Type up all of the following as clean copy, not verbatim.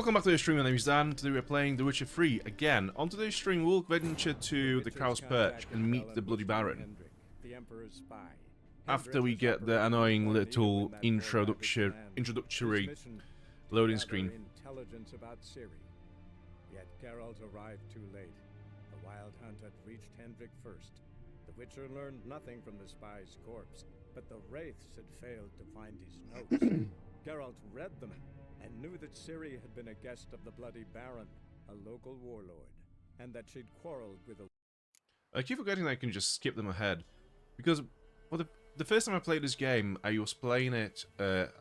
Welcome back to the stream, my name is Dan. Today we're playing The Witcher 3 again. On today's stream we'll venture to the Crow's Perch and meet the Bloody Baron. After we get the annoying little introductory loading screen. Intelligence about Ciri. Yet Geralt arrived too late. The wild hunt had reached Hendrik first. The Witcher learned nothing from the spy's corpse, but the wraiths had failed to find his notes. Geralt read them and knew that Ciri had been a guest of the Bloody Baron, a local warlord, and that she'd quarreled with a... I keep forgetting that I can just skip them ahead, because well, the first time I played this game, I was playing it,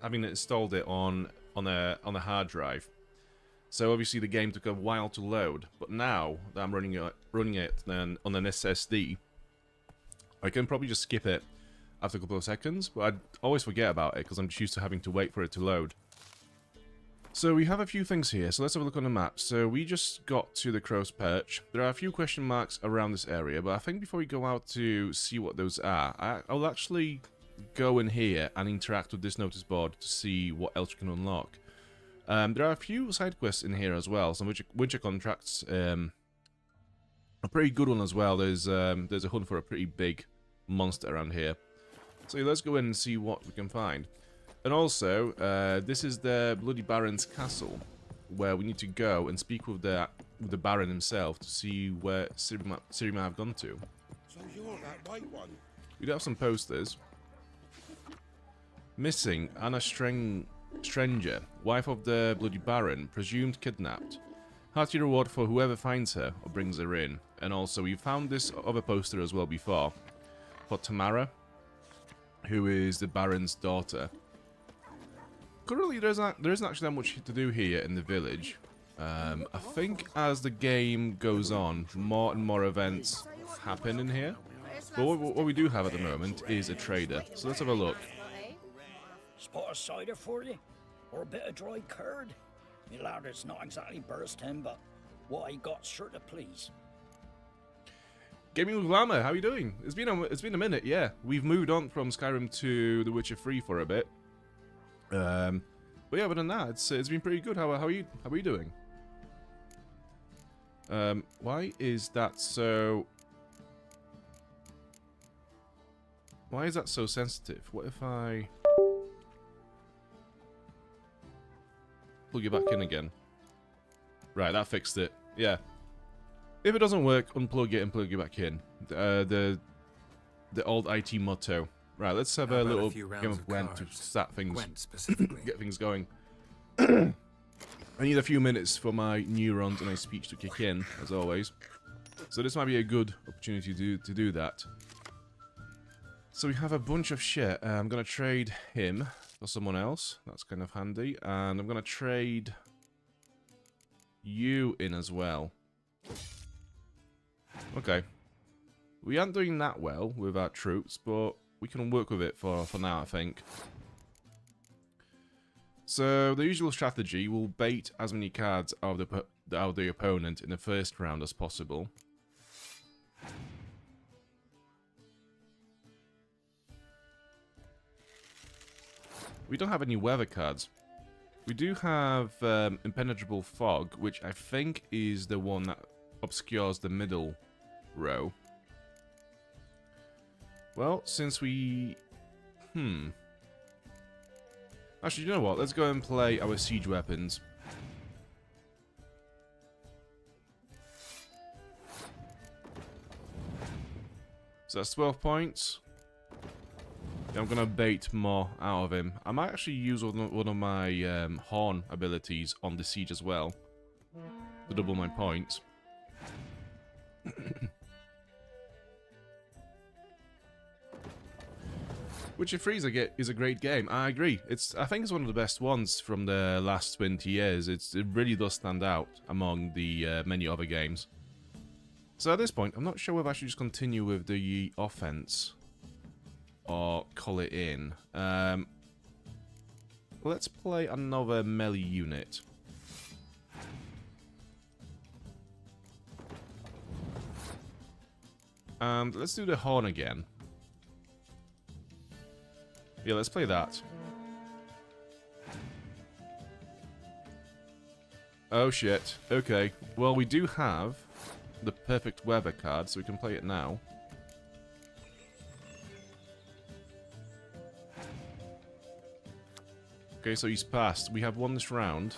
having installed it on a hard drive. So obviously the game took a while to load, but now that I'm running it then on an SSD, I can probably just skip it after a couple of seconds, but I'd always forget about it because I'm just used to having to wait for it to load. So we have a few things here, so let's have a look on the map. So we just got to the Crow's Perch. There are a few question marks around this area, but I think before we go out to see what those are, I'll actually go in here and interact with this notice board to see what else you can unlock. There are a few side quests in here as well, some Witcher contracts, a pretty good one as well. There's a hunt for a pretty big monster around here. So let's go in and see what we can find. And also, this is the Bloody Baron's castle, where we need to go and speak with the Baron himself to see where Ciri might have gone to. So you're that white one? We do have some posters. Missing, Anna Stranger, wife of the Bloody Baron, presumed kidnapped. Hearty reward for whoever finds her or brings her in. And also, we found this other poster as well before, for Tamara, who is the Baron's daughter. Currently, there isn't actually that much to do here in the village. I think as the game goes on, more and more events happen in here. But what we do have at the moment is a trader. So let's have a look. Spot of cider for you? Or a bit of dry curd? Me lad, it's not exactly bursting, but what I got's sure to please. Gaming with Glamour, how are you doing? It's been a minute, yeah. We've moved on from Skyrim to The Witcher 3 for a bit. But yeah, other than that, it's been pretty good. How are you doing? Why is that so? Why is that so sensitive? What if I plug you back in again? Right, that fixed it. Yeah. If it doesn't work, unplug it and plug it back in. The old IT motto. Right, let's have a little game of Gwent to start things, get things going. I need a few minutes for my neurons and my speech to kick in, as always. So this might be a good opportunity to do that. So we have a bunch of shit. I'm going to trade him for someone else. That's kind of handy. And I'm going to trade you in as well. Okay. We aren't doing that well with our troops, but we can work with it for now, I think. So the usual strategy will bait as many cards out of the opponent in the first round as possible. We don't have any weather cards. We do have Impenetrable Fog, which I think is the one that obscures the middle row. Well, since we... Actually, you know what? Let's go and play our siege weapons. So that's 12 points. Yeah, I'm going to bait more out of him. I might actually use one of my horn abilities on the siege as well, to double my points. Witcher 3 is a great game. I agree. I think it's one of the best ones from the last 20 years. It really does stand out among the many other games. So at this point, I'm not sure whether I should just continue with the offense or call it in. Let's play another melee unit. And let's do the horn again. Yeah, let's play that. Oh shit. Okay. Well, we do have the perfect weather card, so we can play it now. Okay, so he's passed. We have won this round.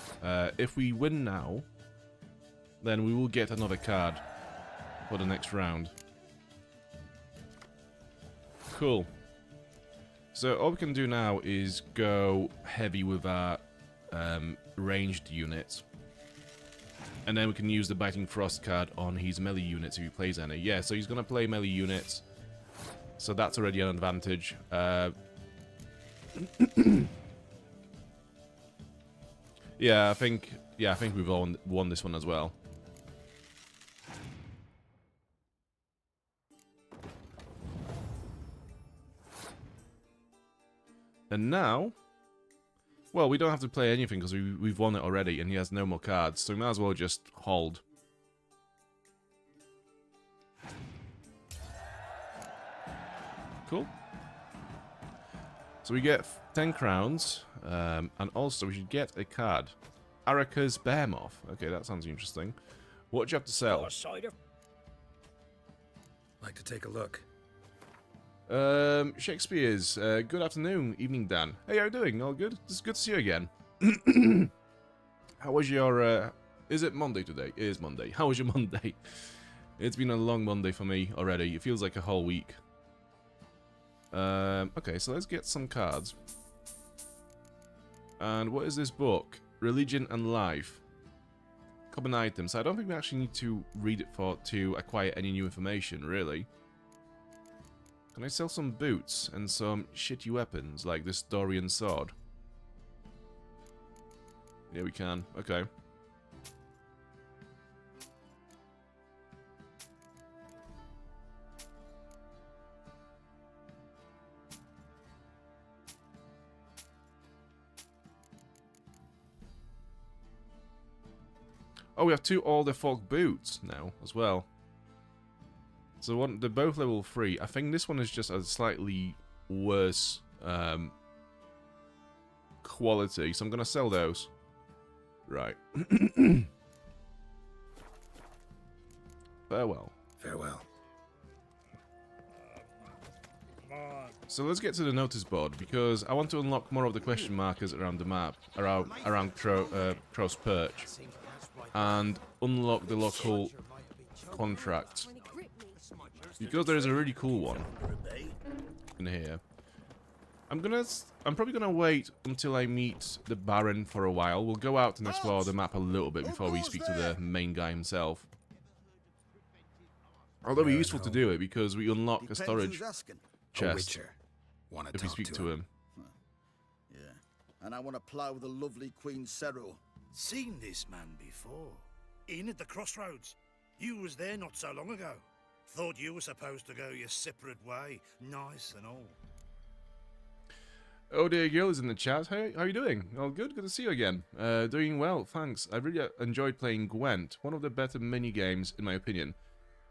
If we win now, then we will get another card for the next round. Cool. So all we can do now is go heavy with our ranged units. And then we can use the Biting Frost card on his melee units if he plays any. Yeah, so he's going to play melee units. So that's already an advantage. Yeah, I think we've won this one as well. And now, well, we don't have to play anything because we've won it already, and he has no more cards, so we might as well just hold. Cool. So we get 10 crowns, and also we should get a card. Araka's Behemoth. Okay, that sounds interesting. What do you have to sell? Like to take a look. Shakespeare's. Good afternoon, evening, Dan. Hey, how you doing? All good? It's good to see you again. How was your, is it Monday today? It is Monday. How was your Monday? It's been a long Monday for me already. It feels like a whole week. Okay, so let's get some cards. And what is this book? Religion and Life. Common items. I don't think we actually need to read it to acquire any new information, really. Can I sell some boots and some shitty weapons, like this Dorian sword? Yeah, we can. Okay. Oh, we have 2 older folk boots now as well. So they're both level 3. I think this one is just a slightly worse quality, so I'm going to sell those. Right. Farewell. Farewell. So let's get to the notice board, because I want to unlock more of the question markers around the map, around Crow's Perch, and unlock the local contracts. Because there is a really cool one in here. I'm probably gonna wait until I meet the Baron for a while. We'll go out and explore the map a little bit before we speak to the main guy himself. Although it'll be useful to do it because we unlock a storage chest if we speak to him. Yeah, and I want to plough the lovely Queen Ciri. Seen this man before. In at the crossroads. You was there not so long ago. Thought you were supposed to go your separate way. Nice and all. Oh dear, girl is in the chat. Hey, how are you doing? All good? Good to see you again. Doing well, thanks. I really enjoyed playing Gwent. One of the better mini-games, in my opinion.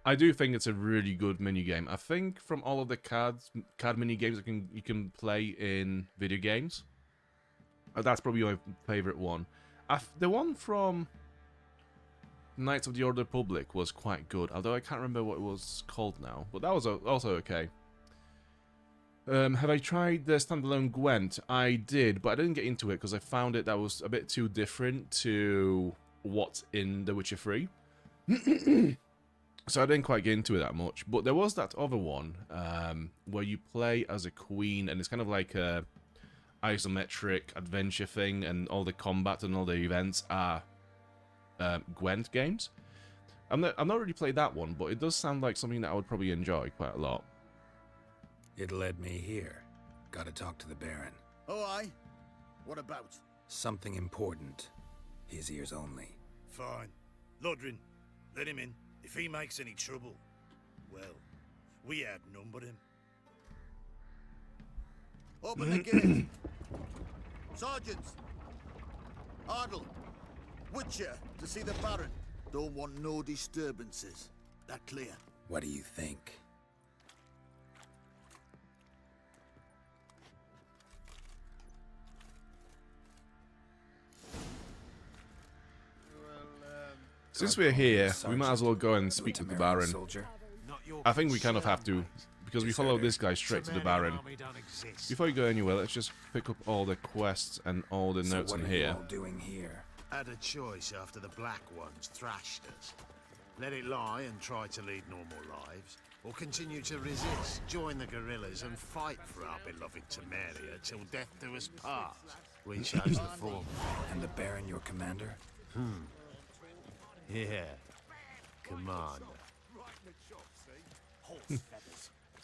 I do think it's a really good mini-game. I think from all of the card mini-games you can play in video games, that's probably my favourite one. The one from Knights of the Old Republic was quite good, although I can't remember what it was called now, but that was also okay. Have I tried the standalone Gwent? I did, but I didn't get into it because I found that was a bit too different to what's in The Witcher 3. So I didn't quite get into it that much. But there was that other one where you play as a queen, and it's kind of like a isometric adventure thing, and all the combat and all the events are Gwent games. I've not really played that one, but it does sound like something that I would probably enjoy quite a lot. It led me here. Gotta talk to the Baron. Oh, aye? What about? Something important. His ears only. Fine. Lodrin, let him in. If he makes any trouble, well, we outnumber him. Open the gate. Sergeants! Ardle! Witcher, to see the Baron. Don't want no disturbances. That clear? What do you think? Since we're here, we might as well go and speak with the Baron. Soldier. I think we kind of have to, because we followed this guy straight to the Baron. Before you go anywhere, let's just pick up all the quests and all the notes in here. What are you all doing here? Had a choice after the Black Ones thrashed us. Let it lie and try to lead normal lives, or continue to resist, join the guerrillas and fight for our beloved Temeria till death do us part. We chose the former. And the Baron, your commander? Yeah. Commander.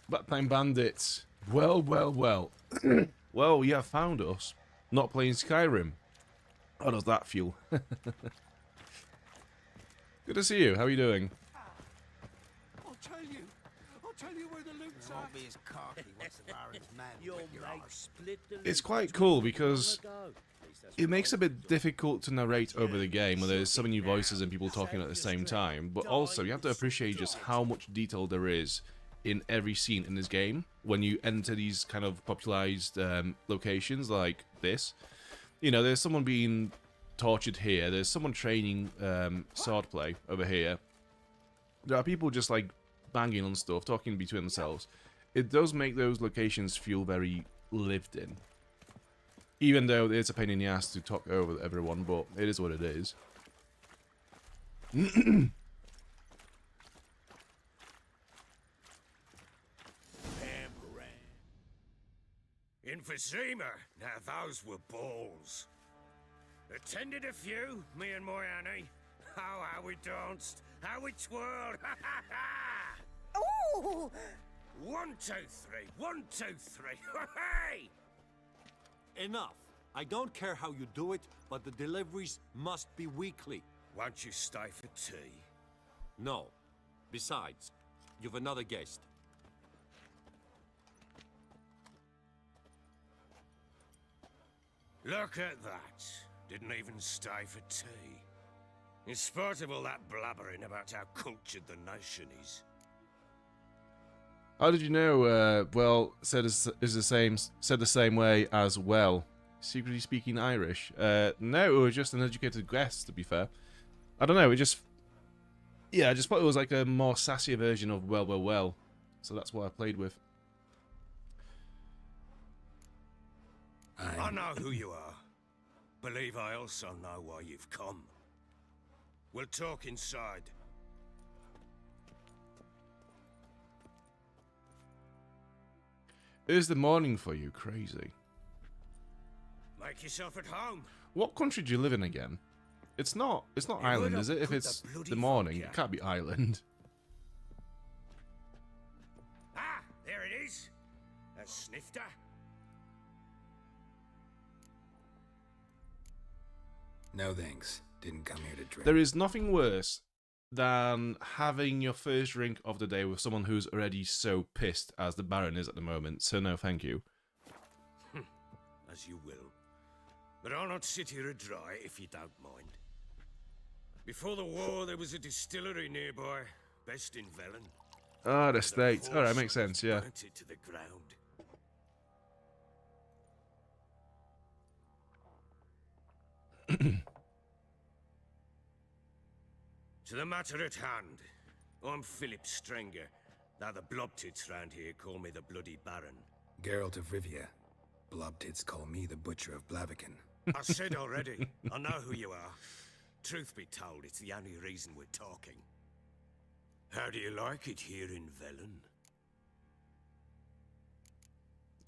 Backpack bandits. Well, well, well. Well, you have found us. Not playing Skyrim. How does that feel? Good to see you. How are you doing? I'll tell you where the loot's at. Be as cocky once the Baron's man with your arse. It's quite cool because it makes it a bit difficult to narrate over the game when there's so many voices and people talking at the same time, but also you have to appreciate just how much detail there is in every scene in this game when you enter these kind of popularized locations like this. You know, there's someone being tortured here, there's someone training swordplay over here. There are people just like banging on stuff, talking between themselves. It does make those locations feel very lived in. Even though it's a pain in the ass to talk over everyone, but it is what it is. Emphysema. Now those were balls. Attended a few, me and my Annie. Oh, how we danced, how we twirled. Ha ha ha! Ooh! 1, 2, 3. 1, 2, 3. Hey! Enough. I don't care how you do it, but the deliveries must be weekly. Won't you stay for tea? No. Besides, you've another guest. Look at that. Didn't even stay for tea. In spite of all that blabbering about how cultured the nation is. How did you know? Well, said the same way as well. Secretly speaking Irish. No, it was just an educated guess. To be fair, I don't know. It just, yeah, I just thought it was like a more sassier version of well, well, well. So that's what I played with. I know who you are. Believe I also know why you've come. We'll talk inside. It is the morning for you, crazy. Make yourself at home. What country do you live in again? It's not Ireland, is it? If it's the morning, it can't be Ireland. Ah, there it is. A snifter. No thanks. Didn't come here to drink. There is nothing worse than having your first drink of the day with someone who's already so pissed as the Baron is at the moment, so no thank you. As you will. But I'll not sit here and dry if you don't mind. Before the war, there was a distillery nearby, best in Velen. Ah, the States. Alright, makes sense, yeah. Burnt it to the ground. To the matter at hand, I'm Philip Strenger. Now the blobtits round here call me the Bloody Baron. Geralt of Rivia. Blobtits call me the Butcher of Blaviken. I said already, I know who you are. Truth be told, it's the only reason we're talking. How do you like it here in Velen?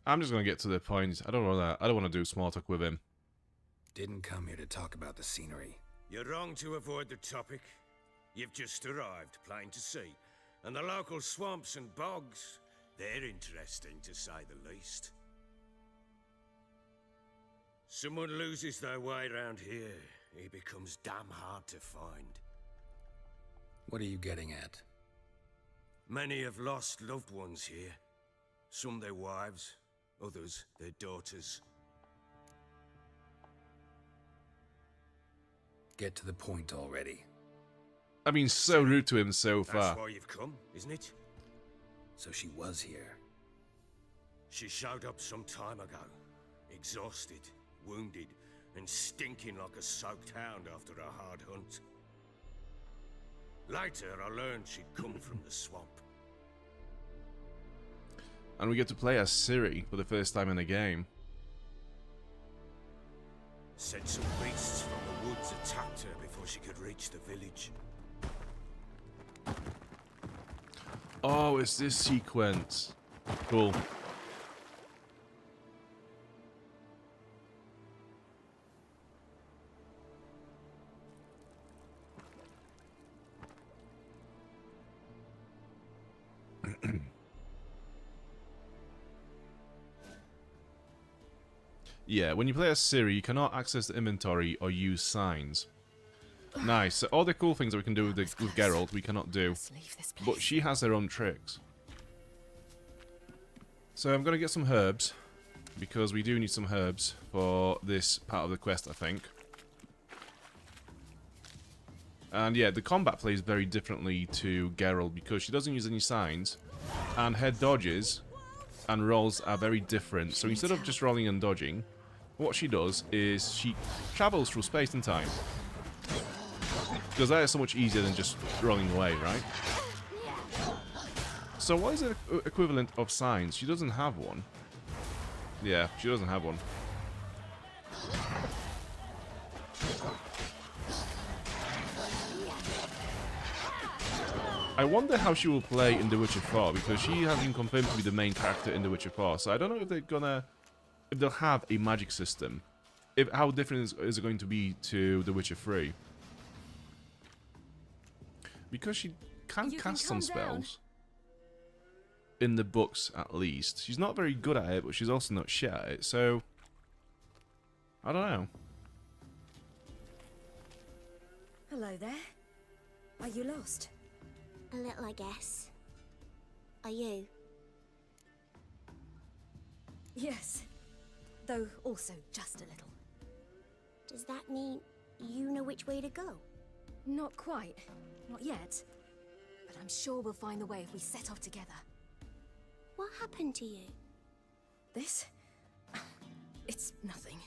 I'm just gonna get to the point. I don't want to do small talk with him. Didn't come here to talk about the scenery. You're wrong to avoid the topic. You've just arrived, plain to see. And the local swamps and bogs, they're interesting to say the least. Someone loses their way around here, he becomes damn hard to find. What are you getting at? Many have lost loved ones here. Some their wives, others their daughters. Get to the point already. I've been so rude to him so far. That's why you've come, isn't it? So she was here. She showed up some time ago. Exhausted, wounded, and stinking like a soaked hound after a hard hunt. Later, I learned she'd come from the swamp. And we get to play as Ciri for the first time in the game. Said some beasts from the woods attacked her before she could reach the village. Oh, it's this sequence. Cool. Yeah, when you play as Ciri, you cannot access the inventory or use signs. Nice. So all the cool things that we can do with Geralt, we cannot do. But she has her own tricks. So I'm going to get some herbs, because we do need some herbs for this part of the quest, I think. And yeah, the combat plays very differently to Geralt, because she doesn't use any signs, and her dodges and rolls are very different. So instead of just rolling and dodging, what she does is she travels through space and time. Because that is so much easier than just rolling away, right? So what is the equivalent of signs? She doesn't have one. Yeah, she doesn't have one. I wonder how she will play in The Witcher 4, because she has been confirmed to be the main character in The Witcher 4. So I don't know if if they'll have a magic system. How different is it going to be to The Witcher 3? Because she can cast some spells. In the books, at least. She's not very good at it, but she's also not shit at it, so... I don't know. Hello there. Are you lost? A little, I guess. Are you? Yes. Though also just a little. Does that mean you know which way to go? Not quite. Not yet. But I'm sure we'll find the way if we set off together. What happened to you? This? It's nothing.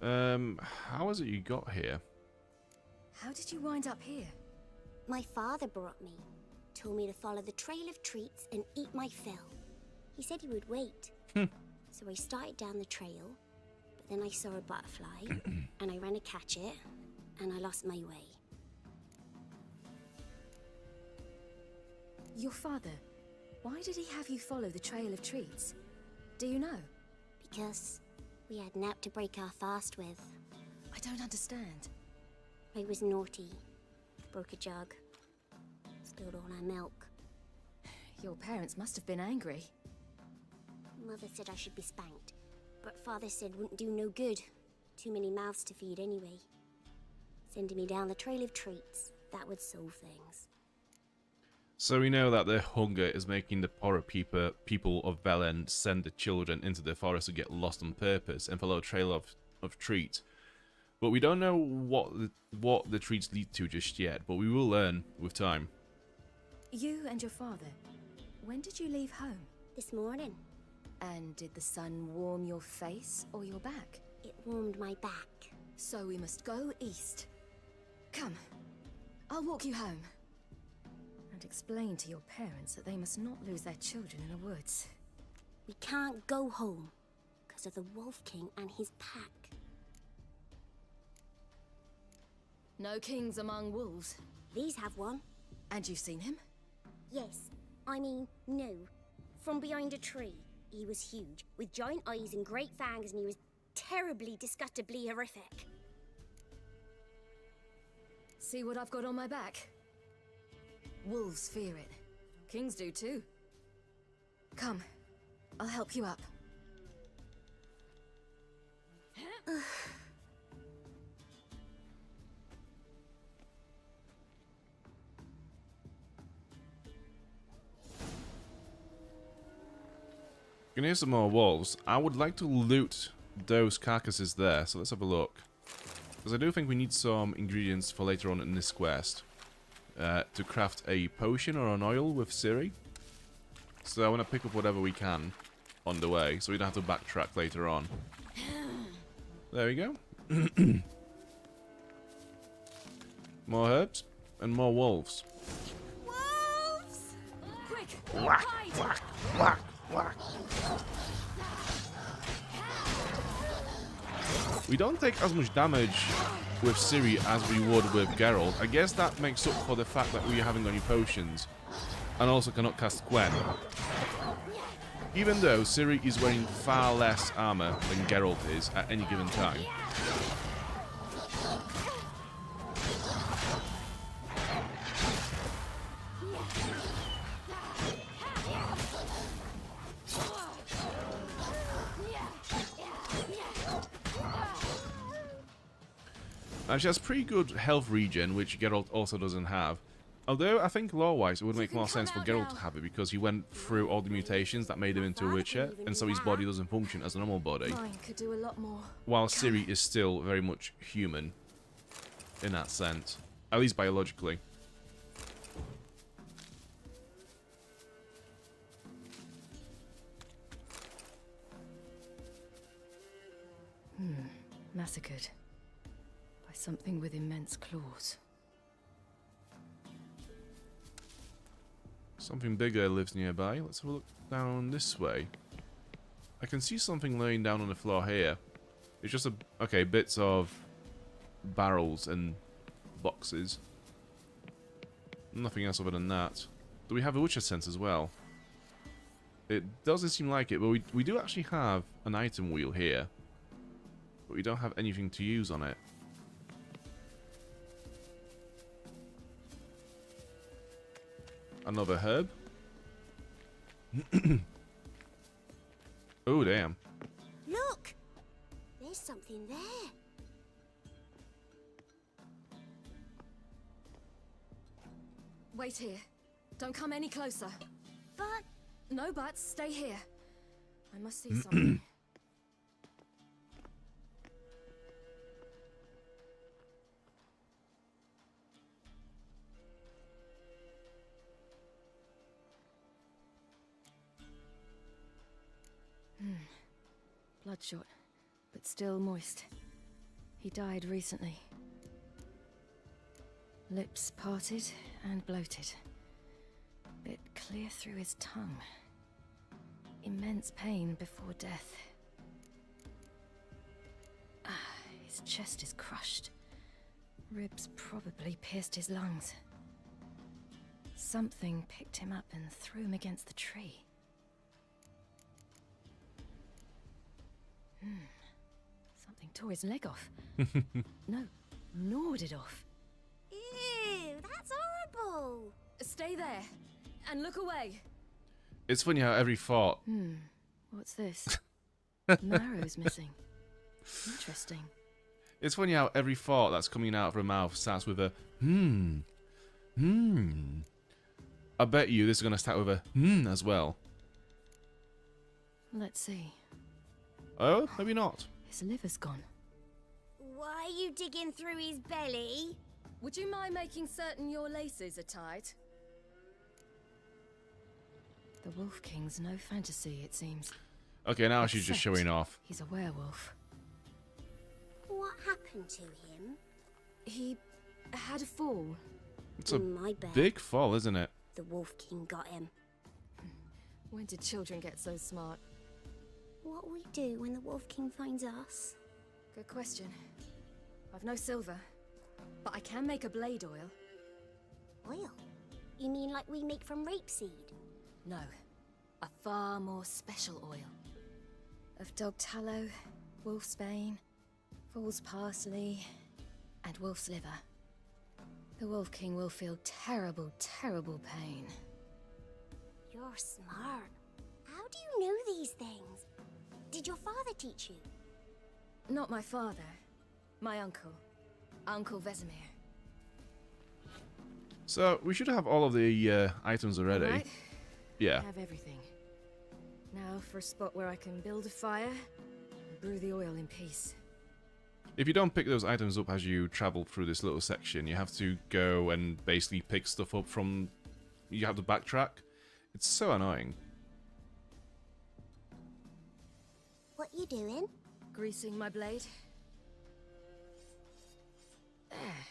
How is it you got here? How did you wind up here? My father brought me. Told me to follow the trail of treats and eat my fill. He said he would wait. So I started down the trail, but then I saw a butterfly, and I ran to catch it, and I lost my way. Your father, why did he have you follow the trail of treats? Do you know? Because we had nap to break our fast with. I don't understand. I was naughty. Broke a jug. Spilled all our milk. Your parents must have been angry. Mother said I should be spanked, but Father said wouldn't do no good. Too many mouths to feed anyway. Sending me down the trail of treats, that would solve things. So we know that their hunger is making the poorer people of Velen send the children into the forest to get lost on purpose and follow a trail of treats. But we don't know what the treats lead to just yet, but we will learn with time. You and your father, when did you leave home? This morning. And did the sun warm your face or your back? It warmed my back. So we must go east. Come, I'll walk you home. And explain to your parents that they must not lose their children in the woods. We can't go home because of the Wolf King and his pack. No kings among wolves. These have one. And you've seen him? Yes. I mean, no. From behind a tree. He was huge, with giant eyes and great fangs, and he was terribly, disgustingly horrific. See what I've got on my back? Wolves fear it. Kings do too. Come, I'll help you up. You can hear some more wolves. I would like to loot those carcasses there, so let's have a look. Because I do think we need some ingredients for later on in this quest. To craft a potion or an oil with Ciri. So I want to pick up whatever we can on the way, so we don't have to backtrack later on. There we go. More herbs and more wolves. Wolves! Quick! Whack, hide! whack, whack, whack. We don't take as much damage with Ciri as we would with Geralt. I guess that makes up for the fact that we haven't got any potions and also cannot cast Gwen. Even though Ciri is wearing far less armor than Geralt is at any given time. Now she has pretty good health regen, which Geralt also doesn't have. Although I think lore-wise it would make more sense for Geralt to have it because he went through all the mutations that made him into a witcher, and so his body doesn't function as a normal body. Mine could do a lot more. While Ciri is still very much human in that sense, at least biologically. Massacred by something with immense claws. Something bigger lives nearby. Let's have a look down this way. I can see something laying down on the floor here. It's just bits of barrels and boxes. Nothing else other than that. Do we have a witcher sense as well? It doesn't seem like it, but we do actually have an item wheel here. But we don't have anything to use on it. Another herb. Oh, damn. Look! There's something there. Wait here. Don't come any closer. But... No buts. Stay here. I must see something. Bloodshot, but still moist. He died recently. Lips parted and bloated. Bit clear through his tongue. Immense pain before death. His chest is crushed. Ribs probably pierced his lungs. Something picked him up and threw him against the tree. Something tore his leg off. No, gnawed it off. Ew, that's horrible. Stay there and look away. It's funny how every thought... What's this? Marrow's missing. Interesting. It's funny how every thought that's coming out of her mouth starts with a I bet you this is going to start with a as well. Let's see. Oh, maybe not. His liver's gone. Why are you digging through his belly? Would you mind making certain your laces are tied? The Wolf King's no fantasy, it seems. Okay, now she's just Except showing off. He's a werewolf. What happened to him? He had a fall. It's a My bad. big fall, isn't it? The Wolf King got him. When did children get so smart? What'll we do when the Wolf King finds us? Good question. I've no silver, but I can make a blade oil. Oil? You mean like we make from rapeseed? No, a far more special oil. Of dog tallow, wolf's bane, fool's parsley, and wolf's liver. The Wolf King will feel terrible, terrible pain. You're smart. How do you know these things? Did your father teach you? Not my father. My uncle. Uncle Vesemir. So, we should have all of the items already. Right. Yeah. I have everything. Now for a spot where I can build a fire and brew the oil in peace. If you don't pick those items up as you travel through this little section, you have to go and basically pick stuff up from... You have to backtrack. It's so annoying. What you doing? Greasing my blade. There.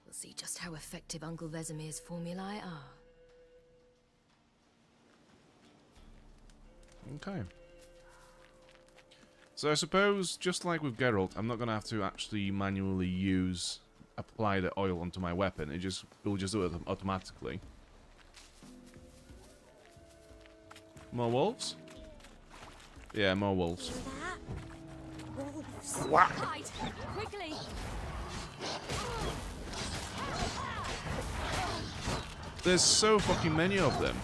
We'll see just how effective Uncle Vesemir's formulae are. Okay. So I suppose, just like with Geralt, I'm not going to have to actually manually apply the oil onto my weapon. It will just do it automatically. More wolves? Yeah, more wolves. Wolves. Hide! Quickly! There's so fucking many of them.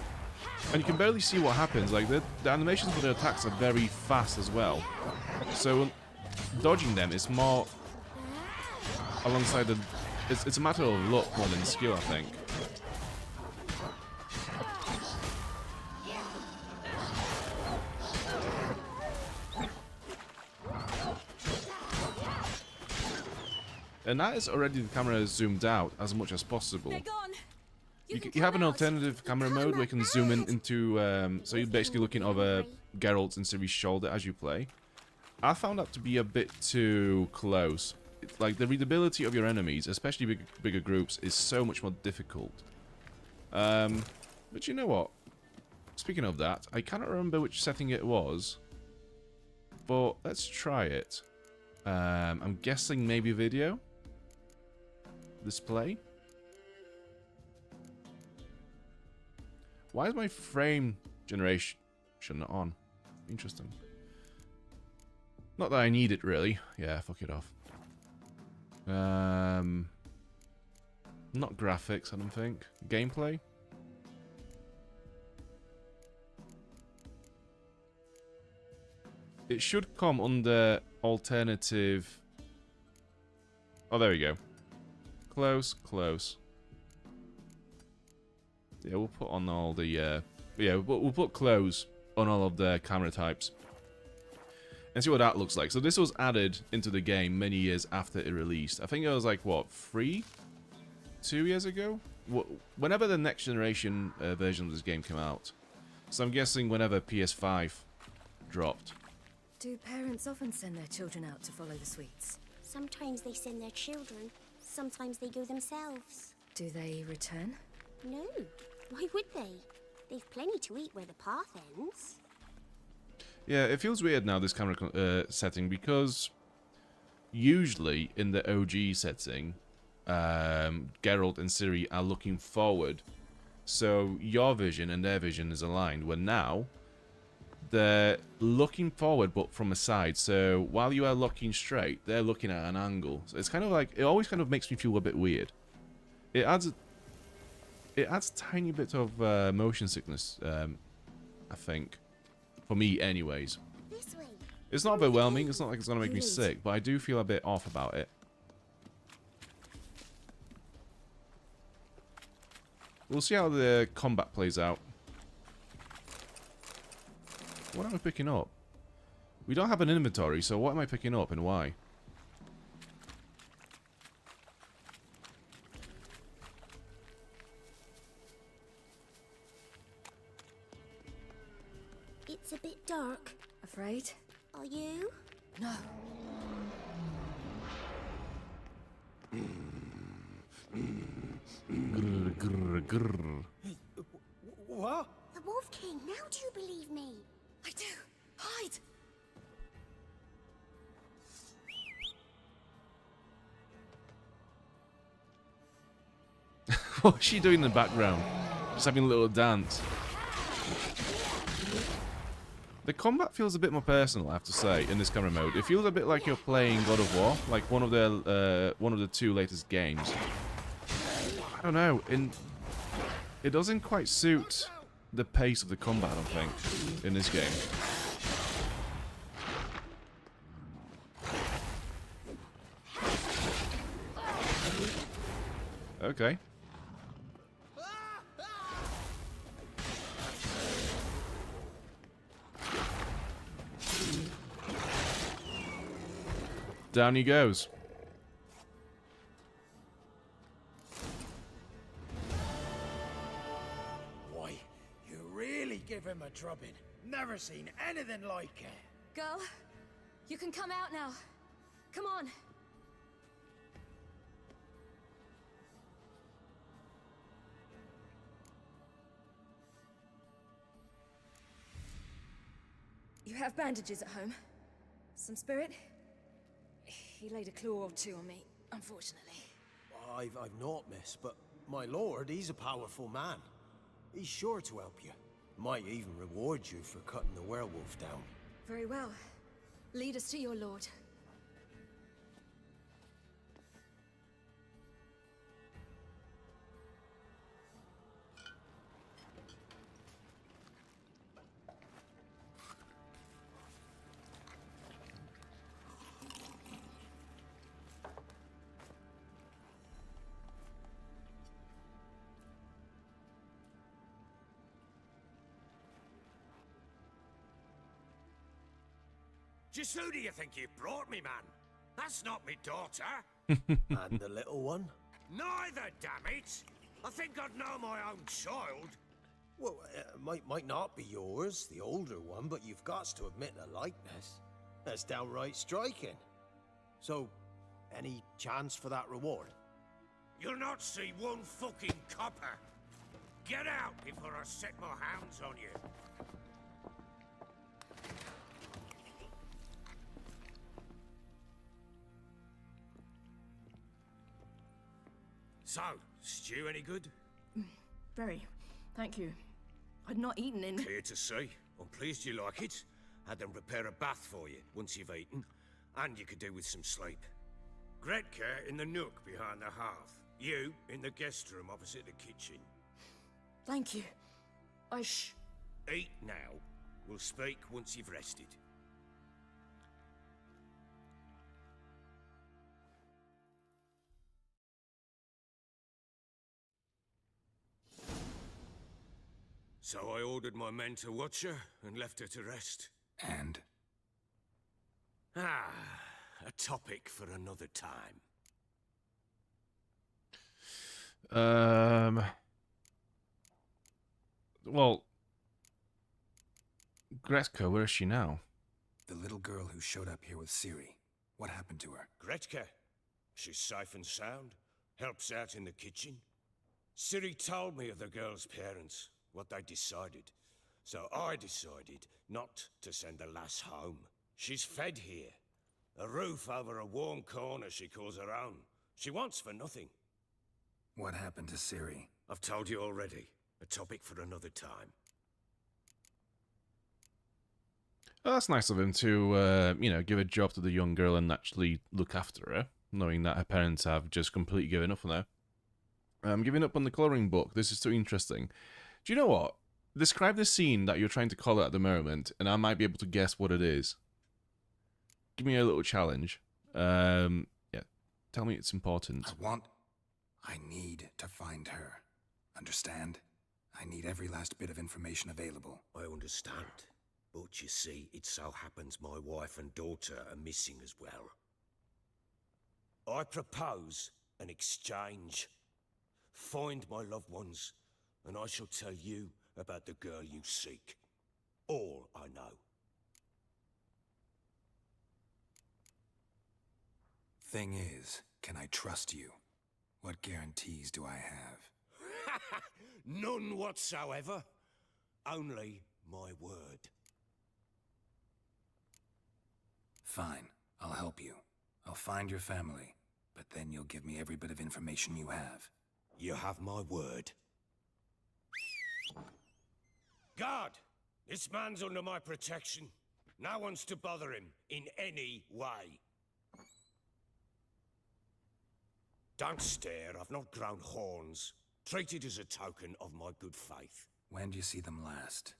And you can barely see what happens. Like, the animations for their attacks are very fast as well. So, dodging them is more alongside the... It's a matter of luck more than skill, I think. And that is already the camera zoomed out as much as possible. You have an alternative camera mode where you can zoom in into... so you're basically looking over Geralt and Ciri's shoulder as you play. I found that to be a bit too close. It's like the readability of your enemies, especially bigger groups, is so much more difficult. But you know what? Speaking of that, I cannot remember which setting it was. But let's try it. I'm guessing maybe video? Display? Why is my frame generation not on? Interesting. Not that I need it, really. Yeah, fuck it off. Not graphics, I don't think. Gameplay? It should come under alternative... Oh, there we go. Close, close. Yeah, we'll put on all the... yeah, we'll put close on all of the camera types. And see what that looks like. So this was added into the game many years after it released. I think it was like, what, 2 years ago? Whenever the next generation version of this game came out. So I'm guessing whenever PS5 dropped. Do parents often send their children out to follow the sweets? Sometimes they send their children. Sometimes they go themselves. Do they return? No. Why would they? They've plenty to eat where the path ends. Yeah, it feels weird now, this camera setting, because usually in the OG setting, Geralt and Ciri are looking forward. So your vision and their vision is aligned, where now they're looking forward but from a side. So while you are looking straight, they're looking at an angle. So it's kind of like, it always kind of makes me feel a bit weird. It adds a tiny bit of motion sickness, I think. For me, anyways. This way. It's not overwhelming. It's not like it's going to make me sick, but I do feel a bit off about it. We'll see how the combat plays out. What am I picking up? We don't have an inventory, so what am I picking up and why? It's a bit dark. Afraid? Are you? No. Grr, grr, grr. What? The Wolf King, now do you believe me? I do. Hide! What's she doing in the background? Just having a little dance. The combat feels a bit more personal, I have to say, in this camera mode. It feels a bit like you're playing God of War, like one of the two latest games. I don't know, it doesn't quite suit the pace of the combat, I don't think, in this game. Okay. Down he goes. Why, you really give him a drubbing. Never seen anything like it. Girl, you can come out now. Come on. you have bandages at home? Some spirit? He laid a claw or two on me, unfortunately. I've naught, miss, but my lord, he's a powerful man. He's sure to help you. Might even reward you for cutting the werewolf down. Very well. Lead us to your lord. Just who do you think you brought me, man? That's not me daughter. And the little one? Neither, damn it! I think I'd know my own child. Well, might not be yours, the older one, but you've got to admit the likeness. That's downright striking. So, any chance for that reward? You'll not see one fucking copper. Get out before I set my hounds on you. So, stew any good? Very. Thank you. I'd not eaten in... Clear to see. I'm pleased you like it. Had them prepare a bath for you once you've eaten. And you could do with some sleep. Gretka in the nook behind the hearth. You in the guest room opposite the kitchen. Thank you. Eat now. We'll speak once you've rested. So I ordered my men to watch her and left her to rest. And? Ah, a topic for another time. Well, Gretka, where is she now? The little girl who showed up here with Ciri. What happened to her? Gretka. She's safe and sound. Helps out in the kitchen. Ciri told me of the girl's parents, what they decided. So I decided not to send the lass home. She's fed here. A roof over a warm corner she calls her own. She wants for nothing. What happened to Ciri? I've told you already. A topic for another time. Well, that's nice of him to, you know, give a job to the young girl and actually look after her, knowing that her parents have just completely given up on her. I'm giving up on the colouring book. This is too interesting. Do you know what? Describe the scene that you're trying to colour at the moment, and I might be able to guess what it is. Give me a little challenge. Yeah, tell me it's important. I need to find her. Understand? I need every last bit of information available. I understand. But you see, it so happens my wife and daughter are missing as well. I propose an exchange. Find my loved ones, and I shall tell you about the girl you seek. All I know. Thing is, can I trust you? What guarantees do I have? None whatsoever. Only my word. Fine, I'll help you. I'll find your family, but then you'll give me every bit of information you have. You have my word. Guard! This man's under my protection. No one's to bother him in any way. Don't stare, I've not grown horns. Treat it as a token of my good faith. When do you see them last?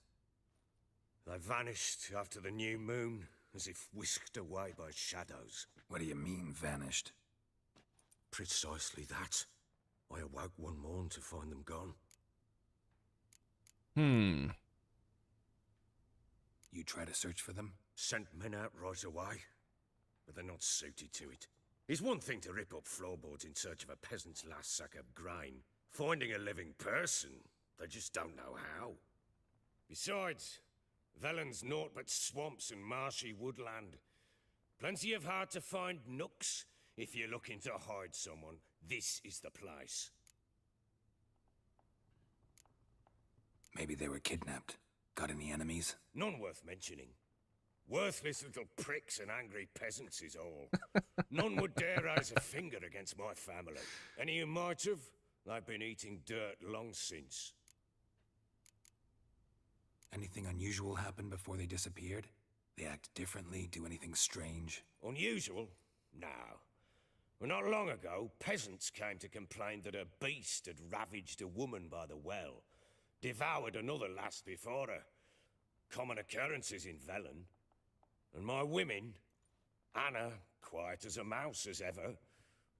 They vanished after the new moon, as if whisked away by shadows. What do you mean, vanished? Precisely that. I awoke one morn to find them gone. You try to search for them? Sent men out right away, but they're not suited to it. It's one thing to rip up floorboards in search of a peasant's last sack of grain. Finding a living person, they just don't know how. Besides, Velen's naught but swamps and marshy woodland. Plenty of hard-to-find nooks. If you're looking to hide someone, this is the place. Maybe they were kidnapped. Got any enemies? None worth mentioning. Worthless little pricks and angry peasants is all. None would dare raise a finger against my family. Any who might have, they've been eating dirt long since. Anything unusual happen before they disappeared? They act differently, do anything strange? Unusual? No. Well, not long ago, peasants came to complain that a beast had ravaged a woman by the well, devoured another lass before her. Common occurrences in Velen. And my women, Anna, quiet as a mouse as ever,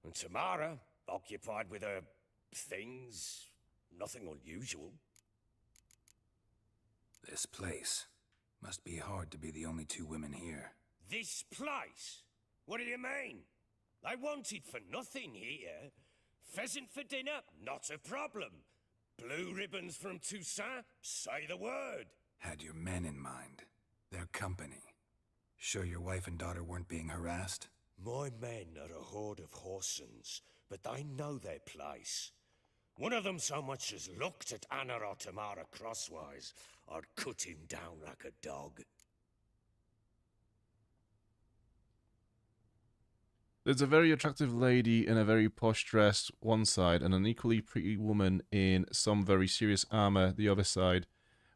and Tamara, occupied with her things, nothing unusual. This place. Must be hard to be the only two women here. This place? What do you mean? They wanted for nothing here. Pheasant for dinner? Not a problem. Blue ribbons from Toussaint? Say the word. Had your men in mind. Their company. Sure your wife and daughter weren't being harassed? My men are a horde of whoresons, but they know their place. One of them so much as looked at Anna or Tamara crosswise, I'd cut him down like a dog. There's a very attractive lady in a very posh dress one side, and an equally pretty woman in some very serious armor the other side,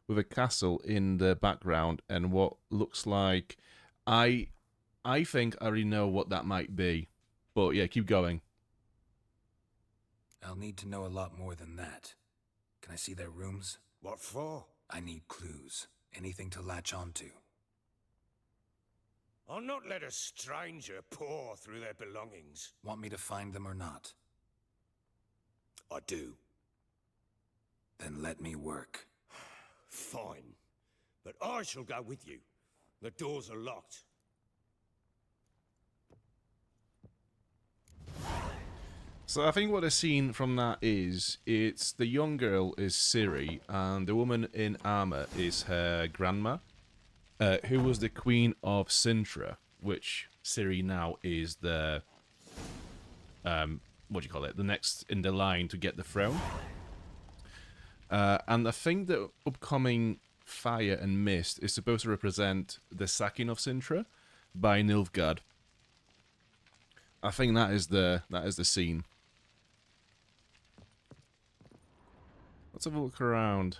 with a castle in the background and what looks like... I think I already know what that might be. But yeah, keep going. I'll need to know a lot more than that. Can I see their rooms? What for? I need clues. Anything to latch onto. I'll not let a stranger pore through their belongings. Want me to find them or not? I do. Then let me work. Fine. But I shall go with you. The doors are locked. So I think what I've seen from that is, it's the young girl is Ciri, and the woman in armor is her grandma, who was the Queen of Sintra, which Ciri now is the, what do you call it, the next in the line to get the throne. And I think the upcoming fire and mist is supposed to represent the sacking of Sintra by Nilfgaard. I think that is the scene. Let's have a look around.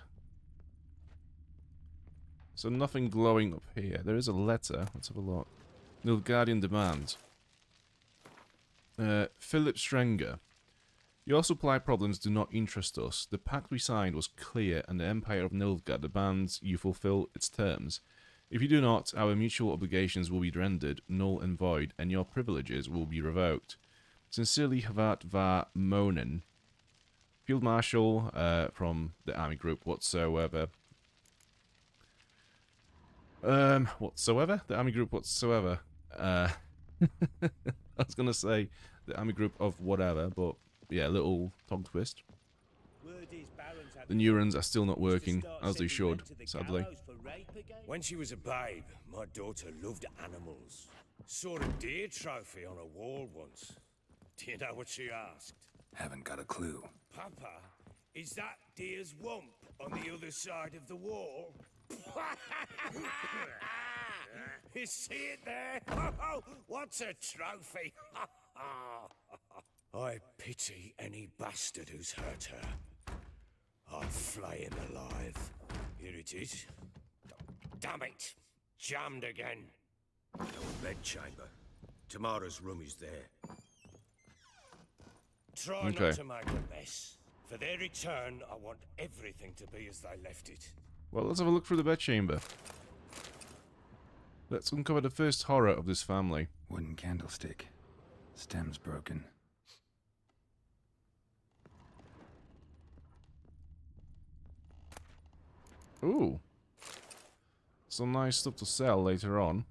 So nothing glowing up here. There is a letter. Let's have a look. Nilfgaardian demands. Philip Strenger. Your supply problems do not interest us. The pact we signed was clear, and the Empire of Nilfgaard demands you fulfill its terms. If you do not, our mutual obligations will be rendered null and void, and your privileges will be revoked. Sincerely, Havat Va Monen. Field Marshal from the army group whatsoever. The army group whatsoever. I was going to say the army group of whatever, but yeah, little tongue twist. The neurons are still not working, as they should, sadly. When she was a babe, my daughter loved animals. Saw a deer trophy on a wall once. Do you know what she asked? Haven't got a clue. Papa, is that deer's wump on the other side of the wall? You see it there? Oh, what's a trophy? I pity any bastard who's hurt her. I'll flay him alive. Here it is. Damn it! Jammed again. Our bedchamber. Tamara's room is there. Try not to make a mess. For their return, I want everything to be as they left it. Well, let's have a look through the bedchamber. Let's uncover the first horror of this family. Wooden candlestick. Stem's broken. Ooh. Some nice stuff to sell later on.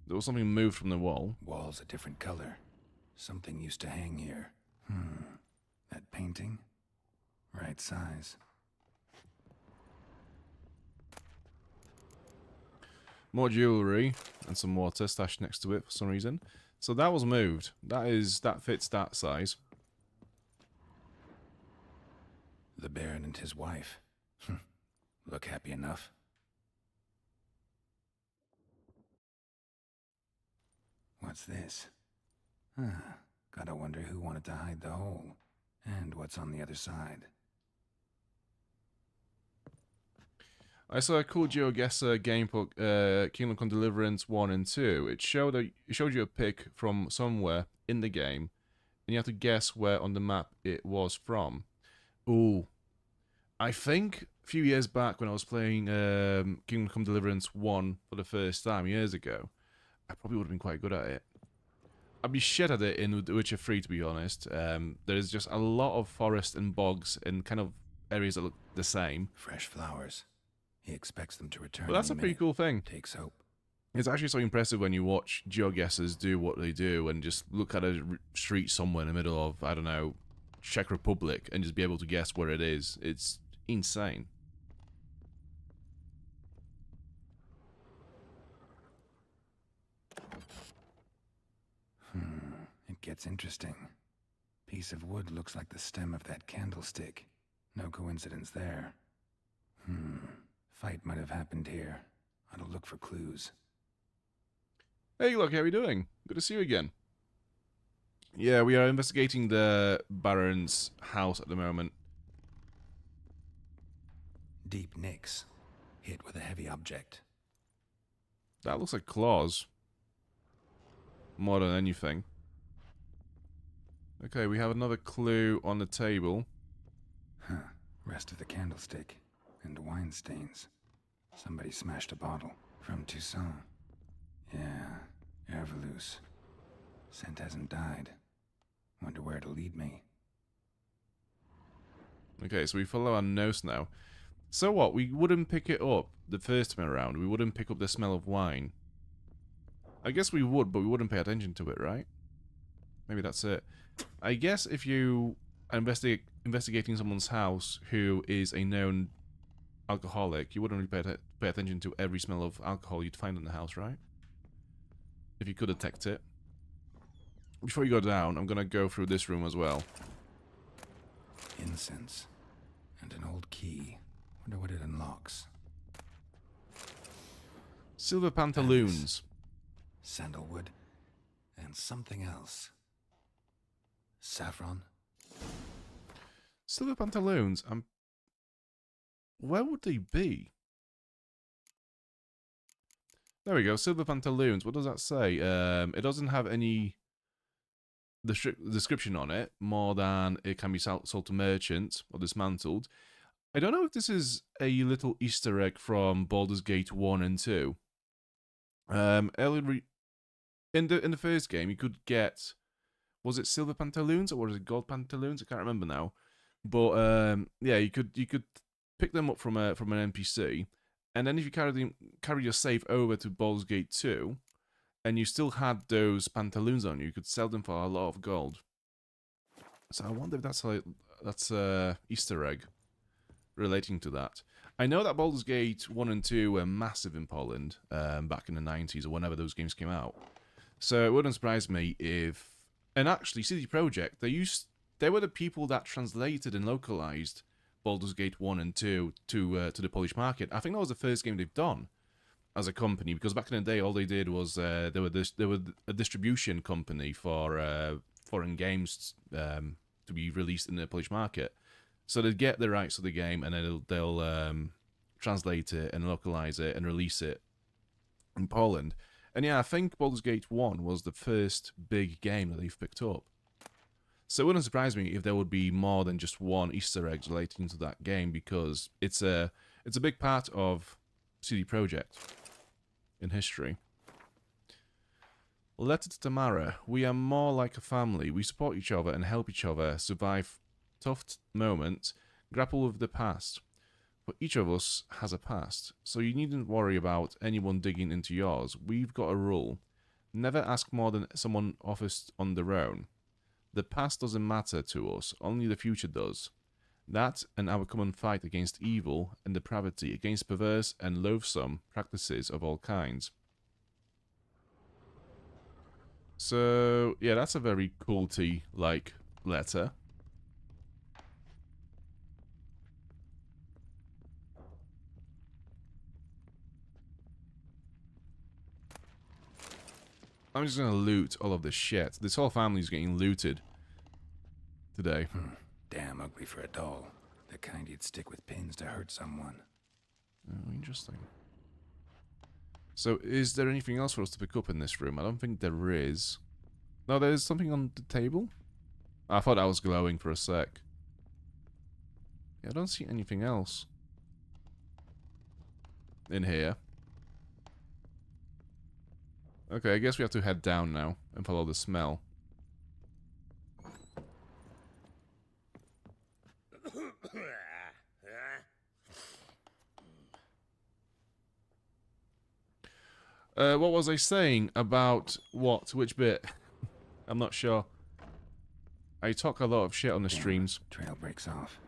There was something moved from the wall. Wall's a different color. Something used to hang here. That painting? Right size. More jewellery and some water stashed next to it for some reason. So that was moved. That fits that size. The Baron and his wife. Look happy enough. What's this? Gotta wonder who wanted to hide the hole. And what's on the other side. I saw a cool GeoGuessr game for Kingdom Come Deliverance 1 and 2. It showed you a pic from somewhere in the game, and you have to guess where on the map it was from. Ooh. I think a few years back when I was playing Kingdom Come Deliverance 1 for the first time, years ago, I probably would have been quite good at it. I'd be shit at it in The Witcher 3, to be honest. There's just a lot of forest and bogs and kind of areas that look the same. Fresh flowers. He expects them to return. Well, that's a pretty cool thing. Takes hope. It's actually so impressive when you watch GeoGuessers do what they do and just look at a street somewhere in the middle of, I don't know, Czech Republic and just be able to guess where it is. It's insane. It gets interesting. Piece of wood looks like the stem of that candlestick. No coincidence there. Fight might have happened here. I'll look for clues. Hey, look, how are you doing? Good to see you again. Yeah, we are investigating the Baron's house at the moment. Deep nicks. Hit with a heavy object. That looks like claws. More than anything. Okay, we have another clue on the table. Rest of the candlestick. And wine stains. Somebody smashed a bottle. From Toussaint. Yeah, Herveloos. Scent hasn't died. Wonder where it'll lead me. Okay, so we follow our nose now. So what? We wouldn't pick it up the first time around. We wouldn't pick up the smell of wine. I guess we would, but we wouldn't pay attention to it, right? Maybe that's it. I guess if you are investigating someone's house who is a known alcoholic, you wouldn't really pay attention to every smell of alcohol you'd find in the house, right? If you could detect it. Before you go down, I'm gonna go through this room as well. Incense. And an old key. Wonder what it unlocks. Silver pantaloons. Sandalwood. And something else. Saffron. Silver pantaloons. Where would they be? There we go. Silver pantaloons. What does that say? It doesn't have any description on it, more than it can be sold to merchants or dismantled. I don't know if this is a little Easter egg from Baldur's Gate 1 and 2. Earlier in the first game, you could get, was it silver pantaloons or was it gold pantaloons? I can't remember now. But yeah, you could pick them up from an NPC, and then if you carry your save over to Baldur's Gate 2, and you still had those pantaloons on you, you could sell them for a lot of gold. So I wonder if that's a Easter egg relating to that. I know that Baldur's Gate 1 and 2 were massive in Poland back in the 90s or whenever those games came out. So it wouldn't surprise me if... And actually, CD Projekt, they were the people that translated and localized Baldur's Gate 1 and 2 to the Polish market. I think that was the first game they've done as a company, because back in the day, all they did was they were a distribution company for foreign games to be released in the Polish market. So they'd get the rights to the game, and then they'll translate it and localize it and release it in Poland. And yeah, I think Baldur's Gate 1 was the first big game that they've picked up. So it wouldn't surprise me if there would be more than just one Easter egg relating to that game, because it's a big part of CD Projekt in history. Letter to Tamara. We are more like a family. We support each other and help each other survive tough moments, grapple with the past. But each of us has a past, so you needn't worry about anyone digging into yours. We've got a rule. Never ask more than someone offers on their own. The past doesn't matter to us, only the future does. That and our common fight against evil and depravity, against perverse and loathsome practices of all kinds. So, yeah, that's a very culty-like letter. I'm just gonna loot all of this shit. This whole family's getting looted today. Damn ugly for a doll. The kind you'd stick with pins to hurt someone. Oh, interesting. So, is there anything else for us to pick up in this room? I don't think there is. No, there's something on the table? I thought that was glowing for a sec. Yeah, I don't see anything else in here. Okay, I guess we have to head down now and follow the smell. What was I saying about what? Which bit? I'm not sure. I talk a lot of shit on the streams. Trail breaks off.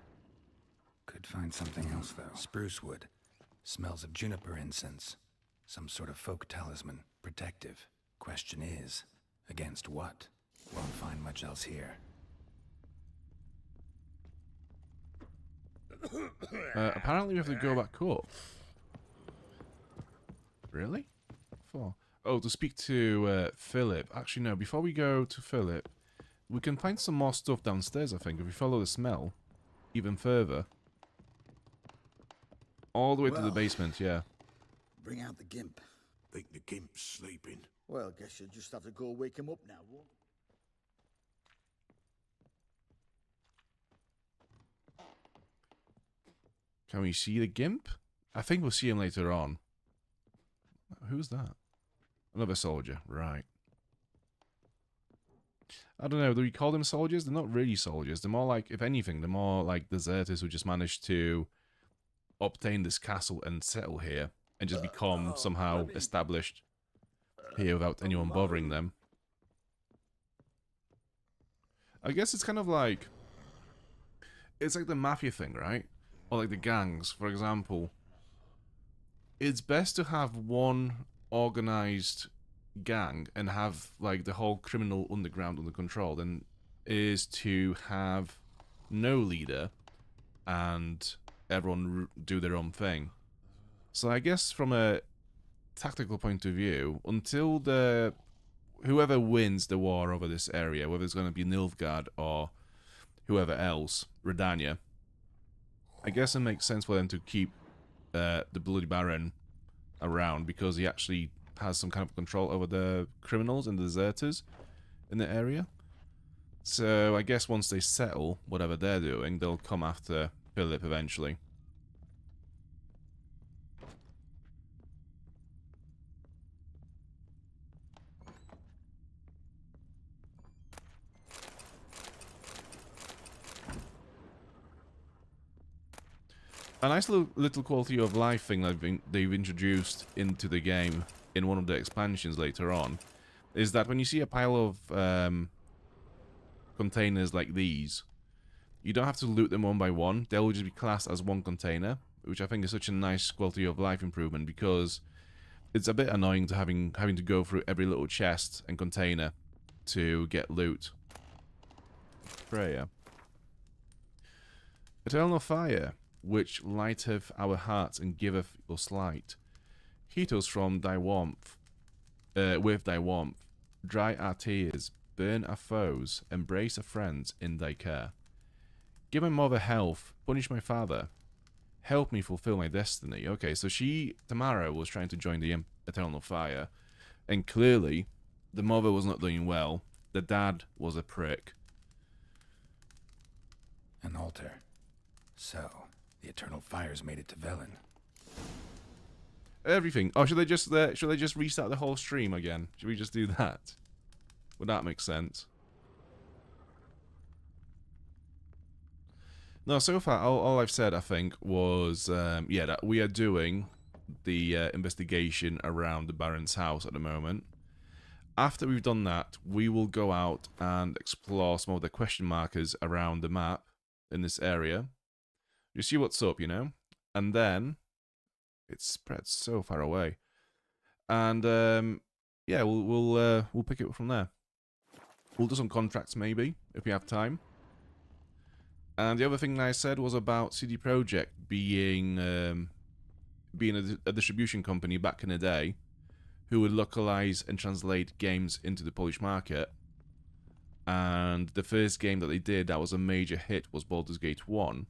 Could find something else, though. Spruce wood. Smells of juniper incense. Some sort of folk talisman. Protective. Question is, against what? Won't find much else here. Apparently we have to go back up. Really? For? Oh, to speak to Philip. Actually, no. Before we go to Philip, we can find some more stuff downstairs, I think, if we follow the smell even further. All the way to the basement, yeah. Bring out the gimp. Think the gimp's sleeping. Well, guess you'll just have to go wake him up now, won't Can we see the gimp? I think we'll see him later on. Who's that? Another soldier, right. I don't know, do we call them soldiers? They're not really soldiers. They're more like, if anything, they're more like deserters who just managed to obtain this castle and settle here and just become somehow established here without anyone bothering them. I guess it's kind of like... It's like the mafia thing, right? Or like the gangs, for example. It's best to have one organized gang and have like the whole criminal underground under control than is to have no leader and everyone do their own thing. So I guess from a tactical point of view, until whoever wins the war over this area, whether it's going to be Nilfgaard or whoever else, Redania, I guess it makes sense for them to keep the Bloody Baron around because he actually has some kind of control over the criminals and the deserters in the area. So I guess once they settle whatever they're doing, they'll come after Philip eventually. A nice little quality of life thing that they've introduced into the game in one of the expansions later on is that when you see a pile of containers like these, you don't have to loot them one by one. They'll just be classed as one container, which I think is such a nice quality of life improvement because it's a bit annoying to having to go through every little chest and container to get loot. Prayer. Eternal fire, which lighteth our hearts and giveth us light. Heat us from thy warmth, with thy warmth. Dry our tears, burn our foes, embrace our friends in thy care. Give my mother health, punish my father. Help me fulfill my destiny. Okay, so Tamara was trying to join the Eternal Fire, and clearly the mother was not doing well. The dad was a prick. An altar. So, the Eternal Fire's made it to Velen. Everything. Oh, should they just restart the whole stream again? Should we just do that? Would that make sense? No, so far all I've said I think was yeah, that we are doing the investigation around the Baron's house at the moment. After we've done that, we will go out and explore some of the question markers around the map in this area. You see what's up, you know? And then it spreads so far away. And yeah, we'll pick it up from there. We'll do some contracts maybe if we have time. And the other thing I said was about CD Projekt being a distribution company back in the day, who would localize and translate games into the Polish market. And the first game that they did that was a major hit was Baldur's Gate 1.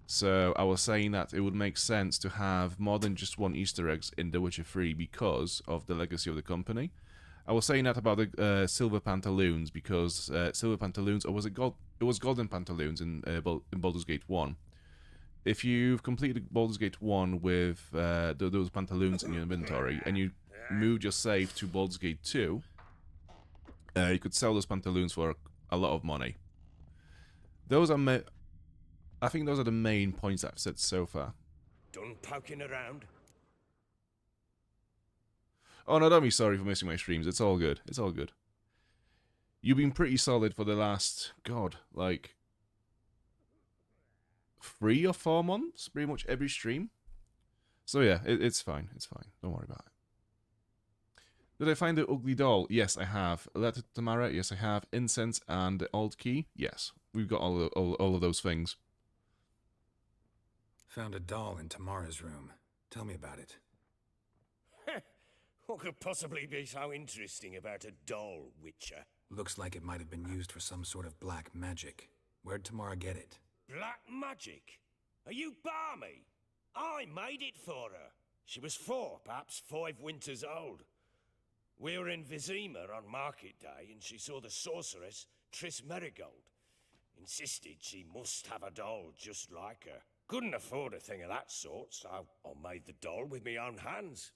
So I was saying that it would make sense to have more than just one Easter eggs in The Witcher 3 because of the legacy of the company. I was saying that about the silver pantaloons because silver pantaloons, or was it gold? It was golden pantaloons in Baldur's Gate 1. If you've completed Baldur's Gate 1 with those pantaloons in your inventory and you moved your save to Baldur's Gate 2, you could sell those pantaloons for a lot of money. Those are, I think those are the main points I've said so far. Done poking around? Oh no, don't be sorry for missing my streams. It's all good. It's all good. You've been pretty solid for the last, God, like 3 or 4 months, pretty much every stream. So yeah, it's fine. It's fine. Don't worry about it. Did I find the ugly doll? Yes, I have. A letter to Tamara? Yes, I have. Incense and the old key? Yes, we've got all of those things. Found a doll in Tamara's room. Tell me about it. What could possibly be so interesting about a doll, Witcher? Looks like it might have been used for some sort of black magic. Where'd Tamara get it? Black magic? Are you balmy? I made it for her. She was 4, perhaps 5 winters old. We were in Vizima on market day, and she saw the sorceress, 3's Marigold. Insisted she must have a doll just like her. Couldn't afford a thing of that sort, so I made the doll with my own hands.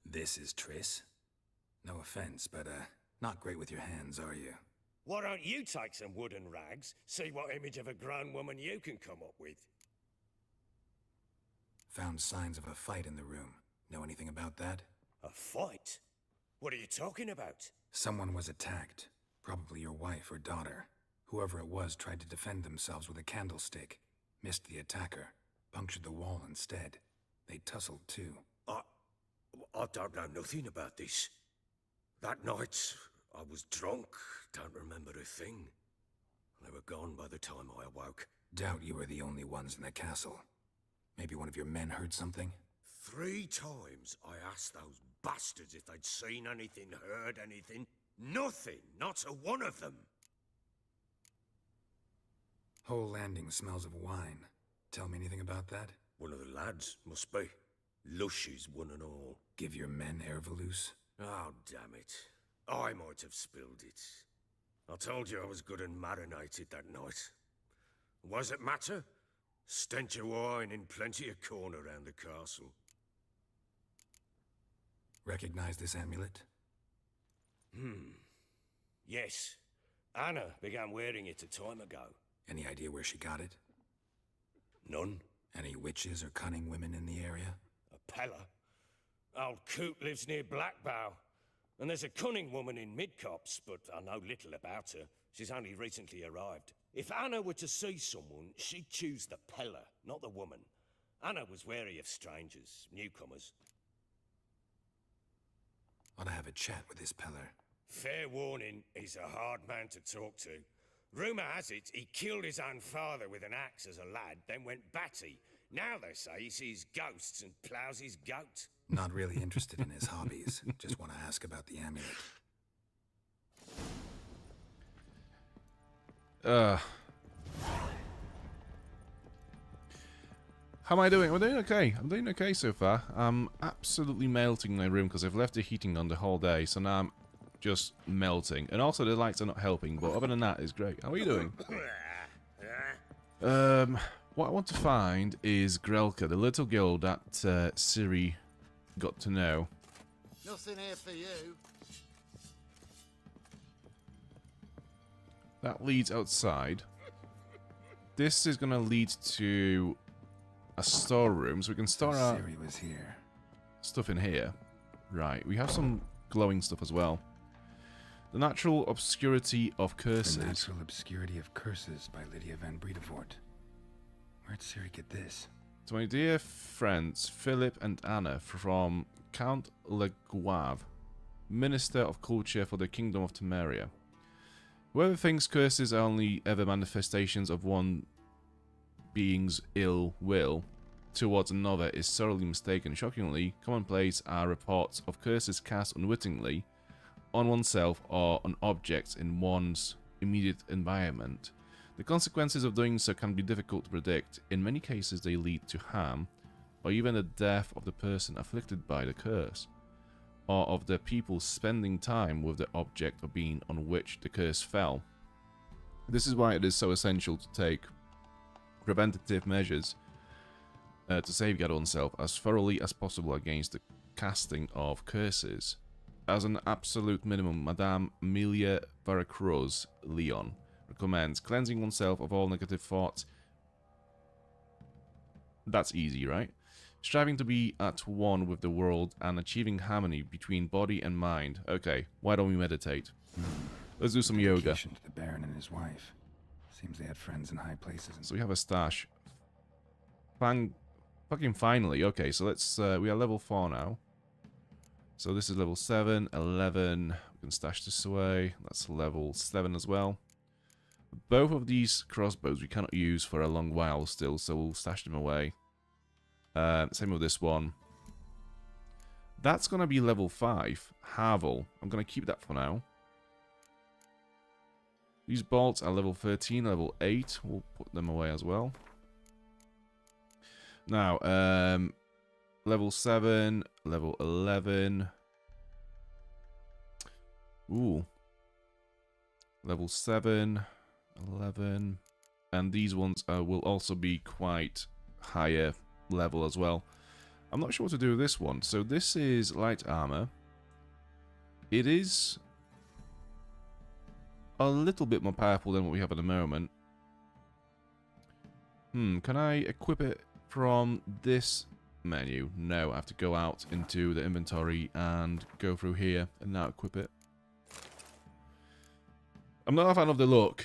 This is 3's? No offense, but, not great with your hands, are you? Why don't you take some wooden rags, see what image of a grown woman you can come up with? Found signs of a fight in the room. Know anything about that? A fight? What are you talking about? Someone was attacked. Probably your wife or daughter. Whoever it was tried to defend themselves with a candlestick. Missed the attacker. Punctured the wall instead. They tussled too. I don't know nothing about this. That night, I was drunk, don't remember a thing. They were gone by the time I awoke. Doubt you were the only ones in the castle. Maybe one of your men heard something? 3 times I asked those bastards if they'd seen anything, heard anything. Nothing, not a one of them. Whole landing smells of wine. Tell me anything about that? One of the lads, must be. Lushes, one and all. Give your men Ervelus? Oh, damn it. I might have spilled it. I told you I was good and marinated that night. What does it matter? Stench of wine in plenty of corn around the castle. Recognize this amulet? Yes. Anna began wearing it a time ago. Any idea where she got it? None. Any witches or cunning women in the area? A Pella. Old Coot lives near Blackbow. And there's a cunning woman in Midcopse, but I know little about her. She's only recently arrived. If Anna were to see someone, she'd choose the Pella, not the woman. Anna was wary of strangers, newcomers. Ought to have a chat with this Peller. Fair warning, he's a hard man to talk to. Rumour has it he killed his own father with an axe as a lad, then went batty. Now they say he sees ghosts and ploughs his goat. Not really interested in his hobbies. Just want to ask about the amulet. How am I doing? I'm doing okay. I'm doing okay so far. I'm absolutely melting in my room because I've left the heating on the whole day, so now I'm just melting. And also the lights are not helping, but other than that, it's great. How are you doing? What I want to find is Grelka, the little girl that Ciri got to know. Nothing here for you. That leads outside. This is going to lead to a storeroom, so we can store our Ciri was here. Stuff in here. Right, we have some glowing stuff as well. The Natural Obscurity of Curses. The Natural Obscurity of Curses by Lydia van Bredevoort. Where'd Ciri get this? To my dear friends, Philip and Anna from Count Le Guave, Minister of Culture for the Kingdom of Temeria. Whoever thinks curses are only ever manifestations of one being's ill will towards another is sorely mistaken. Shockingly, commonplace are reports of curses cast unwittingly on oneself or on objects in one's immediate environment. The consequences of doing so can be difficult to predict. In many cases, they lead to harm, or even the death of the person afflicted by the curse, or of the people spending time with the object or being on which the curse fell. This is why it is so essential to take preventative measures to safeguard oneself as thoroughly as possible against the casting of curses. As an absolute minimum, Madame Amelia Varacruz Leon recommends cleansing oneself of all negative thoughts. That's easy, right? Striving to be at one with the world and achieving harmony between body and mind. Okay, why don't we meditate? Let's do some yoga. To the Baron and his wife. Seems they had friends in high places. So we have a stash. Fucking finally. Okay, so let's... we are level 4 now. So this is level 7, 11. We can stash this away. That's level 7 as well. Both of these crossbows we cannot use for a long while still, so we'll stash them away. Same with this one. That's going to be level 5. Havel. I'm going to keep that for now. These bolts are level 13, level 8. We'll put them away as well. Now, level 7, level 11. Ooh. Level 7, 11. And these ones will also be quite higher level as well. I'm not sure what to do with this one. So this is light armor. It is a little bit more powerful than what we have at the moment. Can I equip it from this menu? No, I have to go out into the inventory and go through here and now equip it. I'm not a fan of the look,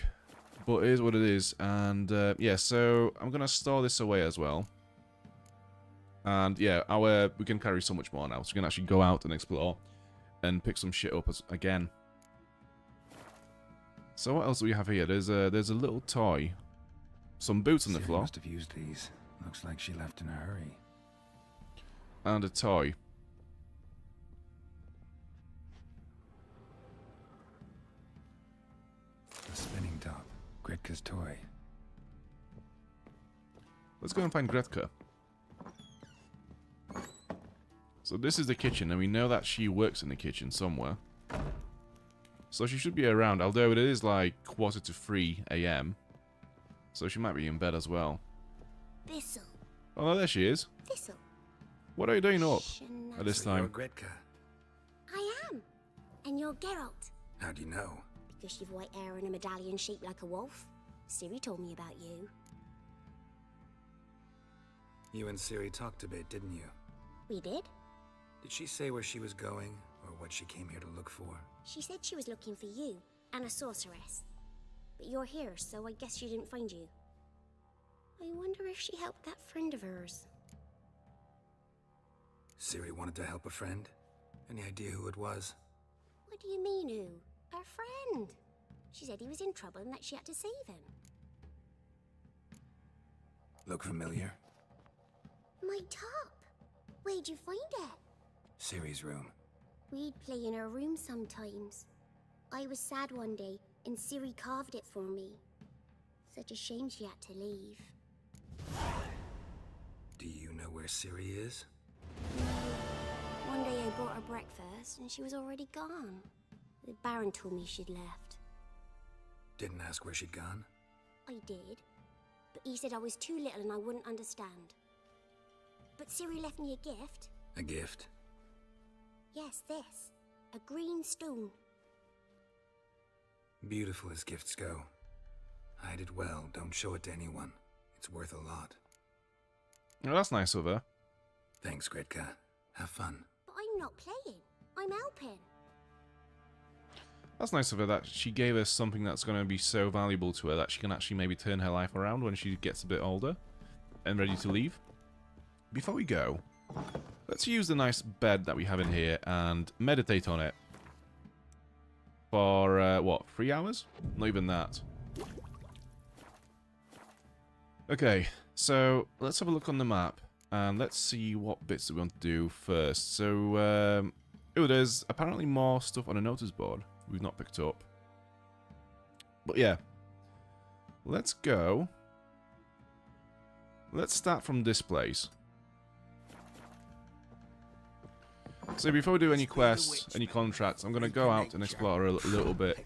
but it is what it is. And yeah, so I'm going to store this away as well. And yeah, we can carry so much more now. So we can actually go out and explore and pick some shit up again. So what else do we have here? There's a little toy. Some boots on the floor. Must have used these. Looks like she left in a hurry. And a toy. A spinning top. Gretka's toy. Let's go and find Gretka. So this is the kitchen, and we know that she works in the kitchen somewhere. So she should be around, although it is like 2:45 AM. So she might be in bed as well. Thistle. Oh, no, there she is. Thistle. What are you doing up at this time? You're Gretka. I am. And you're Geralt. How do you know? Because you've white hair and a medallion shaped like a wolf. Ciri told me about you. You and Ciri talked a bit, didn't you? We did. Did she say where she was going, or what she came here to look for? She said she was looking for you, and a sorceress. But you're here, so I guess she didn't find you. I wonder if she helped that friend of hers. Ciri wanted to help a friend? Any idea who it was? What do you mean, who? Her friend. She said he was in trouble and that she had to save him. Look familiar? My top. Where'd you find it? Ciri's room. We'd play in her room sometimes. I was sad one day, and Ciri carved it for me. Such a shame she had to leave. Do you know where Ciri is? One day I brought her breakfast, and she was already gone. The Baron told me she'd left. Didn't ask where she'd gone? I did, but he said I was too little and I wouldn't understand. But Ciri left me a gift. A gift? Yes, this. A green stone. Beautiful as gifts go. Hide it well, don't show it to anyone. It's worth a lot. Oh, that's nice of her. Thanks, Gretka. Have fun. But I'm not playing. I'm helping. That's nice of her that she gave us something that's going to be so valuable to her that she can actually maybe turn her life around when she gets a bit older and ready to leave. Before we go, let's use the nice bed that we have in here and meditate on it. For, what, 3 hours? Not even that. Okay, so let's have a look on the map and let's see what bits that we want to do first. So, oh, there's apparently more stuff on a notice board we've not picked up. But yeah, let's go. Let's start from this place. So before we do any quests, any contracts, I'm going to go out and explore a little bit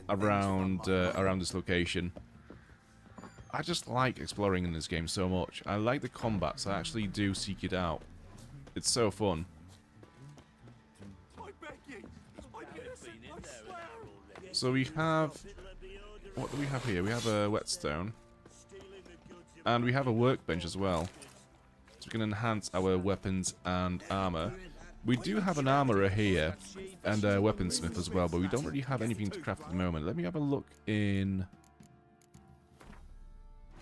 around around this location. I just like exploring in this game so much. I like the combat, so I actually do seek it out. It's so fun. So we have... What do we have here? We have a whetstone. And we have a workbench as well. So we can enhance our weapons and armor. We do have an armorer here, and a weaponsmith as well, but we don't really have anything to craft at the moment. Let me have a look in...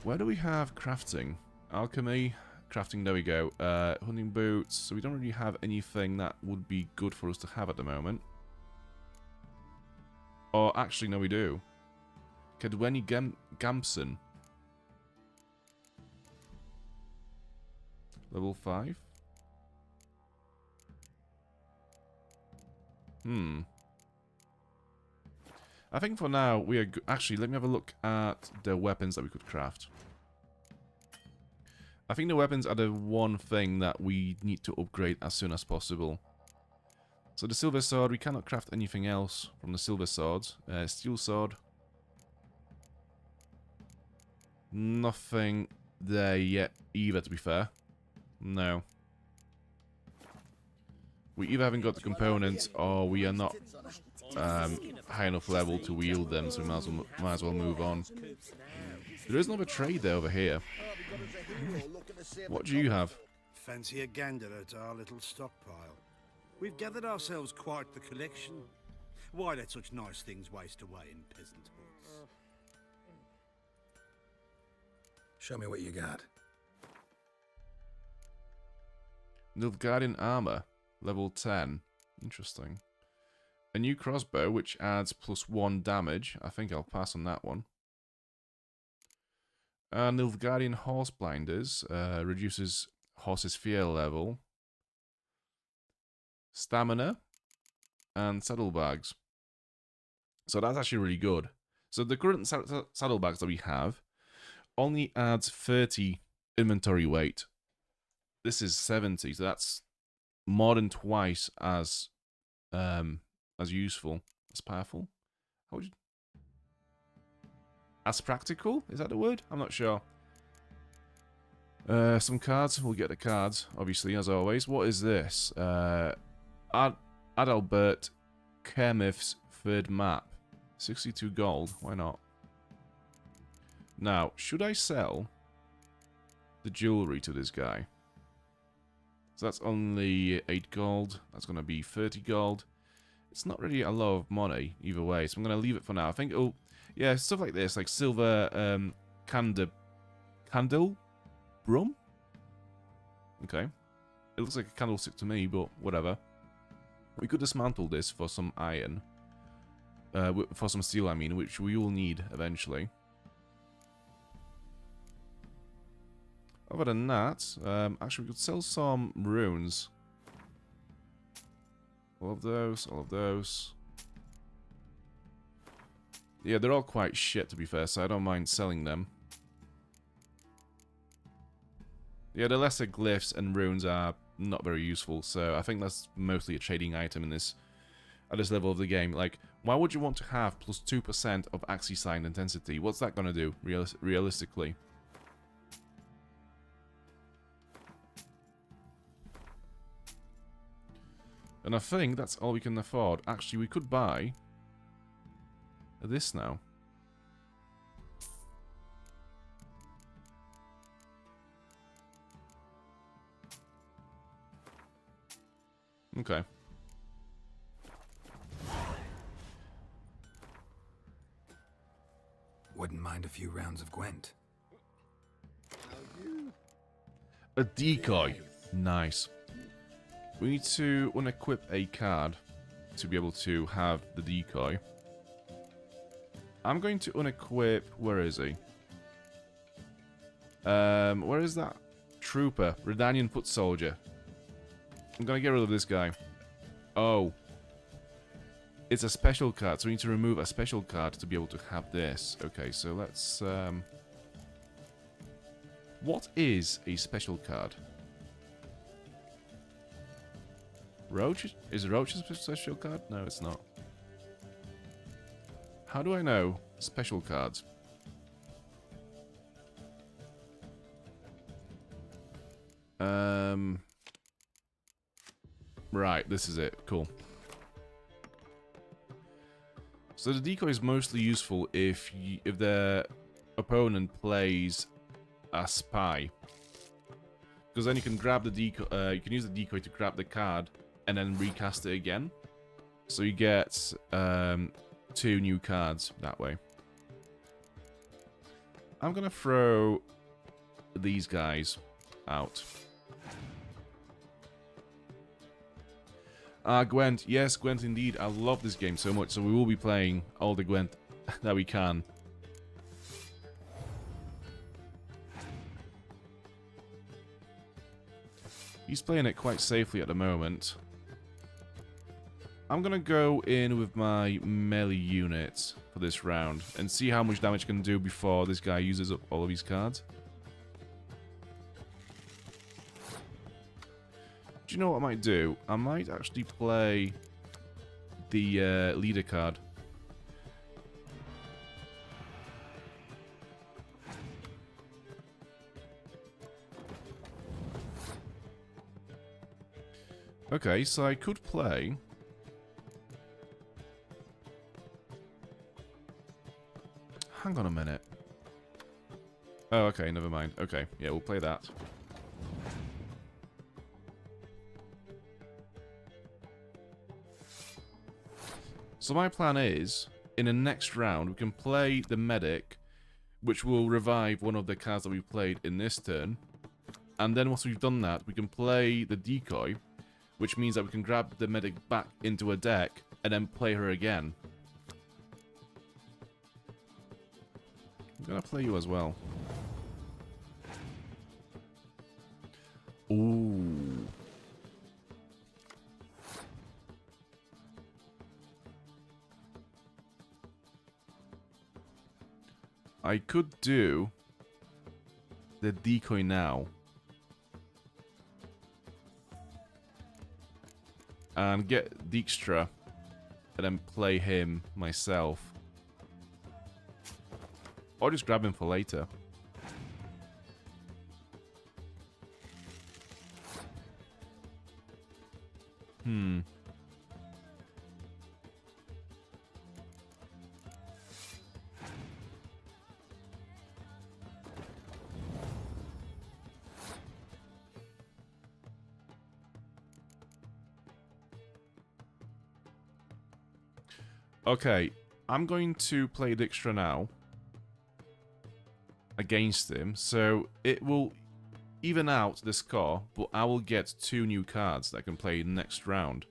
Where do we have crafting? Alchemy, crafting, there we go. Hunting boots, so we don't really have anything that would be good for us to have at the moment. Or actually, no we do. Cadweni Gamson. Level 5? I think for now we are actually, let me have a look at the weapons that we could craft. I think the weapons are the one thing that we need to upgrade as soon as possible. So the silver sword, we cannot craft anything else from the silver sword. Steel sword. Nothing there yet either, to be fair. No. We either haven't got the components or we are not high enough level to wield them, so we might as well move on. There is another trade there over here. What do you have? Fancy a gander at our little stockpile. We've gathered ourselves quite the collection. Why let such nice things waste away in peasant hoods? Show me what you got. Nilfgaardian armor, level 10. Interesting. A new crossbow, which adds +1 damage. I think I'll pass on that one. Nilfgaardian horse blinders, reduces horse's fear level. Stamina. And saddlebags. So that's actually really good. So the current saddlebags that we have only adds 30 inventory weight. This is 70, so that's more than twice as useful, as powerful. How would you... As practical? Is that the word? I'm not sure. Some cards. We'll get the cards, obviously, as always. What is this? Adalbert Kermith's third map. 62 gold. Why not? Now, should I sell the jewelry to this guy? So that's only 8 gold. That's going to be 30 gold. It's not really a lot of money either way, so I'm going to leave it for now. I think, oh, yeah, stuff like this, like silver candle brum? Okay. It looks like a candlestick to me, but whatever. We could dismantle this for some iron. For some steel, I mean, which we will need eventually. Other than that, actually we could sell some runes. All of those, all of those. Yeah, they're all quite shit, to be fair, so I don't mind selling them. Yeah, the lesser glyphs and runes are not very useful, so I think that's mostly a trading item in this, at this level of the game. Like, why would you want to have +2% of Axii sign intensity? What's that gonna do, realistically? And I think that's all we can afford. Actually, we could buy this now. Okay. Wouldn't mind a few rounds of Gwent. A decoy. Nice. We need to unequip a card to be able to have the decoy. I'm going to unequip... Where is he? Where is that trooper? Redanian foot soldier. I'm gonna get rid of this guy. Oh. It's a special card, so we need to remove a special card to be able to have this. Okay, so let's... What is a special card? Roach? Is Roach a special card? No, it's not. How do I know special cards? Right, this is it. Cool. So the decoy is mostly useful if the opponent plays a spy, because then you can grab the decoy. You can use the decoy to grab the card and then recast it again. So you get 2 new cards that way. I'm gonna throw these guys out. Gwent. Yes, Gwent indeed. I love this game so much, so we will be playing all the Gwent that we can. He's playing it quite safely at the moment. I'm gonna go in with my melee unit for this round and see how much damage I can do before this guy uses up all of his cards. Do you know what I might do? I might actually play the leader card. Okay, so I could play... Hang on a minute. Oh, okay, never mind. Okay, yeah, we'll play that. So my plan is, in the next round, we can play the medic, which will revive one of the cards that we played in this turn. And then once we've done that, we can play the decoy, which means that we can grab the medic back into a deck and then play her again. I'm gonna play you as well. Ooh. I could do the decoy now. And get Dijkstra and then play him myself. Or just grab him for later. Okay, I'm going to play Dijkstra now against him, so it will even out the score, but I will get 2 new cards that I can play next round.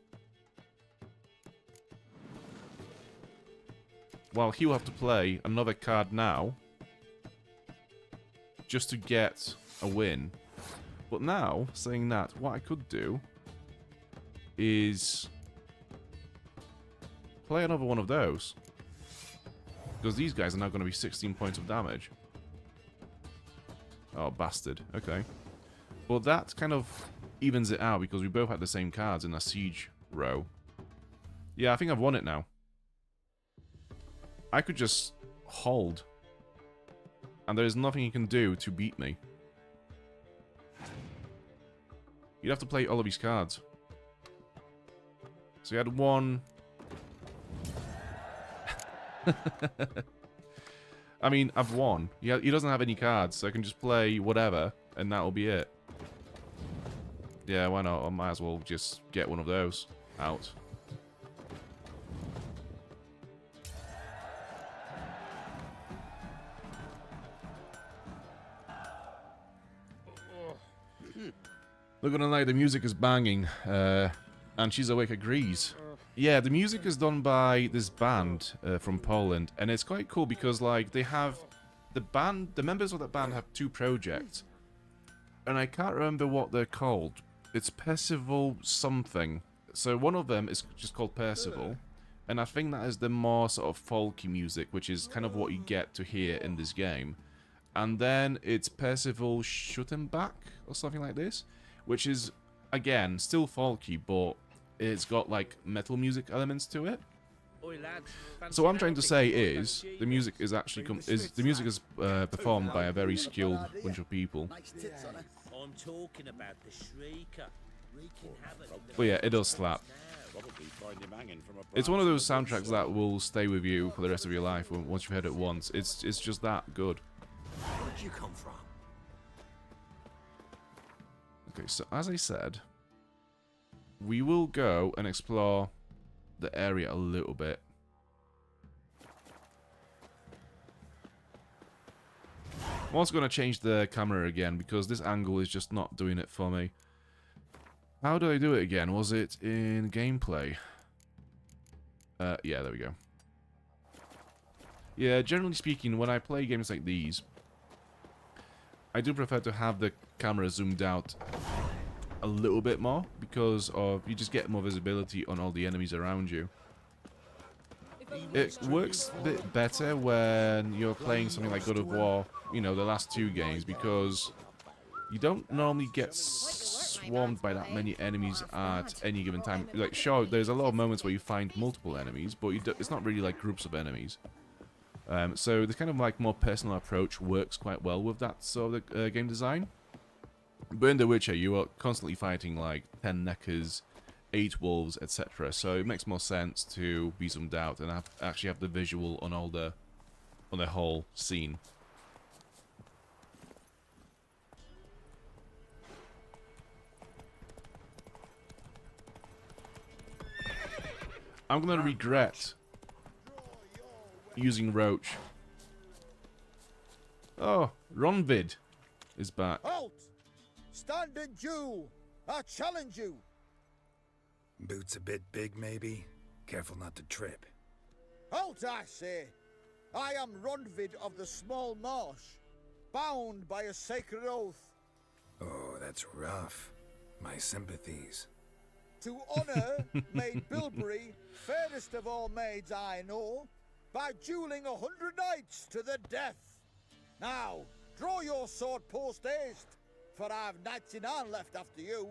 While he will have to play another card now, just to get a win. But now, saying that, what I could do is play another one of those. Because these guys are now going to be 16 points of damage. Oh, bastard. Okay. Well, that kind of evens it out because we both had the same cards in a siege row. Yeah, I think I've won it now. I could just hold. And there's nothing he can do to beat me. You'd have to play all of his cards. So he had one... I mean, I've won. He doesn't have any cards, so I can just play whatever, and that'll be it. Yeah, why not? I might as well just get one of those out. Not gonna lie, the music is banging, and She's Awake agrees. Yeah, the music is done by this band from Poland, and it's quite cool because, like, they have the members of that band have 2 projects, and I can't remember what they're called. It's Percival something. So one of them is just called Percival, and I think that is the more sort of folky music, which is kind of what you get to hear in this game. And then it's Percival Schuttenbach or something like this, which is again still folky, but it's got like metal music elements to it. So what I'm trying to say is the music is actually performed by a very skilled bunch of people. I'm talking about the Shrieker. But yeah, it does slap. It's one of those soundtracks that will stay with you for the rest of your life once you've heard it once. It's just that good. Where did you come from? Okay, so as I said, we will go and explore the area a little bit. I'm also going to change the camera again because this angle is just not doing it for me. How did I do it again? Was it in gameplay? Yeah, there we go. Yeah, generally speaking, when I play games like these, I do prefer to have the camera zoomed out a little bit more because you just get more visibility on all the enemies around you. It works a bit better when you're playing something like God of War, you know, the last 2 games, because you don't normally get swarmed by that many enemies at any given time. Like, sure, there's a lot of moments where you find multiple enemies, but it's not really like groups of enemies. So the kind of like more personal approach works quite well with that sort of game design. But in The Witcher, you are constantly fighting like 10 neckers, 8 wolves, etc. So it makes more sense to be zoomed out and actually have the visual on the whole scene. I'm gonna regret using Roach. Oh, Ronvid is back. Halt! Stand and Jew! I challenge you! Boots a bit big, maybe? Careful not to trip. Halt, I say! I am Ronvid of the Small Marsh, bound by a sacred oath. Oh, that's rough. My sympathies. To honor Maid Bilberry, fairest of all maids I know, by dueling 100 knights to the death. Now, draw your sword post haste, for I've 99 left after you.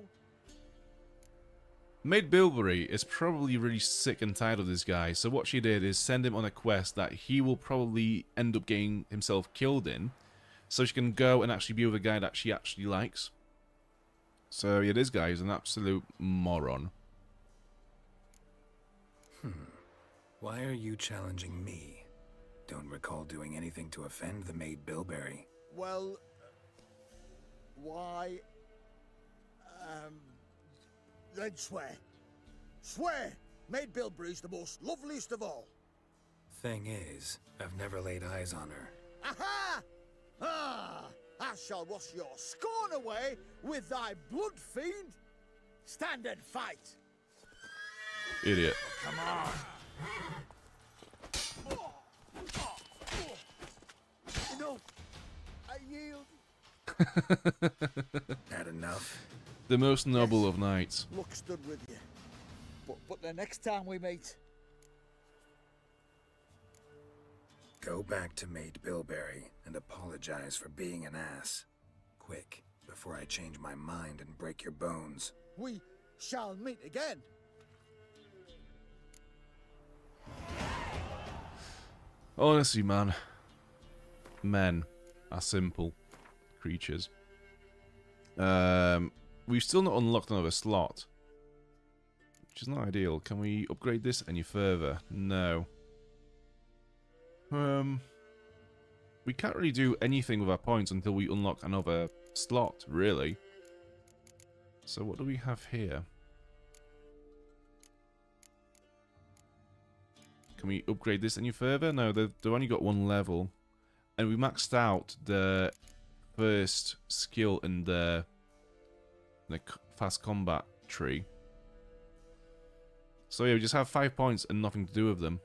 Maid Bilberry is probably really sick and tired of this guy, so what she did is send him on a quest that he will probably end up getting himself killed in, so she can go and actually be with a guy that she actually likes. So yeah, this guy is an absolute moron. Why are you challenging me? Don't recall doing anything to offend the Maid Bilberry. Well, why? Then swear. Swear! Maid Bilberry's the most loveliest of all. Thing is, I've never laid eyes on her. Aha! Ah! I shall wash your scorn away with thy blood, fiend. Stand and fight. Idiot. Come on. No, I yield. Had enough? The most noble of knights. Luck stood with you. But the next time we meet... Go back to Maid Bilberry and apologize for being an ass. Quick, before I change my mind and break your bones. We shall meet again. Honestly, man. Men are simple creatures. We've still not unlocked another slot, which is not ideal. Can we upgrade this any further? No. We can't really do anything with our points until we unlock another slot, really. So what do we have here? Can we upgrade this any further? No, they've only got 1 level. And we maxed out the first skill in the fast combat tree. So yeah, we just have 5 points and nothing to do with them.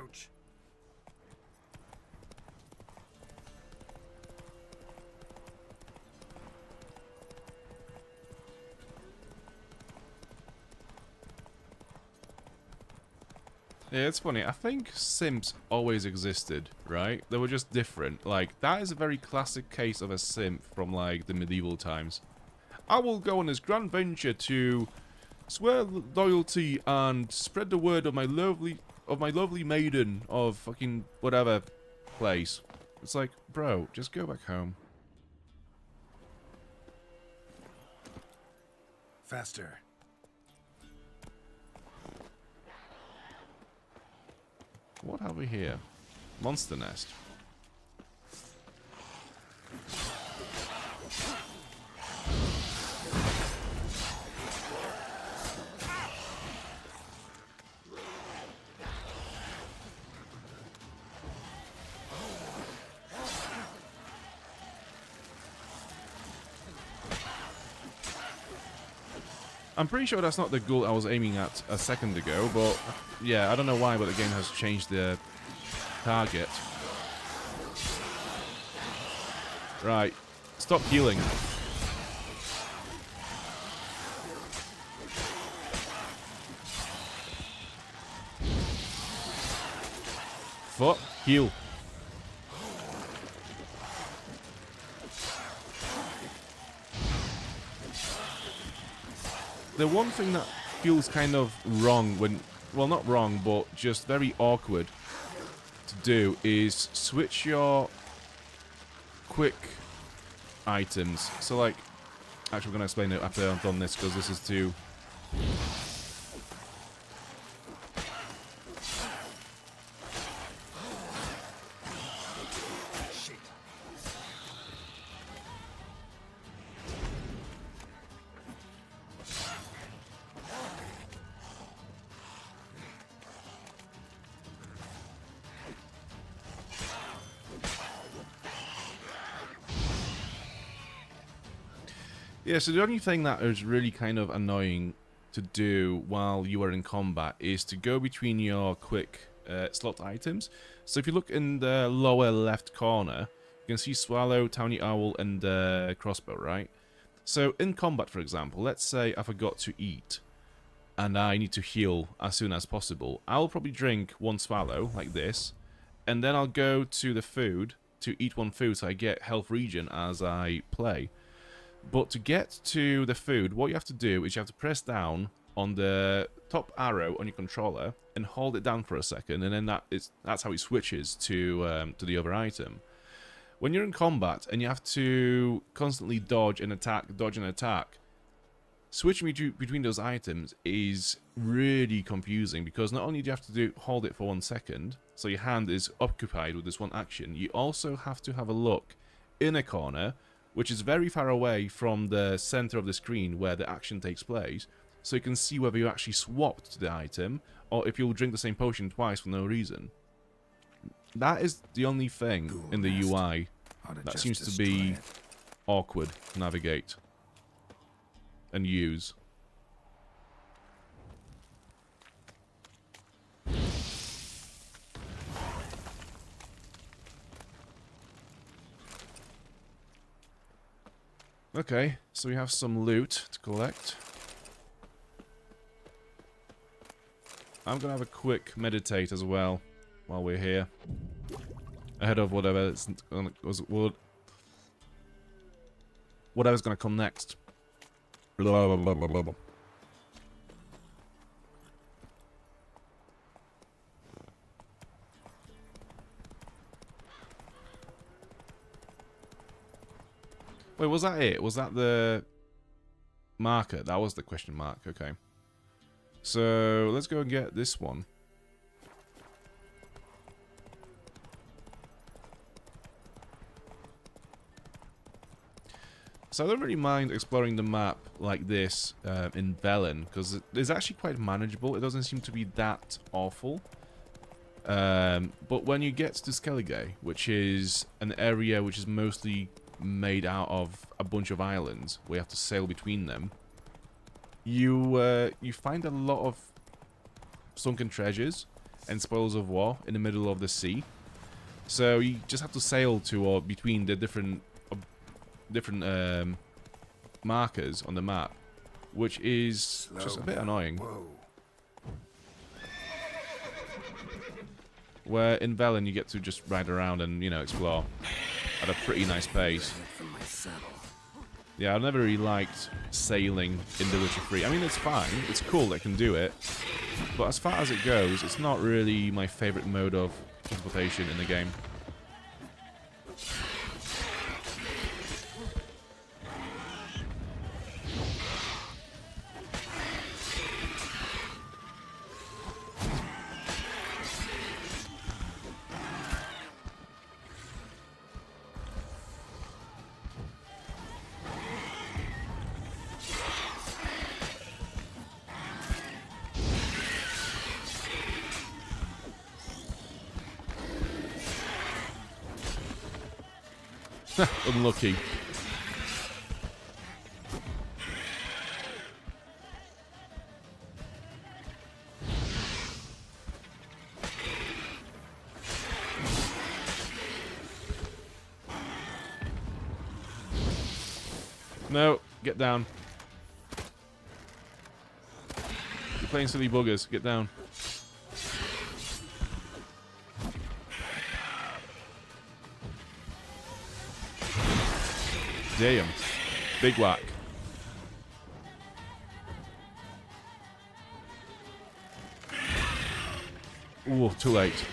Ouch. Yeah, it's funny. I think simps always existed, right? They were just different. Like, that is a very classic case of a simp from, like, the medieval times. I will go on this grand venture to swear loyalty and spread the word of my lovely maiden of fucking whatever place. It's like, bro, just go back home. Faster. What have we here? Monster nest. I'm pretty sure that's not the goal I was aiming at a second ago, but yeah, I don't know why, but the game has changed the target. Right, stop healing. Fuck, heal. The one thing that feels kind of wrong when, well, not wrong, but just very awkward to do is switch your quick items. So, like, actually, we're going to explain it after I've done this because this is too... Yeah, so the only thing that is really kind of annoying to do while you are in combat is to go between your quick slot items. So if you look in the lower left corner, you can see Swallow, Tiny Owl, and Crossbow, right? So in combat, for example, let's say I forgot to eat, and I need to heal as soon as possible. I'll probably drink one Swallow, like this, and then I'll go to the food to eat one food so I get health regen as I play. But to get to the food, what you have to do is you have to press down on the top arrow on your controller and hold it down for a second, and then that's how it switches to the other item. When you're in combat and you have to constantly dodge and attack, switching between those items is really confusing because not only do you have to hold it for 1 second, so your hand is occupied with this one action, you also have to have a look in a corner, which is very far away from the center of the screen where the action takes place, so you can see whether you actually swapped to the item, or if you'll drink the same potion twice for no reason. That is the only thing in the UI that seems to be awkward to navigate and use. Okay, so we have some loot to collect. I'm gonna have a quick meditate as well while we're here, ahead of whatever's gonna come next. Blah, blah, blah, blah, blah. Wait, was that it? Was that the marker? That was the question mark, okay. So, let's go and get this one. So I don't really mind exploring the map like this in Velen, because it's actually quite manageable. It doesn't seem to be that awful. But when you get to Skellige, which is an area which is mostly made out of a bunch of islands, where you have to sail between them, you find a lot of sunken treasures, and spoils of war in the middle of the sea. So you just have to sail to or between the different markers on the map, which is just a bit annoying. Whoa. Where in Velen you get to just ride around and, you know, explore at a pretty nice pace. Yeah, I never really liked sailing in The Witcher 3. I mean, it's fine. It's cool that I can do it. But as far as it goes, it's not really my favourite mode of transportation in the game. Unlucky. No, get down. You're playing silly buggers. Get down. Damn. Big whack. Ooh, too late.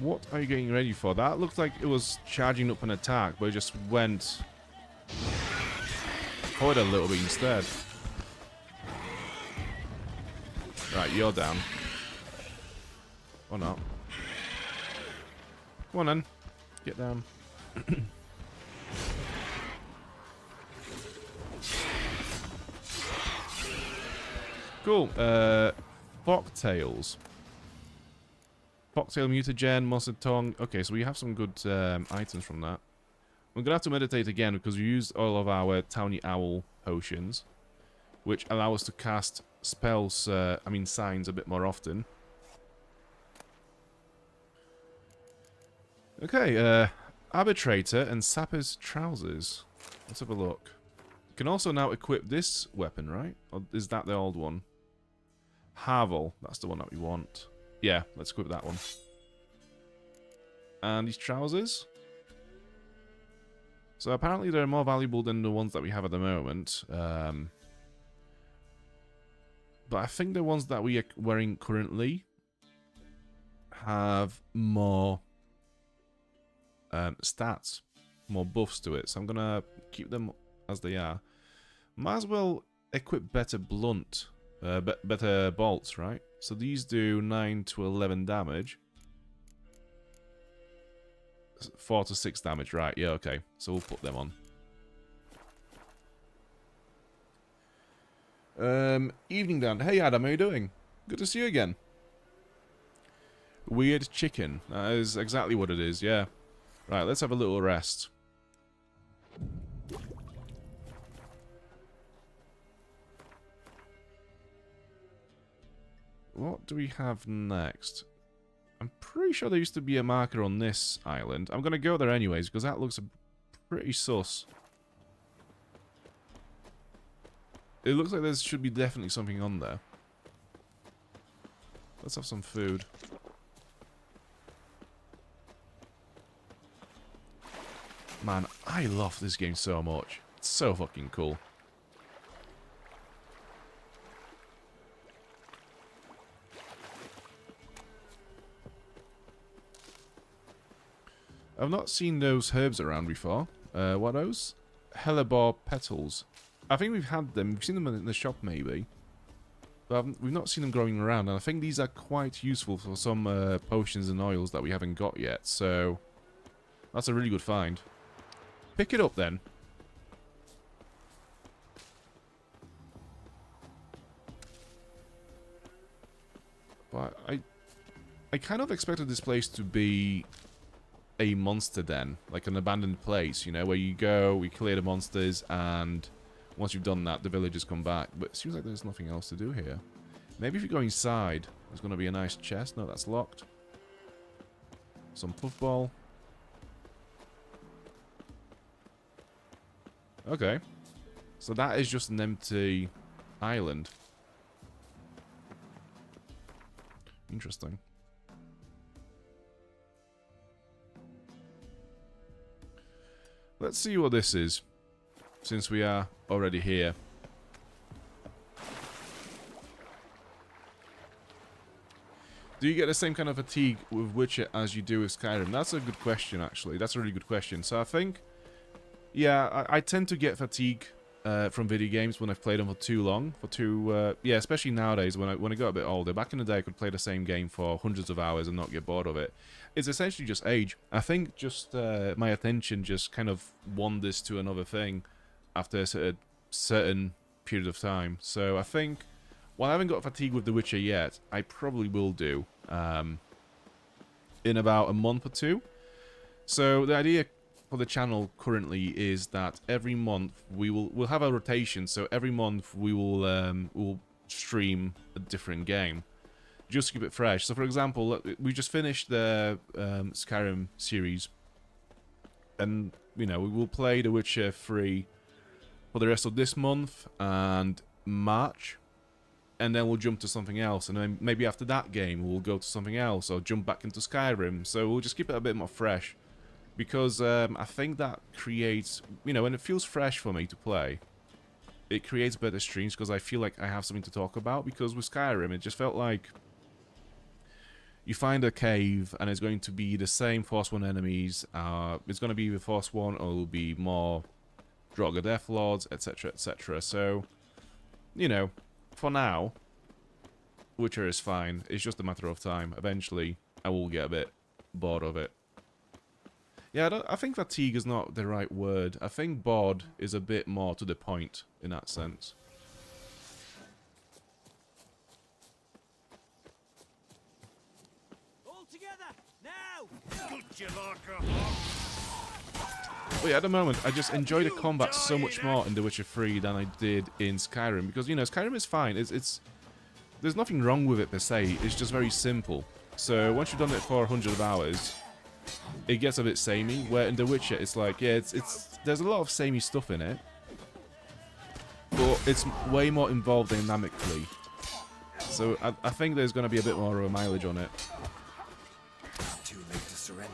What are you getting ready for? That looked like it was charging up an attack, but it just went forward a little bit instead. Right, you're down. Or not. Come on then. Get down. Cool. Foxtails. Foxtail, mutagen, mustard tongue. Okay, so we have some good items from that. We're going to have to meditate again because we used all of our Towny Owl potions, which allow us to cast spells, signs a bit more often. Okay, Arbitrator and Sapper's Trousers. Let's have a look. You can also now equip this weapon, right? Or is that the old one? Havel, that's the one that we want. Yeah, let's equip that one. And these trousers. So apparently they're more valuable than the ones that we have at the moment. But I think the ones that we are wearing currently have more stats, more buffs to it. So I'm going to keep them as they are. Might as well equip better blunt, better bolts, right? So these do 9 to 11 damage. 4 to 6 damage, right? Yeah, okay. So we'll put them on. Evening, Dan. Hey, Adam, how you doing? Good to see you again. Weird chicken. That is exactly what it is, yeah. Right, let's have a little rest. What do we have next? I'm pretty sure there used to be a marker on this island. I'm going to go there anyways, because that looks pretty sus. It looks like there should be definitely something on there. Let's have some food. Man, I love this game so much. It's so fucking cool. I've not seen those herbs around before. What are those? Hellebore petals. I think we've had them. We've seen them in the shop maybe. But we've not seen them growing around. And I think these are quite useful for some potions and oils that we haven't got yet. So that's a really good find. Pick it up then. But I kind of expected this place to be a monster den, like an abandoned place, you know, where you go, we clear the monsters, and once you've done that, the villagers come back. But it seems like there's nothing else to do here. Maybe if you go inside, there's going to be a nice chest. No, that's locked. Some puffball. Okay. So that is just an empty island. Interesting. Let's see what this is, since we are already here. Do you get the same kind of fatigue with Witcher as you do with Skyrim? That's a good question, actually. That's a really good question. So I think, yeah, I tend to get fatigue from video games when I've played them for too long. Yeah, especially nowadays when I got a bit older. Back in the day, I could play the same game for hundreds of hours and not get bored of it. It's essentially just age. I think just my attention just kind of wanders to another thing after a certain period of time. So I think, while I haven't got fatigue with The Witcher yet, I probably will do in about a month or two. So the idea for the channel currently is that every month we'll have a rotation. So every month we'll stream a different game, just to keep it fresh. So for example, we just finished the Skyrim series, and you know, we will play The Witcher 3 for the rest of this month and March, and then we'll jump to something else, and then maybe after that game we'll go to something else or jump back into Skyrim. So we'll just keep it a bit more fresh, because I think that creates, you know, when it feels fresh for me to play, it creates better streams, because I feel like I have something to talk about. Because with Skyrim, it just felt like you find a cave and it's going to be the same Force 1 enemies. It's going to be the Force 1, or it'll be more Draugr Death Lords, etc, etc. So, you know, for now, Witcher is fine. It's just a matter of time. Eventually, I will get a bit bored of it. Yeah, I think fatigue is not the right word. I think bored is a bit more to the point in that sense. But yeah, at the moment, I just enjoy the combat so much more in The Witcher 3 than I did in Skyrim. Because, you know, Skyrim is fine. It's there's nothing wrong with it per se. It's just very simple. So once you've done it for 100 hours, it gets a bit samey. Where in The Witcher, it's like, yeah, there's a lot of samey stuff in it, but it's way more involved dynamically. So I think there's going to be a bit more of a mileage on it. It's too late to surrender.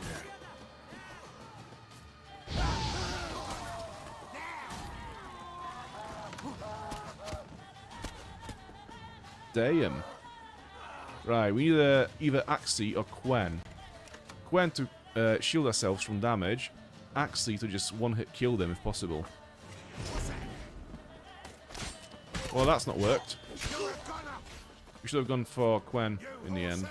Damn. Right, we need either Axie or Quen. Quen to shield ourselves from damage. Axie to just one-hit kill them if possible. Well, that's not worked. We should have gone for Quen in the end.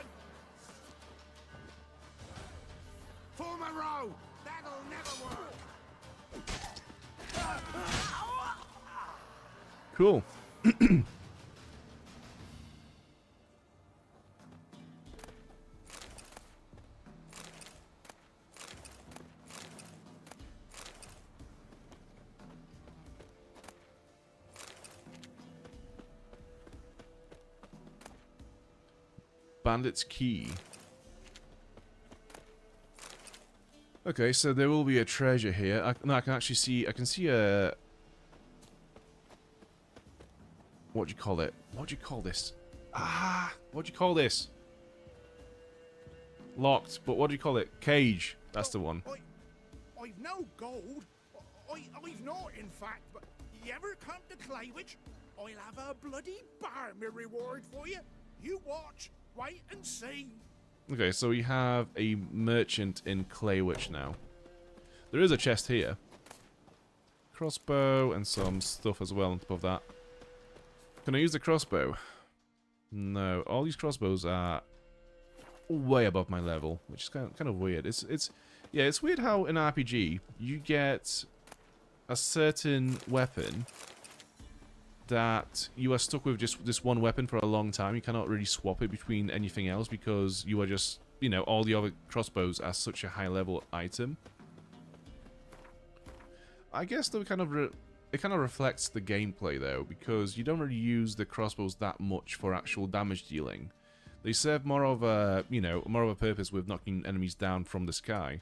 Form a row! That'll never work! Cool. Bandit's Key. Okay, so there will be a treasure here. I can actually see. I can see a. What do you call it? What do you call this? Ah, what do you call this? Locked, but what do you call it? Cage. That's the one. I've no gold. I've not, in fact, but you ever come to Claywich? I'll have a bloody barmy reward for you. You watch, wait and see. Okay, so we have a merchant in Claywich now. There is a chest here. Crossbow and some stuff as well on top of that. Can I use the crossbow? No, all these crossbows are way above my level, which is kind of weird. It's weird how in RPG you get a certain weapon that you are stuck with just this one weapon for a long time. You cannot really swap it between anything else because you are just, you know, all the other crossbows are such a high level item. I guess though it kind of reflects the gameplay though, because you don't really use the crossbows that much for actual damage dealing. They serve more of a, you know, more of a purpose with knocking enemies down from the sky.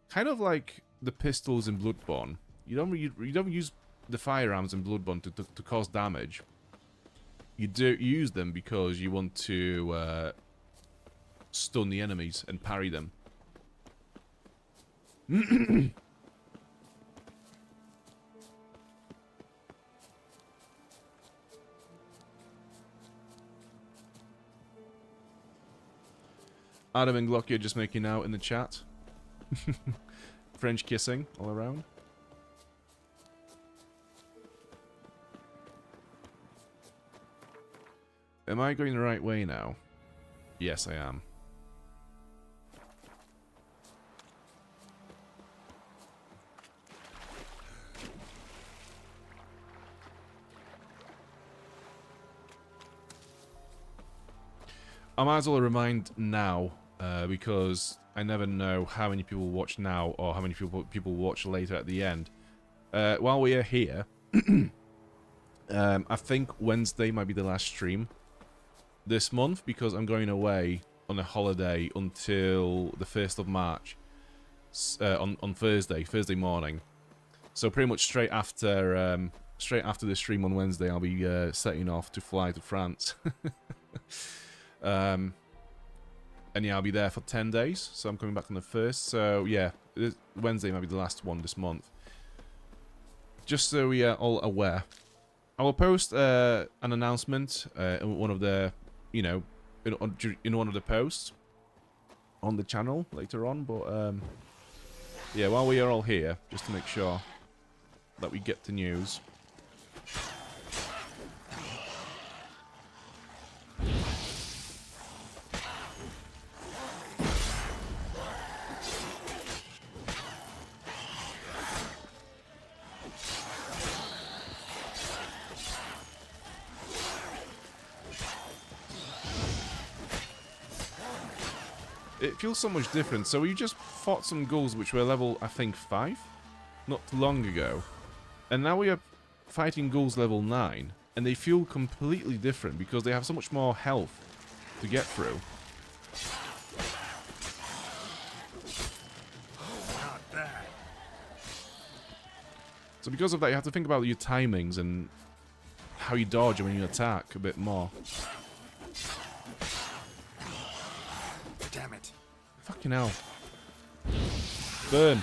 Kind of like the pistols in Bloodborne. You don't use the firearms in Bloodborne to cause damage. You use them because you want to stun the enemies and parry them. Adam and Glocky are just making out in the chat. French kissing all around. Am I going the right way now? Yes, I am. I might as well remind now, because I never know how many people watch now or how many people watch later at the end. While we are here, I think Wednesday might be the last stream this month because I'm going away on a holiday until the 1st of March on Thursday morning. So pretty much straight after the stream on Wednesday, I'll be setting off to fly to France. And yeah, I'll be there for 10 days, so I'm coming back on the 1st. So yeah, Wednesday might be the last one this month. Just so we are all aware. I will post an announcement in one of the, you know, in one of the posts on the channel later on. But yeah, while we are all here, just to make sure that we get the news. It feels so much different. So we just fought some ghouls which were level, I think, 5? Not long ago. And now we are fighting ghouls level 9. And they feel completely different because they have so much more health to get through. Not bad. So because of that, you have to think about your timings and how you dodge when you attack a bit more. Damn it. Fucking hell. Burn.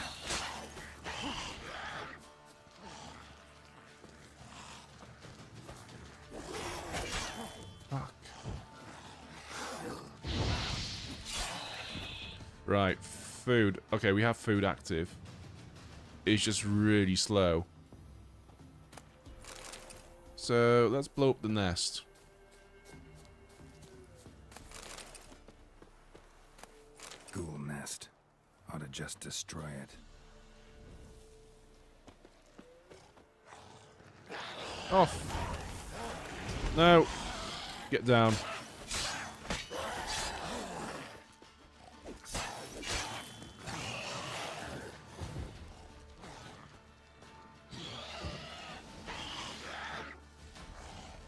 Fuck. Right, food. Okay, we have food active. It's just really slow. So, let's blow up the nest. Ghoul nest. Ought to just destroy it. Off. No. Get down.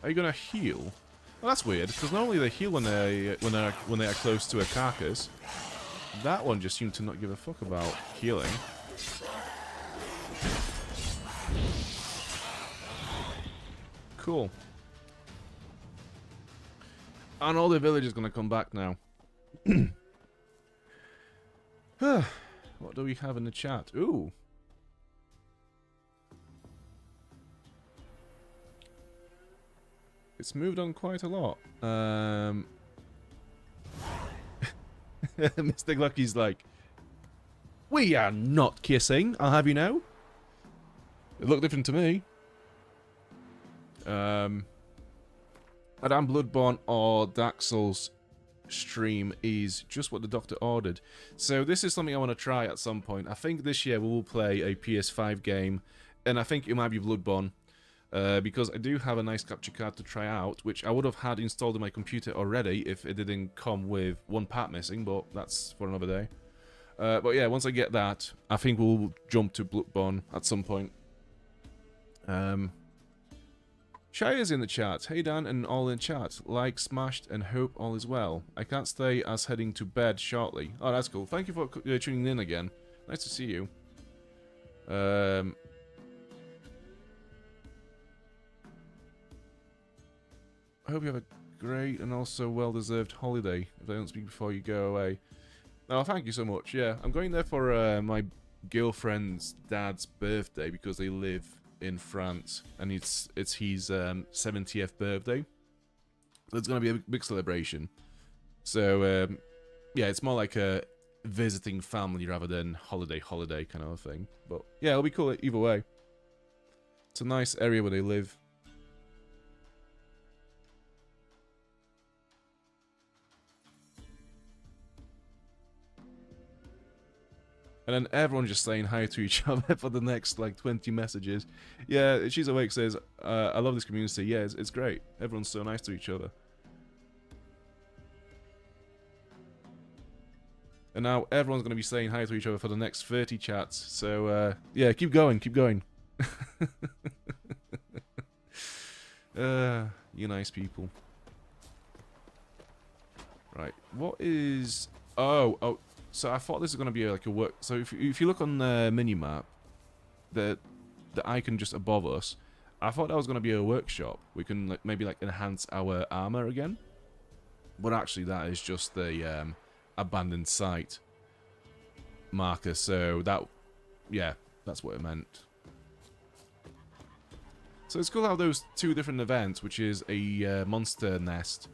Are you gonna heal? Well, that's weird because normally they heal when they are close to a carcass. That one just seemed to not give a fuck about healing. Cool. And all the villagers gonna come back now. What do we have in the chat? Ooh. It's moved on quite a lot. Mr. Lucky's like, we are not kissing, I'll have you know. It looked different to me. Adam Bloodborne or Dark Souls stream is just what the doctor ordered. So this is something I want to try at some point. I think this year we will play a PS5 game, and I think it might be Bloodborne. Because I do have a nice capture card to try out, which I would have had installed on my computer already if it didn't come with one part missing, but that's for another day. But yeah, once I get that, I think we'll jump to Bloodborne at some point. Shire's in the chat. Hey Dan and all in chat. Like, smashed, and hope all is well. I can't stay as heading to bed shortly. Oh, that's cool. Thank you for tuning in again. Nice to see you. I hope you have a great and also well-deserved holiday, if I don't speak before you go away. Oh, thank you so much. Yeah, I'm going there for my girlfriend's dad's birthday because they live in France, and it's his 70th birthday. So it's going to be a big celebration. So, yeah, it's more like a visiting family rather than holiday kind of a thing. But, yeah, it'll be cool either way. It's a nice area where they live. And then everyone just saying hi to each other for the next, like, 20 messages. Yeah, She's Awake says, I love this community. Yeah, it's great. Everyone's so nice to each other. And now everyone's going to be saying hi to each other for the next 30 chats. So, yeah, keep going, keep going. You nice people. Right, what is... Oh, so I thought this was going to be like a work... So if you look on the mini-map, the icon just above us, I thought that was going to be a workshop. We can like, maybe like enhance our armor again. But actually that is just the abandoned site marker. So that... Yeah, that's what it meant. So it's cool how those two different events, which is a monster nest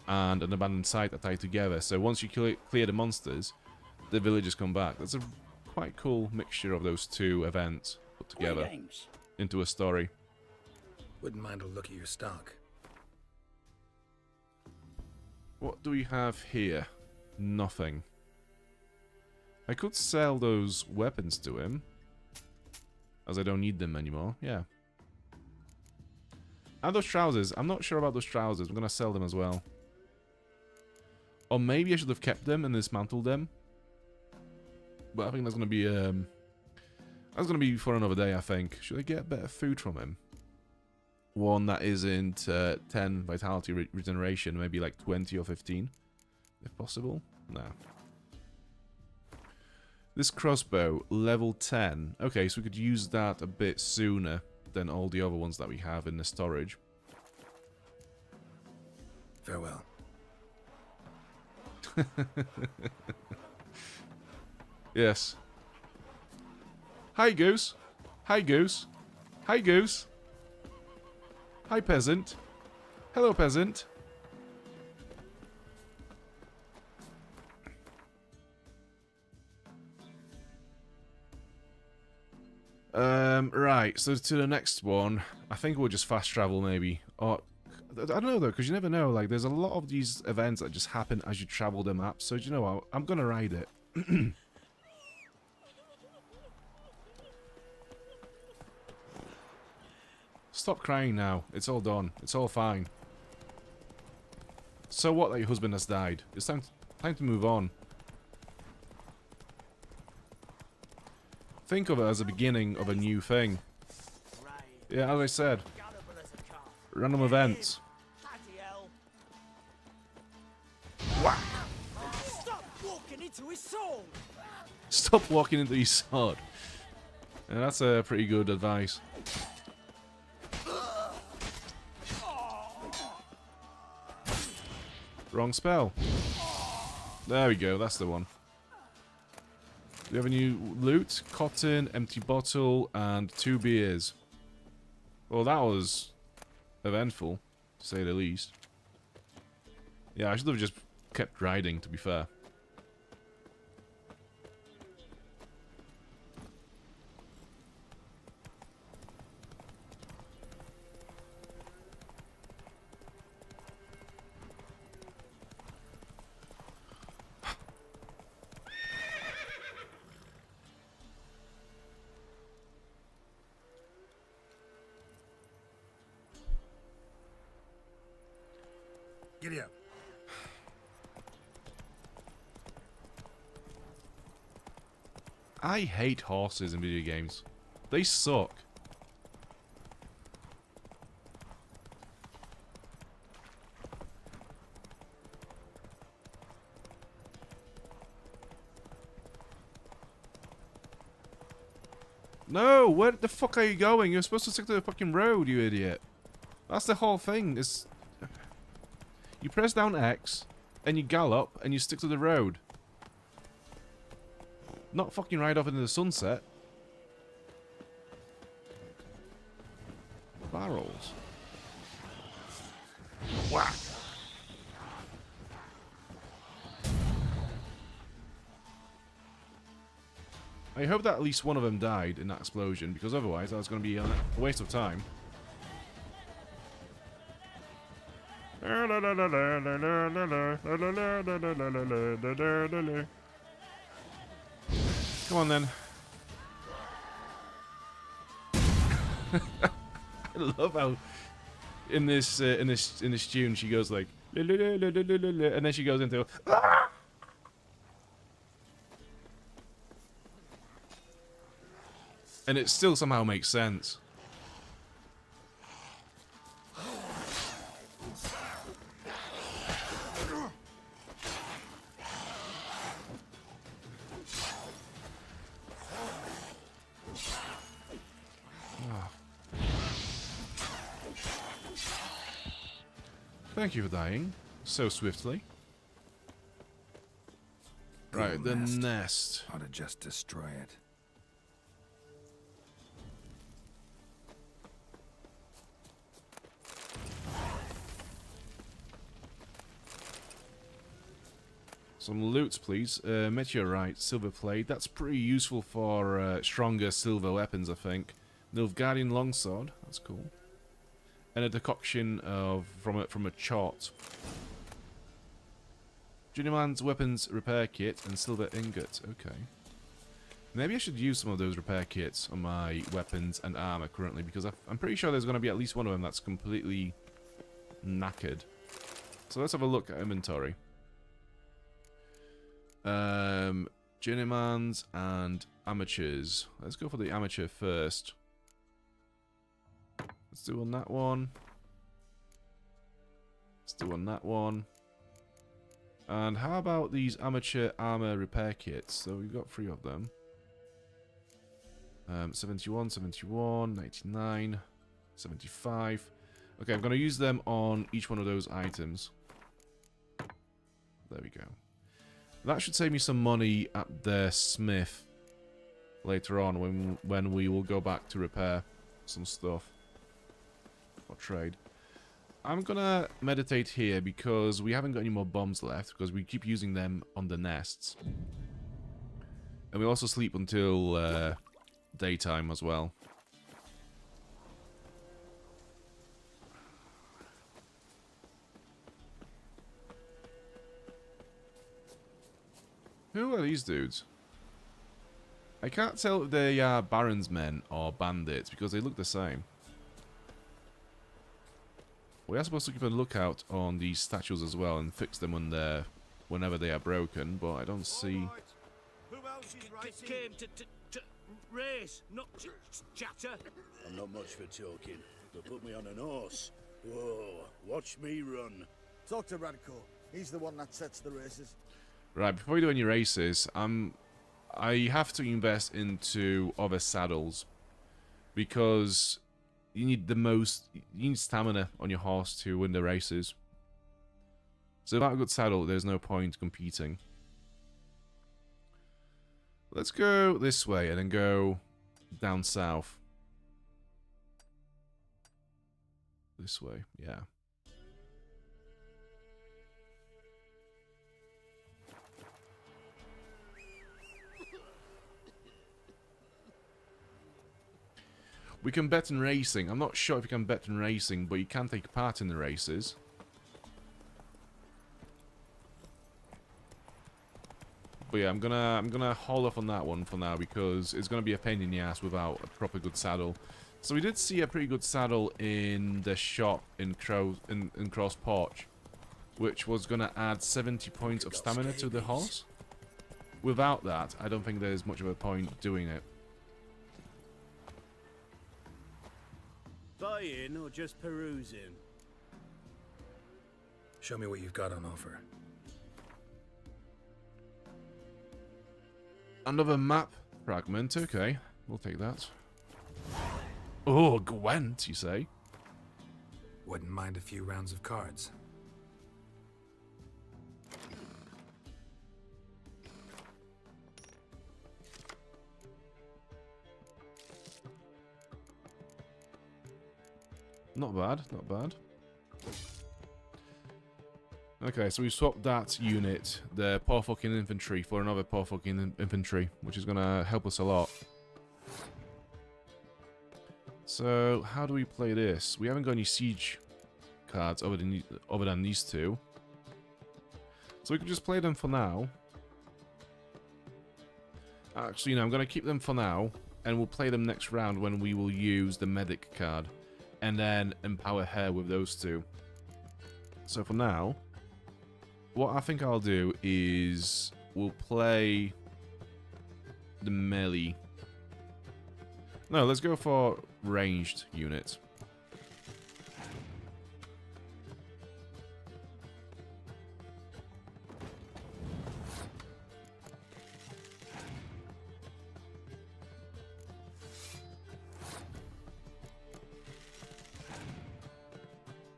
and an abandoned site, are tied together. So once you clear the monsters, the villagers come back. That's a quite cool mixture of those two events put together into a story. Wouldn't mind a look at your stock. What do we have here? Nothing. I could sell those weapons to him, as I don't need them anymore. Yeah. And those trousers. I'm not sure about those trousers. I'm going to sell them as well. Or maybe I should have kept them and dismantled them. But I think that's going to be for another day, I think. Should I get better food from him? One that isn't 10 vitality regeneration, maybe like 20 or 15, if possible. Nah. This crossbow, level 10. Okay, so we could use that a bit sooner than all the other ones that we have in the storage. Farewell. Yes. Hi, Goose. Hi, Goose. Hi, Goose. Hi, Peasant. Hello, Peasant. Right, so to the next one, I think we'll just fast travel maybe. Or, I don't know though, because you never know, like, there's a lot of these events that just happen as you travel the map, so do you know what, I'm gonna ride it. Stop crying now, it's all done, it's all fine. So what that your husband has died? It's time to move on. Think of it as the beginning of a new thing. Yeah, as I said. Random events. Whack! Stop walking into his soul! Stop walking into his sword. Yeah, that's a pretty good advice. Wrong spell. There we go, that's the one. we have a new loot, cotton, empty bottle, and 2 beers. Well, that was eventful, to say the least. Yeah, I should have just kept riding, to be fair. Giddy up. I hate horses in video games. They suck. No, where the fuck are you going? You're supposed to stick to the fucking road, you idiot. That's the whole thing. Is you press down X, and you gallop, and you stick to the road. Not fucking ride off into the sunset. Barrels. Whack. I hope that at least one of them died in that explosion, because otherwise that was going to be a waste of time. Come on then. I love how in this tune she goes like and then she goes into and it still somehow makes sense. Thank you for dying so swiftly. Right, the nest. Ought to just destroy it. Some loot, please. Meteorite, silver plate. That's pretty useful for stronger silver weapons, I think. Nilfgaardian longsword. That's cool. And a decoction of from a chart. Journeyman's weapons repair kit and silver ingot. Okay. Maybe I should use some of those repair kits on my weapons and armor currently, because I'm pretty sure there's going to be at least one of them that's completely knackered. So let's have a look at inventory. Journeyman's and amateurs. Let's go for the amateur first. Let's do on that one. Let's do on that one. And how about these amateur armor repair kits? So we've got 3 of them. 71, 71, 99, 75. Okay, I'm going to use them on each one of those items. There we go. That should save me some money at the smith later on when we will go back to repair some stuff. Or trade. I'm gonna meditate here because we haven't got any more bombs left, because we keep using them on the nests. And we also sleep until daytime as well. Who are these dudes? I can't tell if they are Baron's men or bandits because they look the same. We are supposed to keep a lookout on these statues as well and fix them whenever they are broken, but I don't see... Who else came to race, not chatter? I'm not much for talking, but put me on an horse. Whoa, watch me run. Talk to Radko. He's the one that sets the races. Right, before we do any races, I have to invest into other saddles because you need you need stamina on your horse to win the races. So without a good saddle, there's no point competing. Let's go this way and then go down south. This way, yeah. We can bet in racing. I'm not sure if you can bet in racing, but you can take part in the races. But yeah, I'm gonna hold off on that one for now because it's gonna be a pain in the ass without a proper good saddle. So we did see a pretty good saddle in the shop in Cross Perch, which was gonna add 70 points of stamina to the horse. Without that, I don't think there's much of a point doing it. Buying or just perusing? Show me what you've got on offer. Another map fragment, okay. We'll take that. Oh, Gwent, you say? Wouldn't mind a few rounds of cards. Not bad, not bad. Okay, so we swapped that unit, the poor fucking infantry, for another poor fucking infantry, which is gonna help us a lot. So, how do we play this? We haven't got any siege cards other than these two. So we can just play them for now. Actually, no, I'm gonna keep them for now, and we'll play them next round when we will use the medic card, and then empower her with those two. So for now, what I think I'll do is we'll play the melee. No, let's go for ranged unit.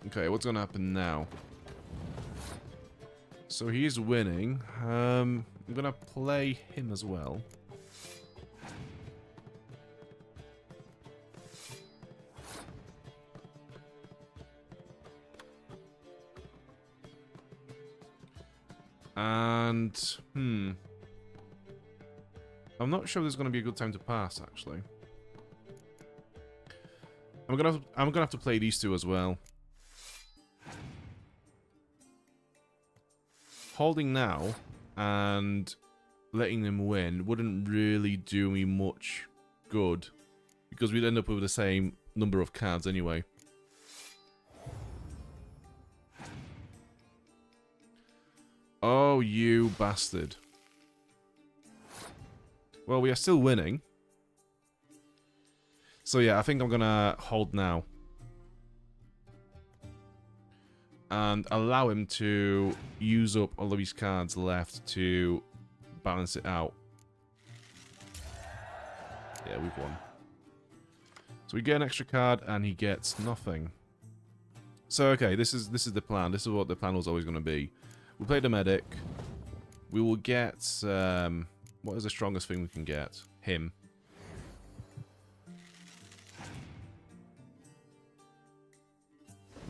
Okay, what's gonna happen now? So he's winning. I'm gonna play him as well. And I'm not sure there's gonna be a good time to pass. Actually, I'm gonna have to play these two as well. Holding now and letting them win wouldn't really do me much good because we'd end up with the same number of cards anyway. Oh, you bastard. Well, we are still winning. So yeah, I think I'm gonna hold now. And allow him to use up all of his cards left to balance it out. Yeah, we've won. So we get an extra card and he gets nothing. So okay, this is the plan. This is what the plan was always going to be. We'll play the medic. We will get what is the strongest thing we can get? Him.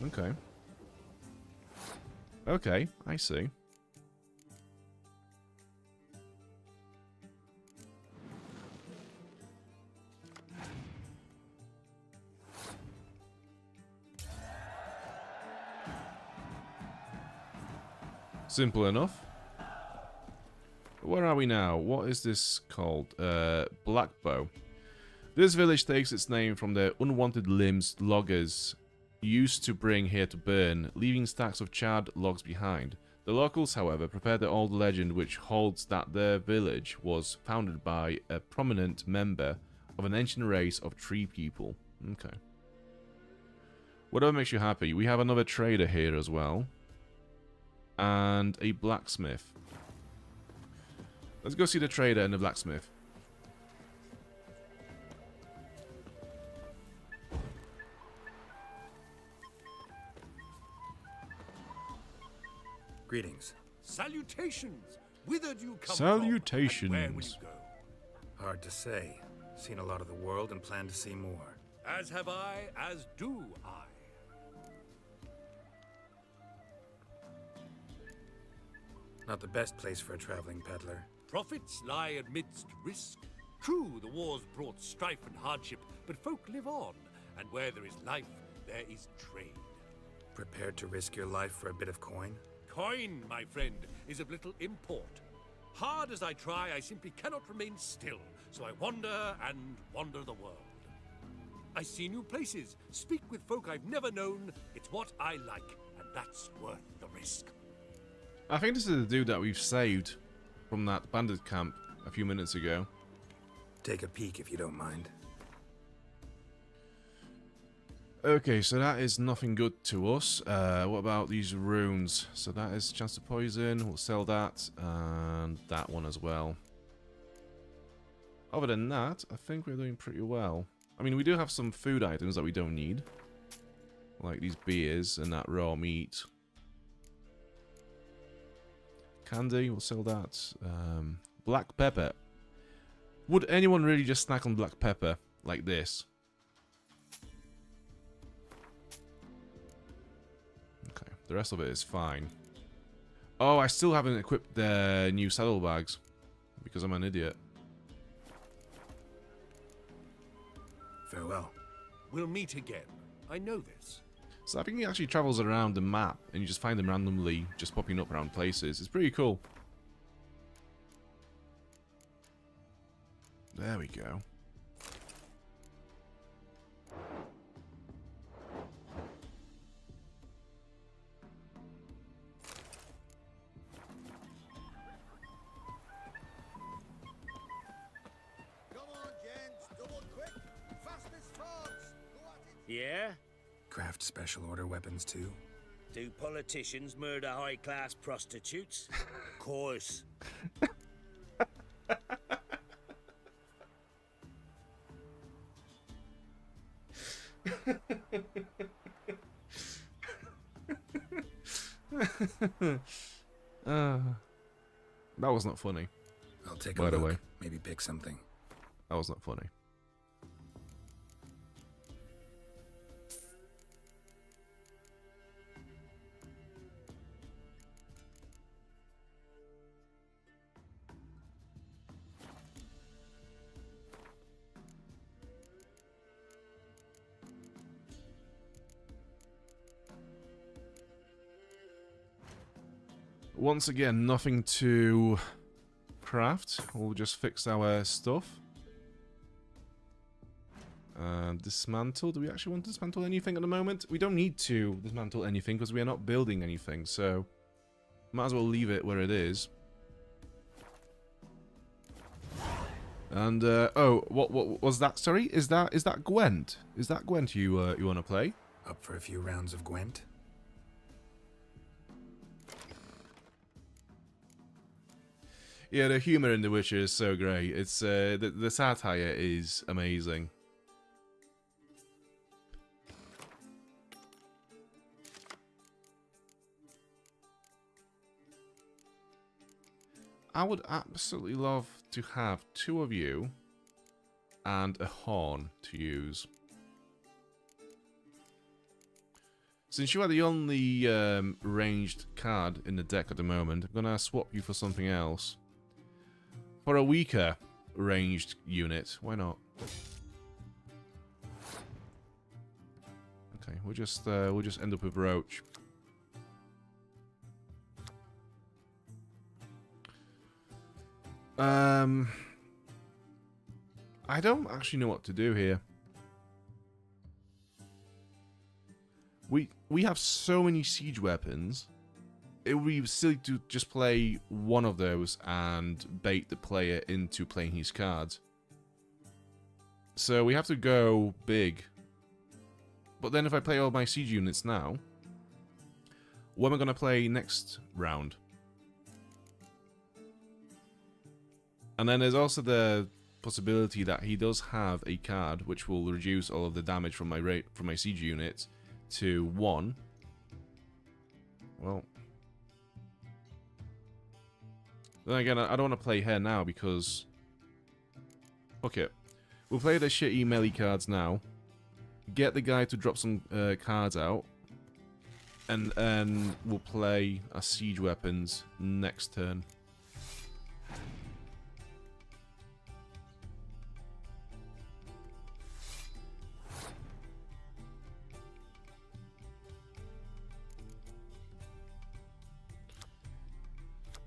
Okay. Okay, I see. Simple enough. Where are we now? What is this called? Blackbow. This village takes its name from the unwanted limbs loggers used to bring here to burn, leaving stacks of charred logs behind. The locals, however, prefer the old legend which holds that their village was founded by a prominent member of an ancient race of tree people. Okay. Whatever makes you happy. We have another trader here as well. And a blacksmith. Let's go see the trader and the blacksmith. Greetings. Salutations! Whither do you come Salutations. from? And where will you go? Hard to say. Seen a lot of the world and plan to see more. As have I, as do I. Not the best place for a traveling peddler. Profits lie amidst risk. True, the wars brought strife and hardship, but folk live on, and where there is life, there is trade. Prepared to risk your life for a bit of coin? Coin, my friend, is of little import. Hard as I try, I simply cannot remain still, so I wander and wander the world. I see new places, speak with folk I've never known. It's what I like, and that's worth the risk. I think this is the dude that we've saved from that bandit camp a few minutes ago. Take a peek if you don't mind. Okay, so that is nothing good to us. What about these runes? So that is chance to poison. We'll sell that and that one as well. Other than that, I think we're doing pretty well. I mean, we do have some food items that we don't need, like these beers and that raw meat. Candy, we'll sell that. Black pepper. Would anyone really just snack on black pepper like this? Okay, the rest of it is fine. Oh, I still haven't equipped the new saddlebags because I'm an idiot. Farewell. We'll meet again. I know this. So I think he actually travels around the map and you just find them randomly just popping up around places. It's pretty cool. There we go. Come on, gents, double quick, fast as fox. Go at it. Yeah? Craft special order weapons too? Do politicians murder high-class prostitutes? Course. That was not funny. I'll take by a the look. way. Maybe pick something. That was not funny. Once again, nothing to craft. We'll just fix our stuff. Dismantle. Do we actually want to dismantle anything at the moment? We don't need to dismantle anything because we are not building anything, so might as well leave it where it is. And oh, what was that? Sorry, is that Gwent? Is that Gwent you want to play? Up for a few rounds of Gwent? Yeah, the humor in The Witcher is so great. It's the satire is amazing. I would absolutely love to have two of you and a horn to use. Since you are the only ranged card in the deck at the moment, I'm gonna swap you for something else. For a weaker ranged unit, why not? Okay, we'll just end up with Roach. I don't actually know what to do here. We have so many siege weapons. It would be silly to just play one of those and bait the player into playing his cards. So we have to go big. But then if I play all my siege units now, what am I going to play next round? And then there's also the possibility that he does have a card which will reduce all of the damage from my siege units to 1. Well, then again, I don't want to play here now because Fuck it. We'll play the shitty melee cards now. Get the guy to drop some cards out. And then we'll play our siege weapons next turn.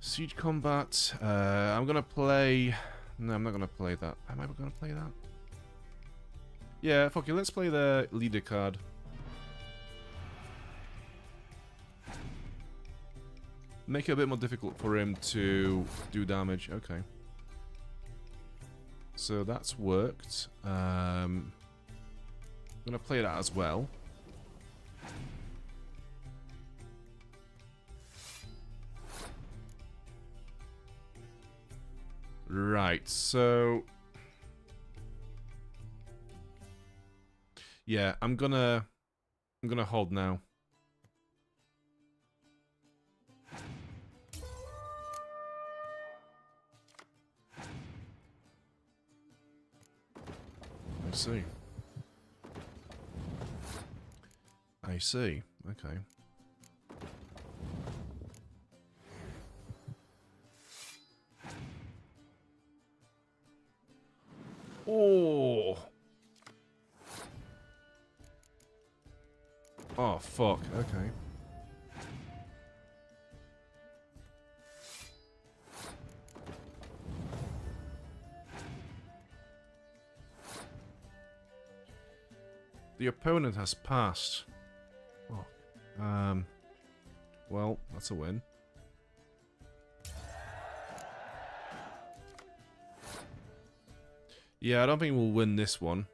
Siege combat. I'm gonna play... No, I'm not gonna play that. Am I gonna play that? Yeah, fuck it. Let's play the leader card. Make it a bit more difficult for him to do damage. Okay. So that's worked. I'm gonna play that as well. Right, so... Yeah, I'm gonna hold now. I see. I see. Okay. Oh. Oh, fuck. Okay. The opponent has passed. Oh. Well, that's a win. Yeah, I don't think we'll win this one.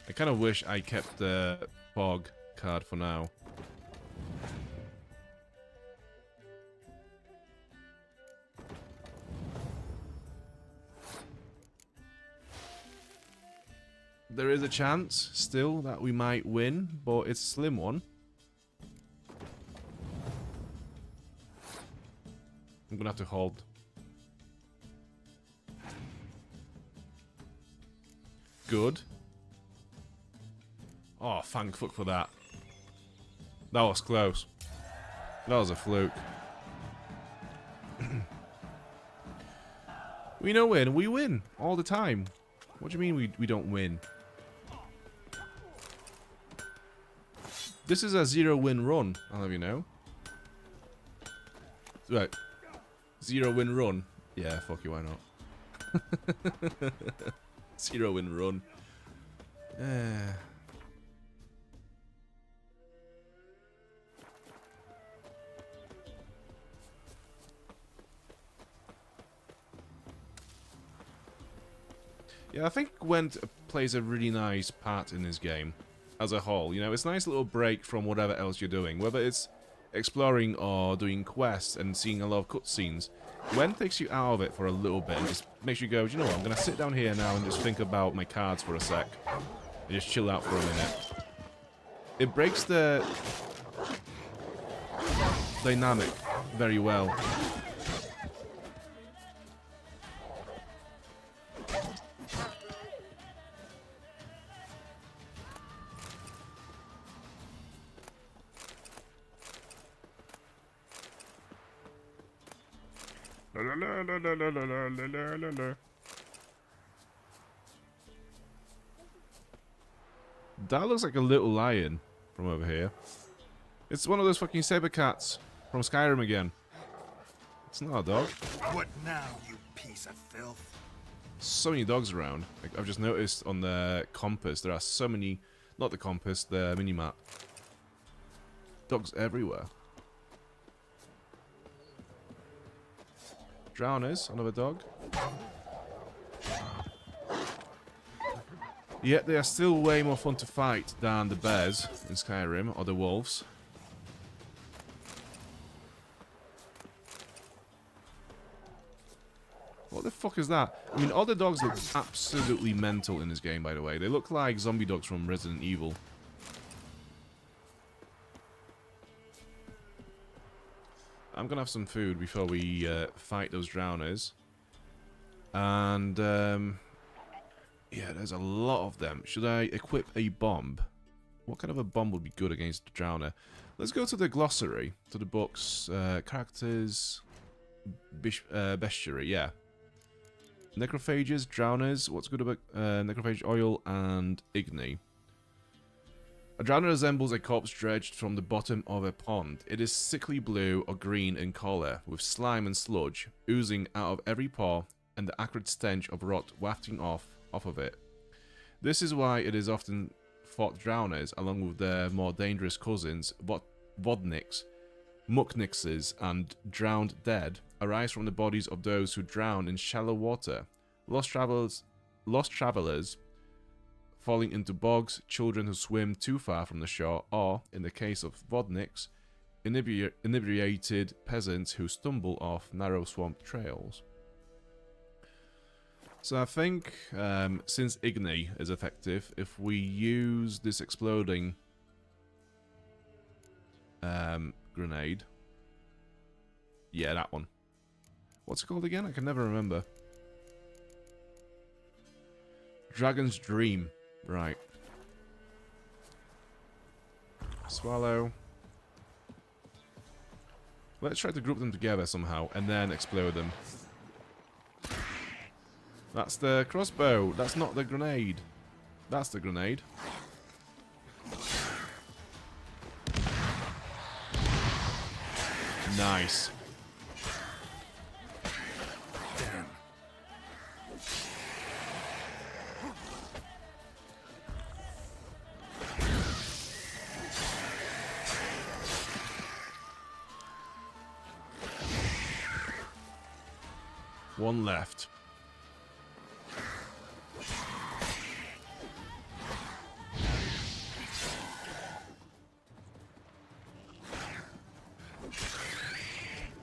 I kind of wish I kept the fog card for now. There is a chance, still, that we might win, but it's a slim one. I'm gonna have to hold. Good. Oh, thank fuck for that. That was close. That was a fluke. We don't win. We win all the time. What do you mean we don't win? This is a 0-win run, I'll have you know. Right. 0-win run. Yeah, fuck you, why not? 0-win run. Yeah, I think Gwent plays a really nice part in this game as a whole. You know, it's a nice little break from whatever else you're doing, whether it's exploring or doing quests and seeing a lot of cutscenes. Gwent takes you out of it for a little bit and just makes you go, you know what, I'm going to sit down here now and just think about my cards for a sec. And just chill out for a minute. It breaks the dynamic very well. That looks like a little lion from over here. It's one of those fucking saber cats from Skyrim again. It's not a dog. What now, you piece of filth? So many dogs around. Like, I've just noticed on the compass there are so many, not the compass, the minimap. Dogs everywhere. Drowners, another dog. Yet they are still way more fun to fight than the bears in Skyrim, or the wolves. What the fuck is that? I mean, all the dogs look absolutely mental in this game, by the way. They look like zombie dogs from Resident Evil. I'm gonna have some food before we fight those drowners. And yeah, there's a lot of them. Should I equip a bomb? What kind of a bomb would be good against a drowner? Let's go to the glossary, to the books, characters, bestiary, yeah. Necrophages, drowners, what's good about necrophage oil and igni? A drowner resembles a corpse dredged from the bottom of a pond. It is sickly blue or green in colour, with slime and sludge oozing out of every pore and the acrid stench of rot wafting off of it. This is why it is often thought drowners, along with their more dangerous cousins, vodniks, mucknixes, and drowned dead, arise from the bodies of those who drown in shallow water. Lost travelers falling into bogs, children who swim too far from the shore, or, in the case of vodniks, inebriated peasants who stumble off narrow swamp trails. So I think, since Igni is effective, if we use this exploding grenade... Yeah, that one. What's it called again? I can never remember. Dragon's Dream. Right. Swallow. Let's try to group them together somehow, and then explode them. That's the crossbow. That's not the grenade. That's the grenade. Nice. Damn. One left.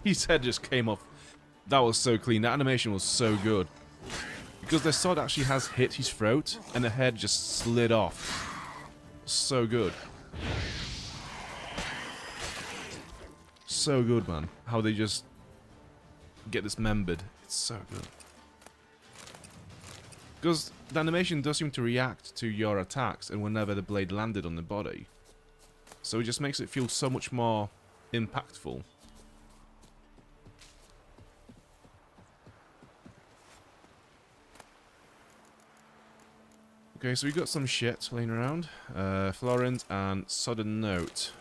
His head just came off. That was so clean. That animation was so good. Because the sword actually has hit his throat, and the head just slid off. So good. So good, man. How they just get dismembered. It's so good. Because the animation does seem to react to your attacks and whenever the blade landed on the body. So it just makes it feel so much more impactful. Okay, so we got some shit laying around. Florent and Sudden Note.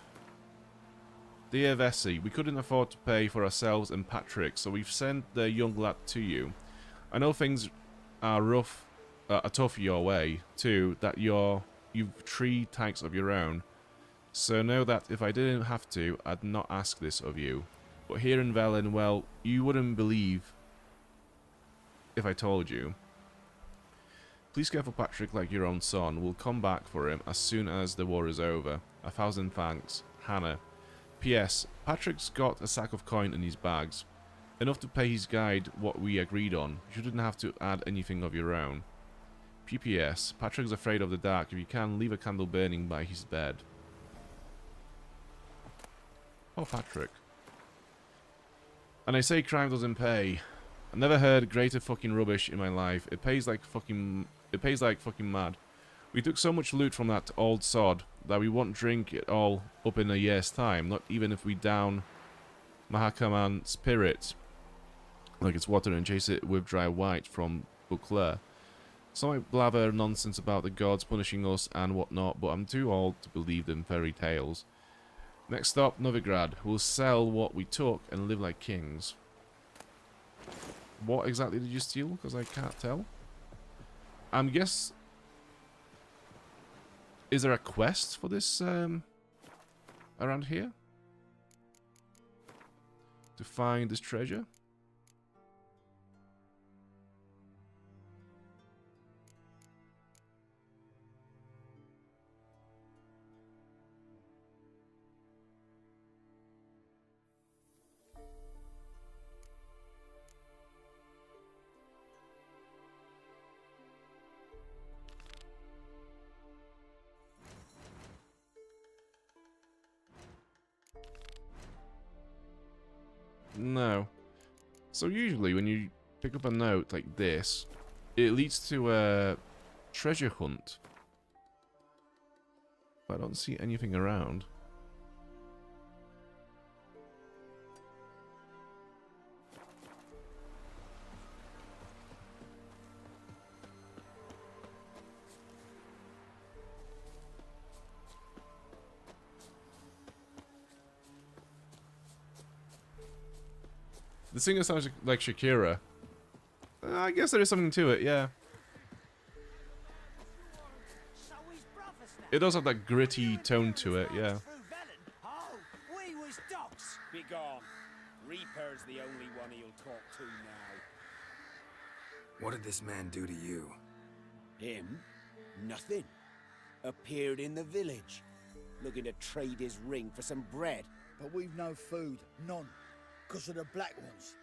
Dear Vesey, we couldn't afford to pay for ourselves and Patrick, so we've sent the young lad to you. I know things are rough, are tough your way, too, that you've 3 tanks of your own. So know that if I didn't have to, I'd not ask this of you. But here in Velen, well, you wouldn't believe if I told you. Please care for Patrick like your own son. We'll come back for him as soon as the war is over. 1,000 thanks. Hannah. P.S. Patrick's got a sack of coin in his bags. Enough to pay his guide what we agreed on. You shouldn't have to add anything of your own. P.P.S. Patrick's afraid of the dark. If you can, leave a candle burning by his bed. Oh, Patrick. And I say crime doesn't pay. I never heard greater fucking rubbish in my life. It pays like fucking mad. We took so much loot from that old sod that we won't drink it all up in a year's time, not even if we down Mahakaman spirit like it's water and chase it with dry white from Buclair. Some might blather nonsense about the gods punishing us and whatnot, but I'm too old to believe them fairy tales. Next stop, Novigrad. We'll sell what we took and live like kings. What exactly did you steal? Because I can't tell. Guess... Is there a quest for this, around here? To find this treasure? No. So usually when you pick up a note like this, it leads to a treasure hunt. But I don't see anything around. The singer sounds like Shakira. I guess there is something to it, yeah. It does have that gritty tone to it, yeah. Oh, we was dogs. Be gone. Reaper's the only one he'll talk to now. What did this man do to you? Him? Nothing. Appeared in the village, looking to trade his ring for some bread. But we've no food, none. Because of the Black Ones.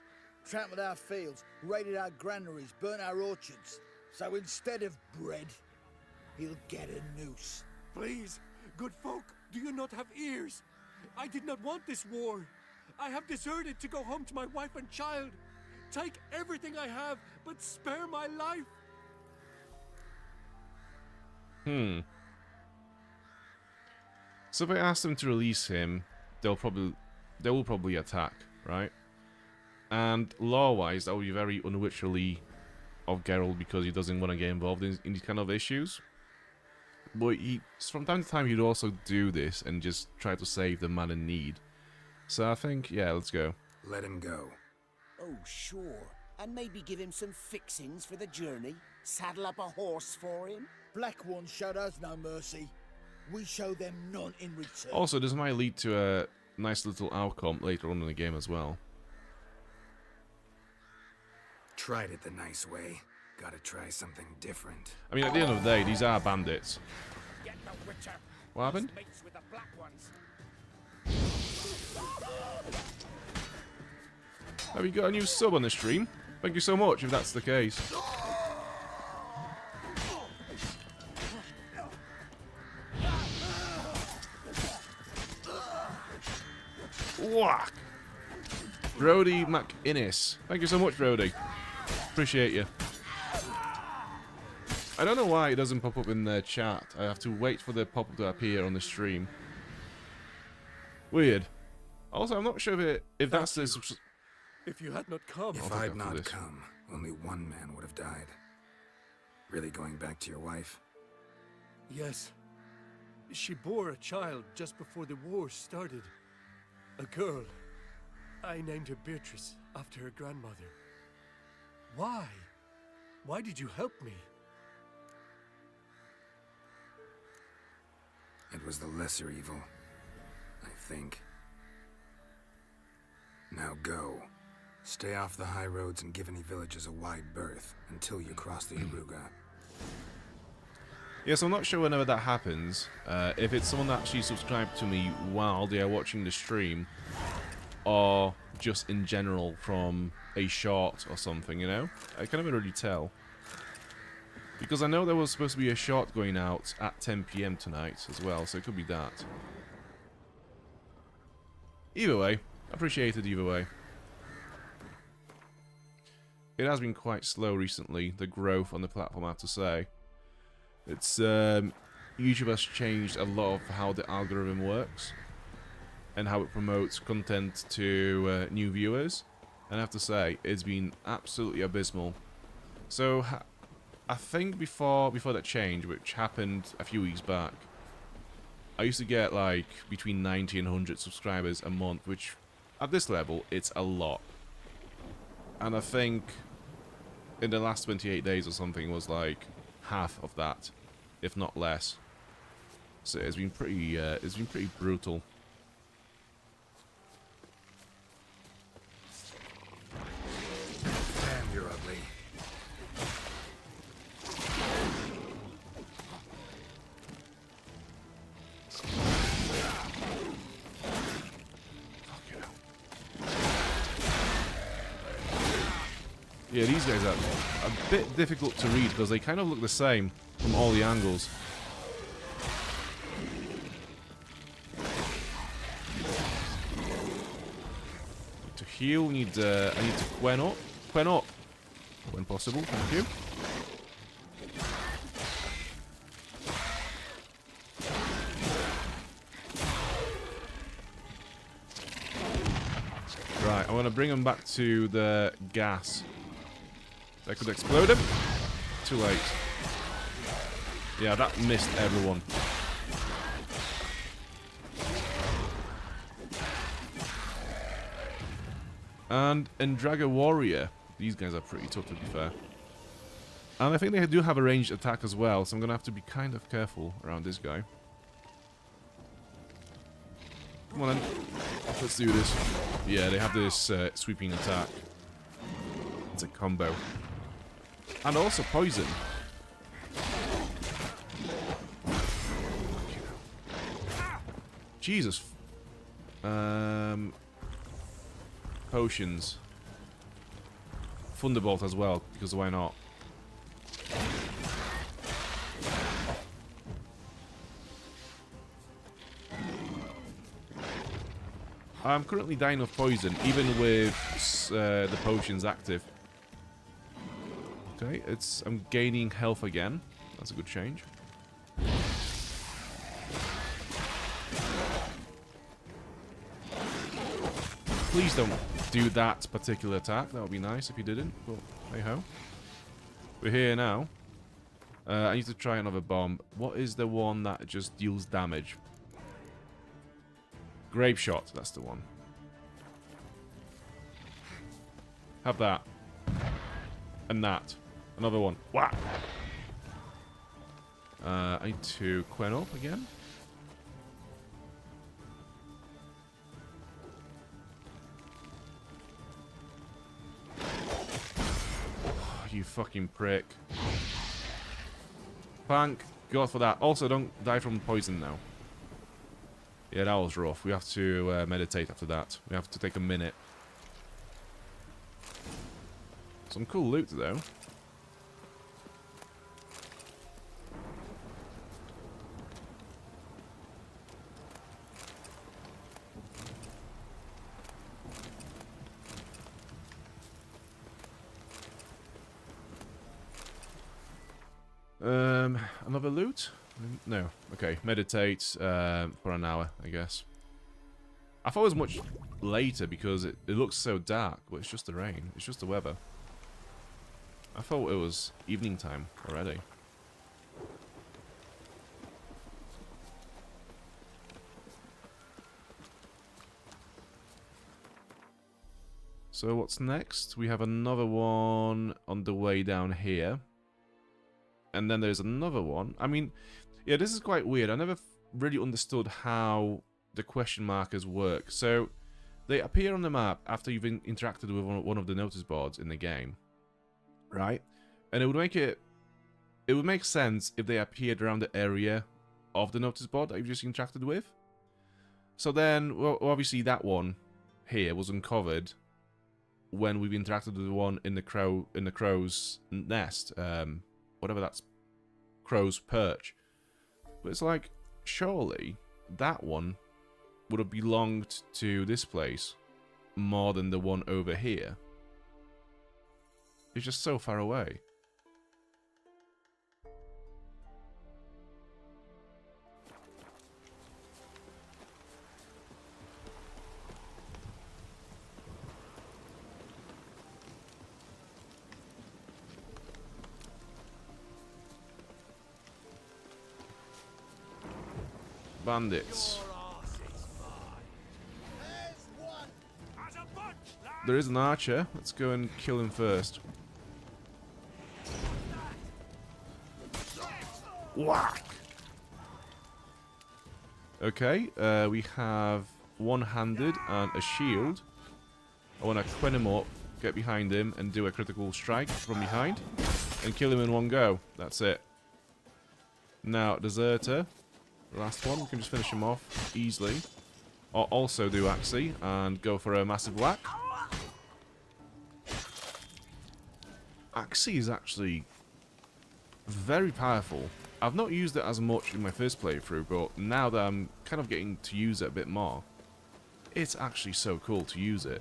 Trampled our fields, raided our granaries, burnt our orchards. So instead of bread, he'll get a noose. Please, good folk, do you not have ears? I did not want this war. I have deserted to go home to my wife and child. Take everything I have, but spare my life. So if I ask them to release him, they will probably attack, right? And law-wise, that would be very unwitcherly of Geralt because he doesn't want to get involved in these kind of issues. But from time to time, he'd also do this and just try to save the man in need. So I think, yeah, let's go. Let him go. Oh, sure. And maybe give him some fixings for the journey. Saddle up a horse for him. Black Ones showed us no mercy. We show them none in return. Also, this might lead to a nice little outcome later on in the game as well. Tried it the nice way. Gotta try something different. I mean, at the end of the day, these are bandits. Get the Witcher. What happened? Mates with the Black Ones. Have you got a new sub on the stream? Thank you so much, if that's the case. Whack! Brody McInnes. Thank you so much, Brody. Appreciate you. I don't know why it doesn't pop up in the chat. I have to wait for the pop-up to appear on the stream. Weird. Also, I'm not sure if that's the... If you had not come... If I'd not come, only one man would have died. Really going back to your wife? Yes. She bore a child just before the war started. A girl. I named her Beatrice, after her grandmother. Why? Why did you help me? It was the lesser evil, I think. Now go. Stay off the high roads and give any villages a wide berth until you cross the Yaruga. Yes, I'm not sure whenever that happens. If it's someone that actually subscribed to me while they are watching the stream, or just in general from a short or something, you know? I can't even really tell. Because I know there was supposed to be a short going out at 10 PM tonight as well, so it could be that. Either way, appreciated either way. It has been quite slow recently, the growth on the platform, I have to say. It's, YouTube has changed a lot of how the algorithm works and how it promotes content to new viewers. And I have to say, it's been absolutely abysmal. So, I think before that change, which happened a few weeks back, I used to get like between 90 and 100 subscribers a month, which at this level, it's a lot. And I think in the last 28 days or something was like half of that, if not less. So it's been pretty brutal. Damn, you're ugly. Yeah, these guys are a bit difficult to read because they kind of look the same from all the angles. Need to heal. I need to quen up. Quen up. When possible, thank you. Right, I want to bring him back to the gas. That could explode him. Too late. Yeah, that missed everyone. And Draga Warrior. These guys are pretty tough, to be fair. And I think they do have a ranged attack as well, so I'm going to have to be kind of careful around this guy. Come on then. Let's do this. Yeah, they have this sweeping attack. It's a combo. And also poison. Jesus. Potions. Thunderbolt as well, because why not? I'm currently dying of poison, even with the potions active. Okay, I'm gaining health again. That's a good change. Please don't do that particular attack. That would be nice if you didn't, but hey ho. We're here now. I need to try another bomb. What is the one that just deals damage? Grape shot, that's the one. Have that. And that. Another one. Whack! I need to quen up again. You fucking prick. Thank God for that. Also, don't die from poison now. Yeah, that was rough. We have to meditate after that. We have to take a minute. Some cool loot, though. Another loot? No. Okay, meditate for an hour, I guess. I thought it was much later because it looks so dark, but it's just the rain. It's just the weather. I thought it was evening time already. So what's next? We have another one on the way down here. And then there's another one. I mean, yeah, this is quite weird. I never really understood how the question markers work. So they appear on the map after you've interacted with one of the notice boards in the game. Right? And it would make sense if they appeared around the area of the notice board that you've just interacted with. So then, well, obviously that one here was uncovered when we've interacted with the one in the crow's nest. Whatever that's crow's perch. But it's like, surely that one would have belonged to this place more than the one over here. It's just so far away. Bandits. There is an archer. Let's go and kill him first. Whack! Okay, we have one-handed and a shield. I want to quen him up, get behind him, and do a critical strike from behind. And kill him in one go. That's it. Now, deserter. Last one, we can just finish him off easily. Or also do Axie and go for a massive whack. Axie is actually very powerful. I've not used it as much in my first playthrough, but now that I'm kind of getting to use it a bit more, it's actually so cool to use it.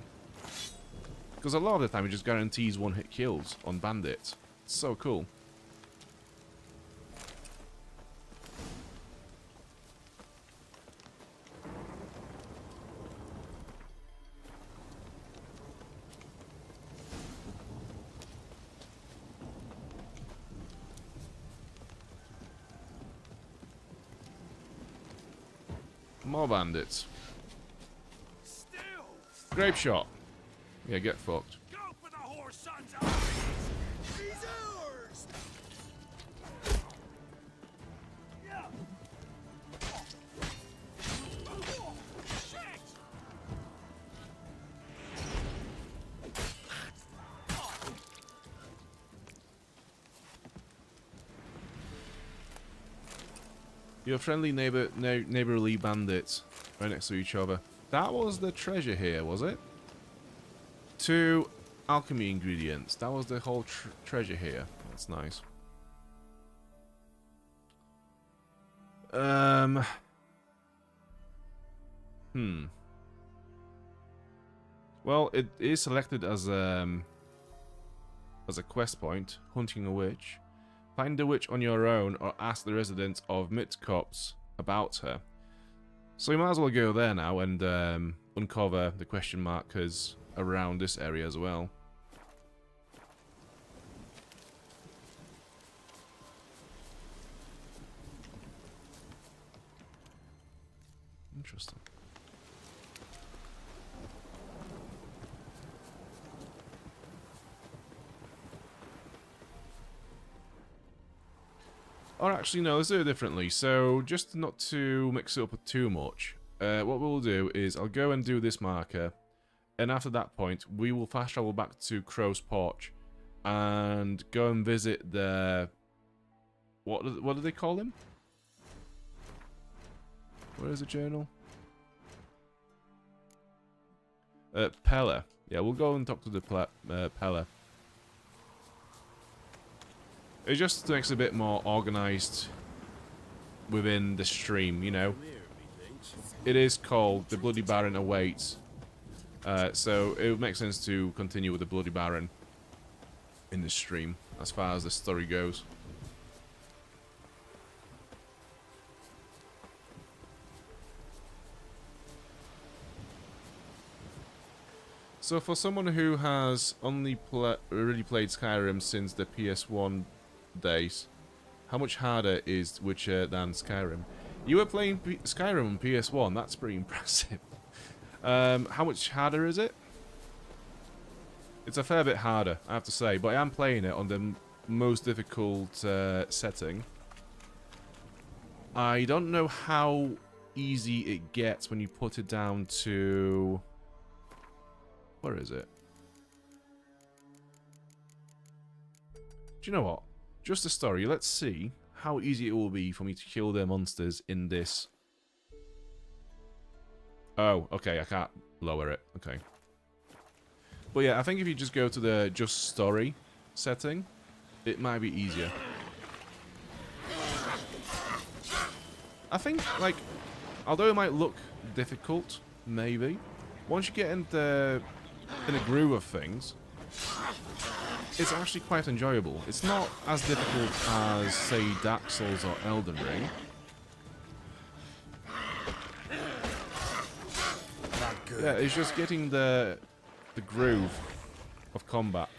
Because a lot of the time it just guarantees one-hit kills on bandits. It's so cool. More bandits. Grape shot. Yeah, get fucked. Go for the whore sons of He's ours! Yeah. Shit! Your friendly neighborly bandits right next to each other. That was the treasure here, was it? 2 alchemy ingredients. That was the whole treasure here. That's nice. Well, it is selected as a quest point, hunting a witch. Find the witch on your own or ask the residents of Mitkops about her. So we might as well go there now and uncover the question markers around this area as well. Interesting. Or actually, no, let's do it differently. So, just not to mix it up too much, what we'll do is I'll go and do this marker, and after that point, we will fast travel back to Crow's Porch and go and visit the... What do they call him? Where is the journal? Pella. Yeah, we'll go and talk to the Pella. It just makes it a bit more organised within the stream, you know. It is called The Bloody Baron Awaits, so it would make sense to continue with the Bloody Baron in the stream, as far as the story goes. So for someone who has only really played Skyrim since the PS1 days, how much harder is Witcher than Skyrim? You were playing Skyrim on PS1, that's pretty impressive. How much harder is it? It's a fair bit harder, I have to say, but I am playing it on the most difficult setting. I don't know how easy it gets when you put it down to... Where is it? Do you know what? Just the story. Let's see how easy it will be for me to kill their monsters in this. Oh, okay. I can't lower it. Okay. But yeah, I think if you just go to the just story setting, it might be easier. I think, like, although it might look difficult, maybe, once you get in the groove of things, it's actually quite enjoyable. It's not as difficult as, say, Dark Souls or Elden Ring. Yeah, it's just getting the groove of combat.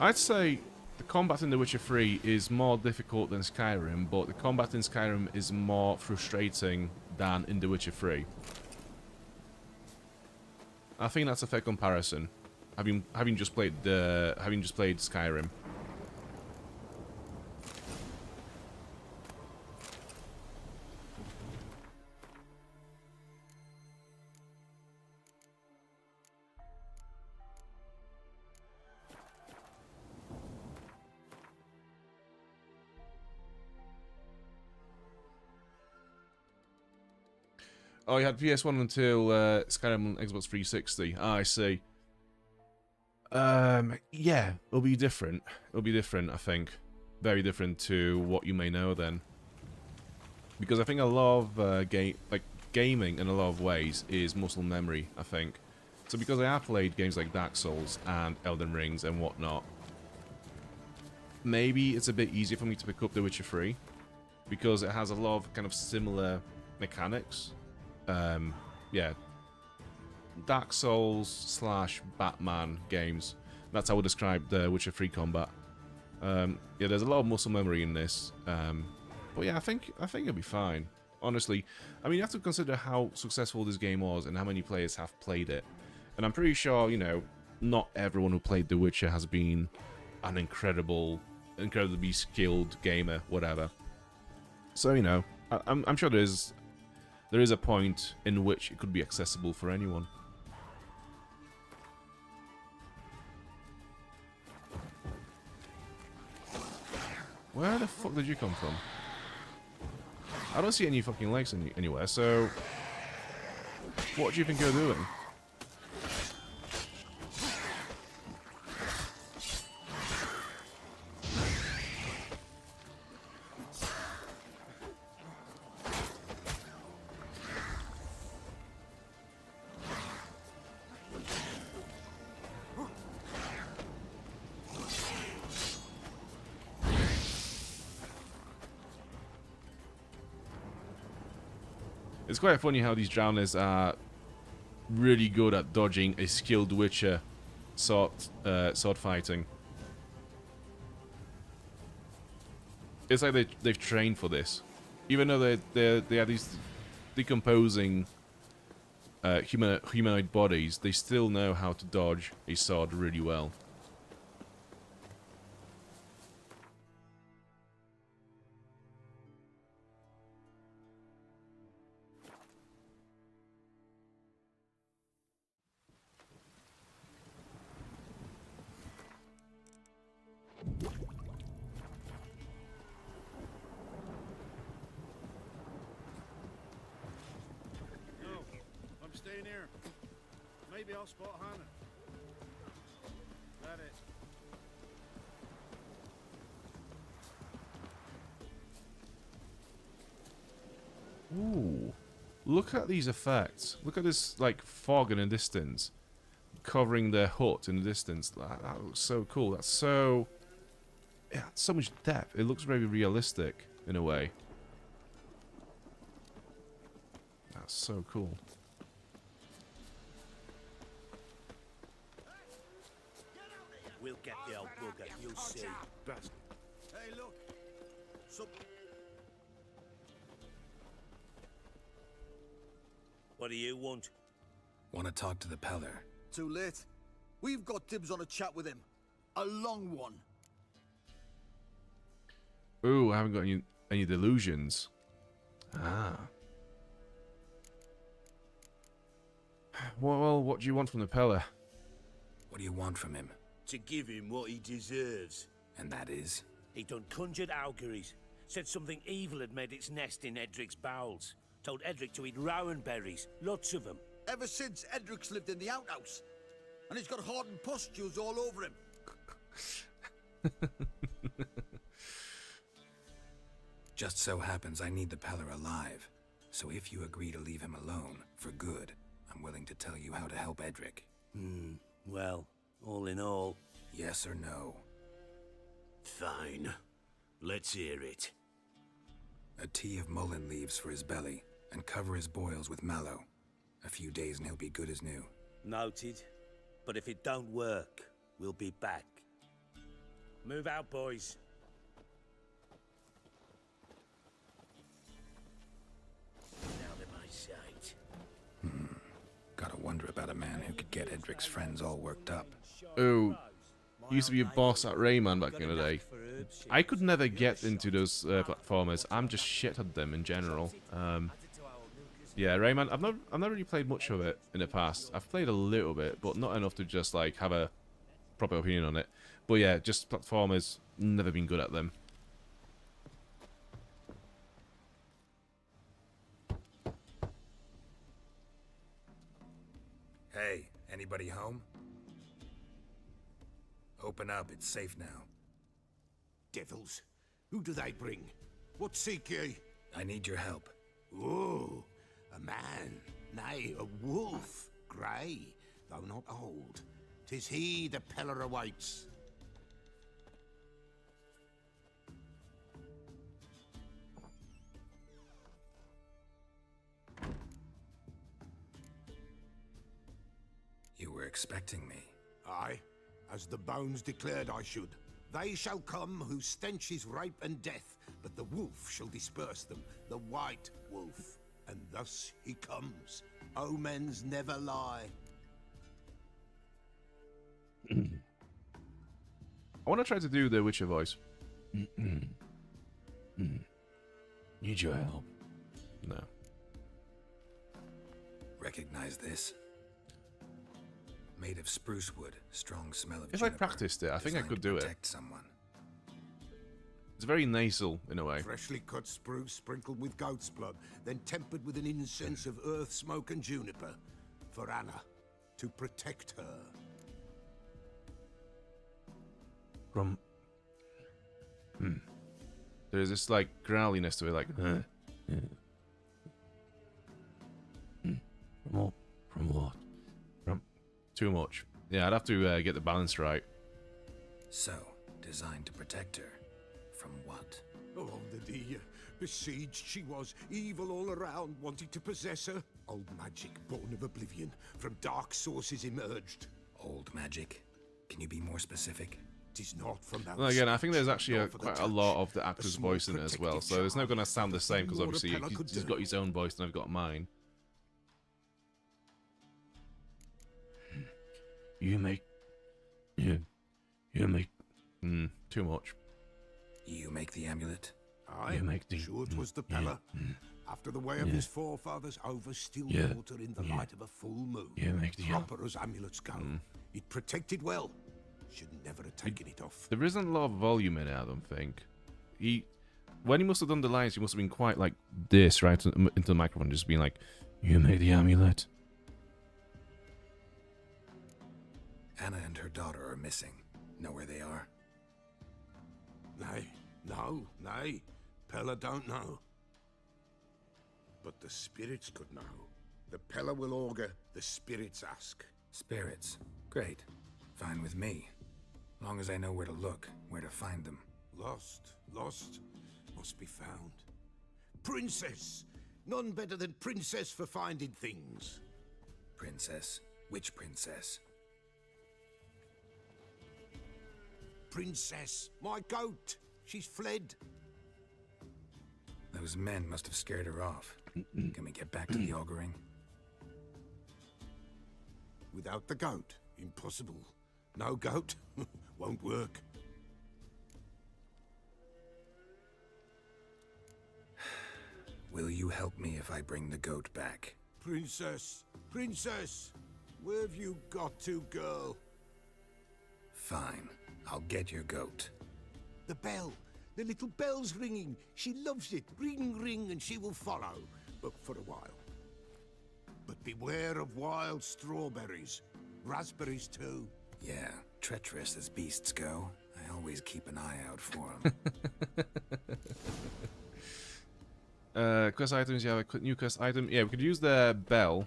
I'd say the combat in The Witcher 3 is more difficult than Skyrim, but the combat in Skyrim is more frustrating than in The Witcher 3. I think that's a fair comparison, having just played Skyrim. Oh, you had PS1 until Skyrim on Xbox 360. Ah, I see. Yeah, it'll be different. It'll be different, I think. Very different to what you may know then. Because I think a lot of gaming in a lot of ways is muscle memory, I think. So because I have played games like Dark Souls and Elden Rings and whatnot, maybe it's a bit easier for me to pick up The Witcher 3 because it has a lot of kind of similar mechanics. Yeah, Dark Souls / Batman games. That's how I would describe the Witcher 3 combat. Yeah, there's a lot of muscle memory in this. But yeah, I think it'll be fine. Honestly, I mean, you have to consider how successful this game was and how many players have played it. And I'm pretty sure, you know, not everyone who played The Witcher has been an incredibly skilled gamer, whatever. So, you know, I'm sure there is a point in which it could be accessible for anyone. Where the fuck did you come from? I don't see any fucking legs anywhere, so... What do you think you're doing? It's quite funny how these drowners are really good at dodging a skilled Witcher sword fighting. It's like they've trained for this. Even though they are these decomposing humanoid bodies, they still know how to dodge a sword really well. Staying here. Maybe I'll spot Hannah. That it. Ooh. Look at these effects. Look at this, like, fog in the distance. Covering their hut in the distance. That looks so cool. That's so... Yeah, so much depth. It looks very realistic, in a way. That's so cool. We'll get the old bugger, you'll see. Hey, look. What do you want? Want to talk to the Peller? Too late. We've got dibs on a chat with him. A long one. Ooh, I haven't got any delusions. Ah. Well, what do you want from the Peller? What do you want from him? To give him what he deserves. And that is? He done conjured auguries. Said something evil had made its nest in Edric's bowels. Told Edric to eat rowan berries. Lots of them. Ever since Edric's lived in the outhouse. And he's got hardened pustules all over him. Just so happens I need the Peller alive. So if you agree to leave him alone, for good, I'm willing to tell you how to help Edric. Well, all in all... Yes or no? Fine. Let's hear it. A tea of mullein leaves for his belly, and cover his boils with mallow. A few days and he'll be good as new. Noted. But if it don't work, we'll be back. Move out, boys. Out of my sight. Gotta wonder about a man who could get Edric's friends all worked up. Oh, used to be a boss at Rayman back in the day. I could never get into those platformers. I'm just shit at them in general. Yeah, Rayman. I've not really played much of it in the past. I've played a little bit, but not enough to just like have a proper opinion on it. But yeah, just platformers. Never been good at them. Hey, anybody home? Open up, it's safe now. Devils, who do they bring? What seek ye? I need your help. Oh, a man, nay, a wolf, grey, though not old. 'Tis he the Peller awaits. You were expecting me. Aye, as the bones declared I should. They shall come whose stench is rape and death, but the wolf shall disperse them, the white wolf. And thus he comes. Omens never lie. I want to try to do the Witcher voice. Need your help. No. Recognize this? Made of spruce wood, strong smell of If I juniper, practiced it, I think I designed could to do it. protect someone. It's very nasal in a way. Freshly cut spruce sprinkled with goat's blood, then tempered with an incense of earth, smoke, and juniper. For Anna, to protect her. From... There's this, like, growliness to it, like... From what? From... Too much. Yeah, I'd have to get the balance right. So, designed to protect her. From what? Oh, the dear. Besieged she was, evil all around, wanting to possess her. Old magic, born of oblivion, from dark sources emerged. Old magic? Can you be more specific? 'Tis not from Well, again, I think there's actually quite a lot of the actor's voice in it as well, so it's not going to sound the same, because obviously he's got his own voice and I've got mine. You make... too much. You make the amulet? Aye, You make the... sure 'twas the Peller. After the way of his forefathers over still water in the light of a full moon. You make the... Proper as amulets go. It protected well. Should never have taken it off. There isn't a lot of volume in it, I don't think. When he must have done the lines, he must have been quite like this, right, into the microphone, just being like, you made the amulet. Anna and her daughter are missing. Know where they are? Nay, nay. Pella don't know. But the spirits could know. The Pella will augur, the spirits ask. Spirits. Great. Fine with me. Long as I know where to look, where to find them. Lost, must be found. Princess! None better than Princess for finding things. Princess? Which princess? Princess, my goat. She's fled. Those men must have scared her off. Can we get back to the auguring? Without the goat, impossible. No goat, won't work. Will you help me if I bring the goat back? Princess, where have you got to, girl? Fine. I'll get your goat. The bell. The little bell's ringing. She loves it. Ring, ring, and she will follow. But for a while. But beware of wild strawberries. Raspberries, too. Yeah, treacherous as beasts go. I always keep an eye out for them. Quest items, yeah, a new quest item. Yeah, we could use the bell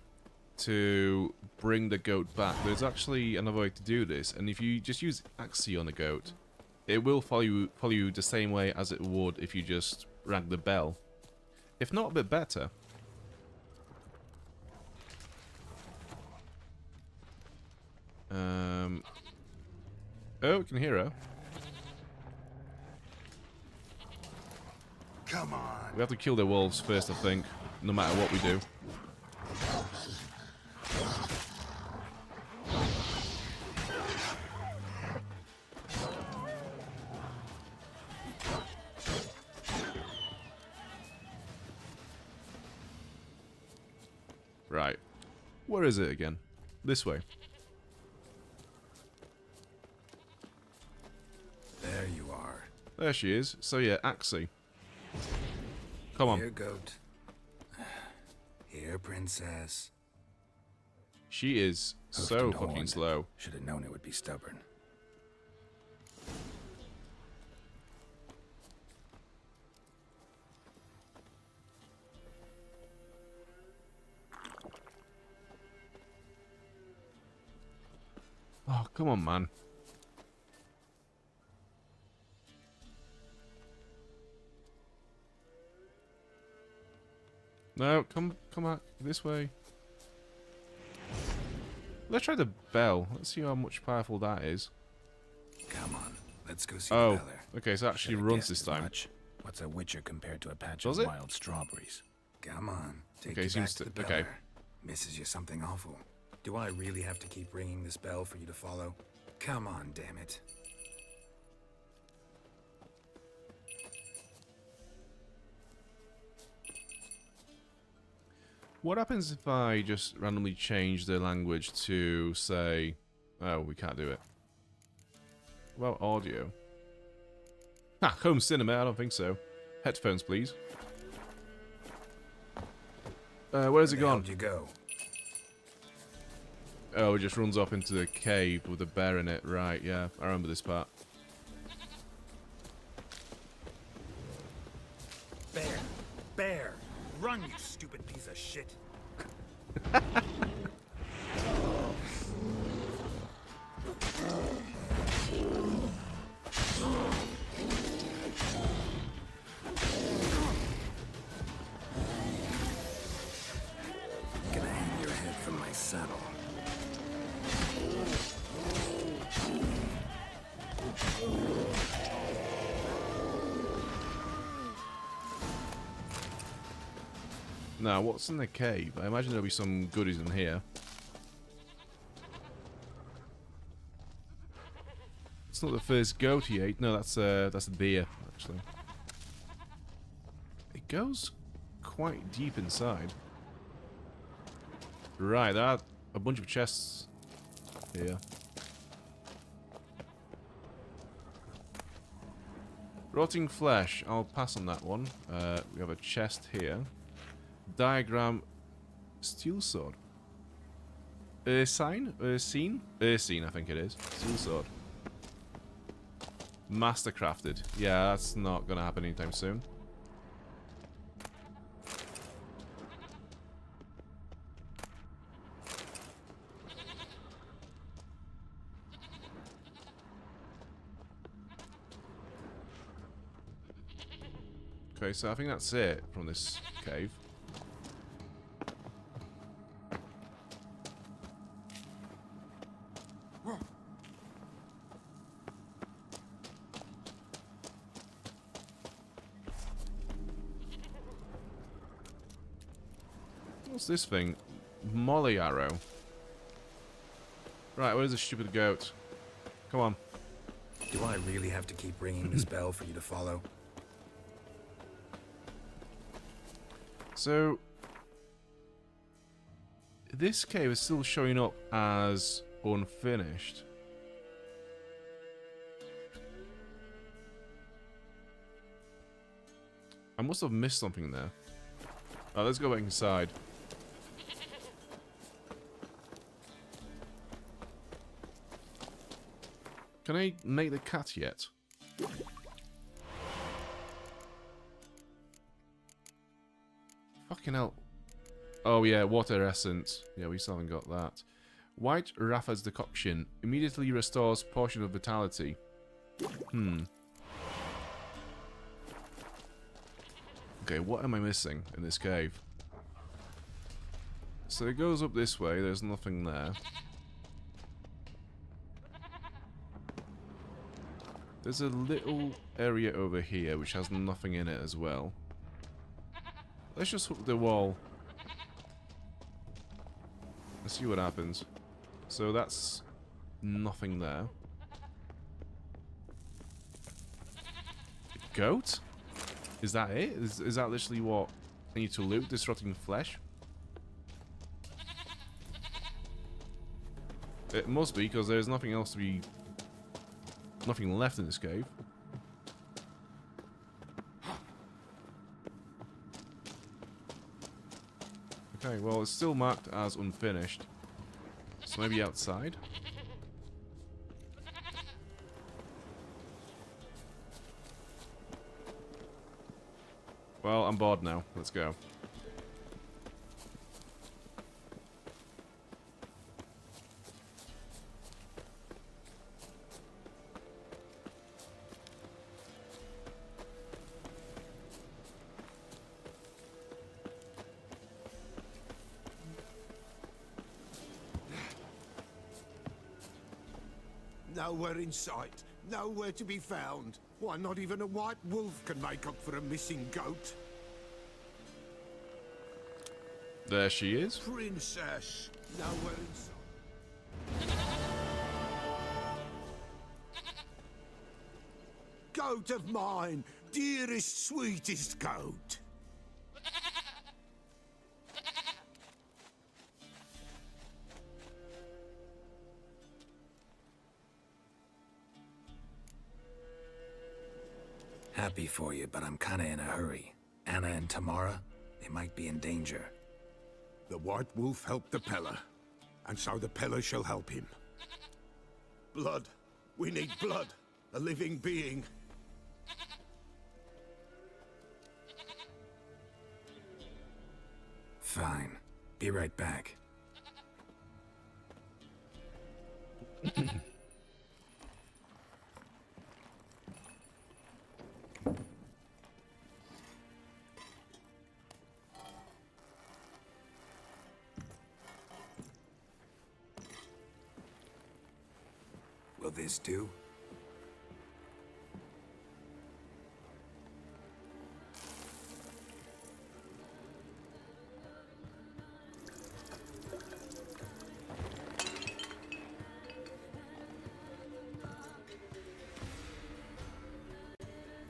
to bring the goat back. There's actually another way to do this, and if you just use Axie on the goat, it will follow you the same way as it would if you just rang the bell. If not, a bit better. Oh, we can hear her. Come on. We have to kill the wolves first, I think, no matter what we do. Right. Where is it again? This way. There you are. There she is. So yeah, Axie. Come on. Here, goat. Here, princess. She is so fucking slow. Should have known it would be stubborn. Come on, man. No, come back this way. Let's try the bell. Let's see how much powerful that is. Come on, let's go see the beller. Okay, so it actually runs this time. What's a witcher compared to a patch Does of it? wild strawberries? Come on, take Okay, you seems back to to- the okay. beller. Misses you something awful. Do I really have to keep ringing this bell for you to follow? Come on, damn it. What happens if I just randomly change the language to say... Oh, we can't do it. What about audio? Ah, home cinema, I don't think so. Headphones, please. Where's it gone? Where'd you go? Oh, it just runs off into the cave with a bear in it. Right, yeah, I remember this part. Bear! Run, you stupid piece of shit! Gonna hang your head from my saddle. Now, what's in the cave? I imagine there'll be some goodies in here. It's not the first goat he ate. No, that's a deer, actually. It goes quite deep inside. Right, there are a bunch of chests here. Rotting flesh. I'll pass on that one. We have a chest here. Diagram. Steel sword. Ursine? Ursine, I think it is. Steel sword. Mastercrafted. Yeah, that's not gonna happen anytime soon. Okay, so I think that's it from this cave. What's this thing? Molly arrow. Right, where's the stupid goat? Come on. Do I really have to keep ringing this bell for you to follow? So, this cave is still showing up as unfinished. I must have missed something there. Oh, let's go back inside. Can I make the cat yet? Fucking hell. Oh yeah, water essence. Yeah, we still haven't got that. White Rapha's decoction immediately restores portion of vitality. Okay, what am I missing in this cave? So it goes up this way, there's nothing there. There's a little area over here which has nothing in it as well. Let's just hook the wall. Let's see what happens. So that's nothing there. Goat? Is that it? Is that literally what I need to loot? This rotting flesh? It must be, because there's nothing else to be... Nothing left in this cave. Okay, well, it's still marked as unfinished. So maybe outside? Well, I'm bored now. Let's go. Nowhere in sight. Nowhere to be found. Why, not even a white wolf can make up for a missing goat. There she is. Princess. Nowhere in sight. Goat of mine. Dearest, sweetest goat. Happy for you, but I'm kinda in a hurry. Anna and Tamara, they might be in danger. The White Wolf helped the Peller, and so the Peller shall help him. Blood. We need blood. A living being. Fine. Be right back. Will this do?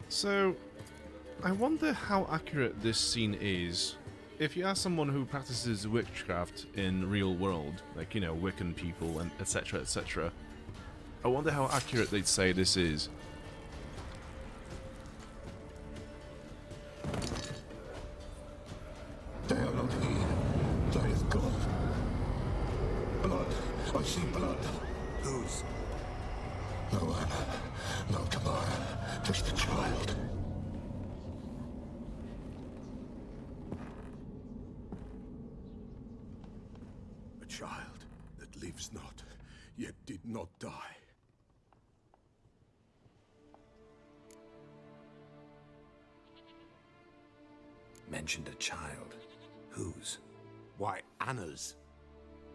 So, I wonder how accurate this scene is. If you ask someone who practices witchcraft in real world, like, you know, Wiccan people and etc, etc, I wonder how accurate they'd say this is. They are not here. They is gone. Blood. I see blood. Whose? No one. No Tamara. Just the child. A child that lives not, yet did not die. Mentioned a child. Whose? Why, Anna's.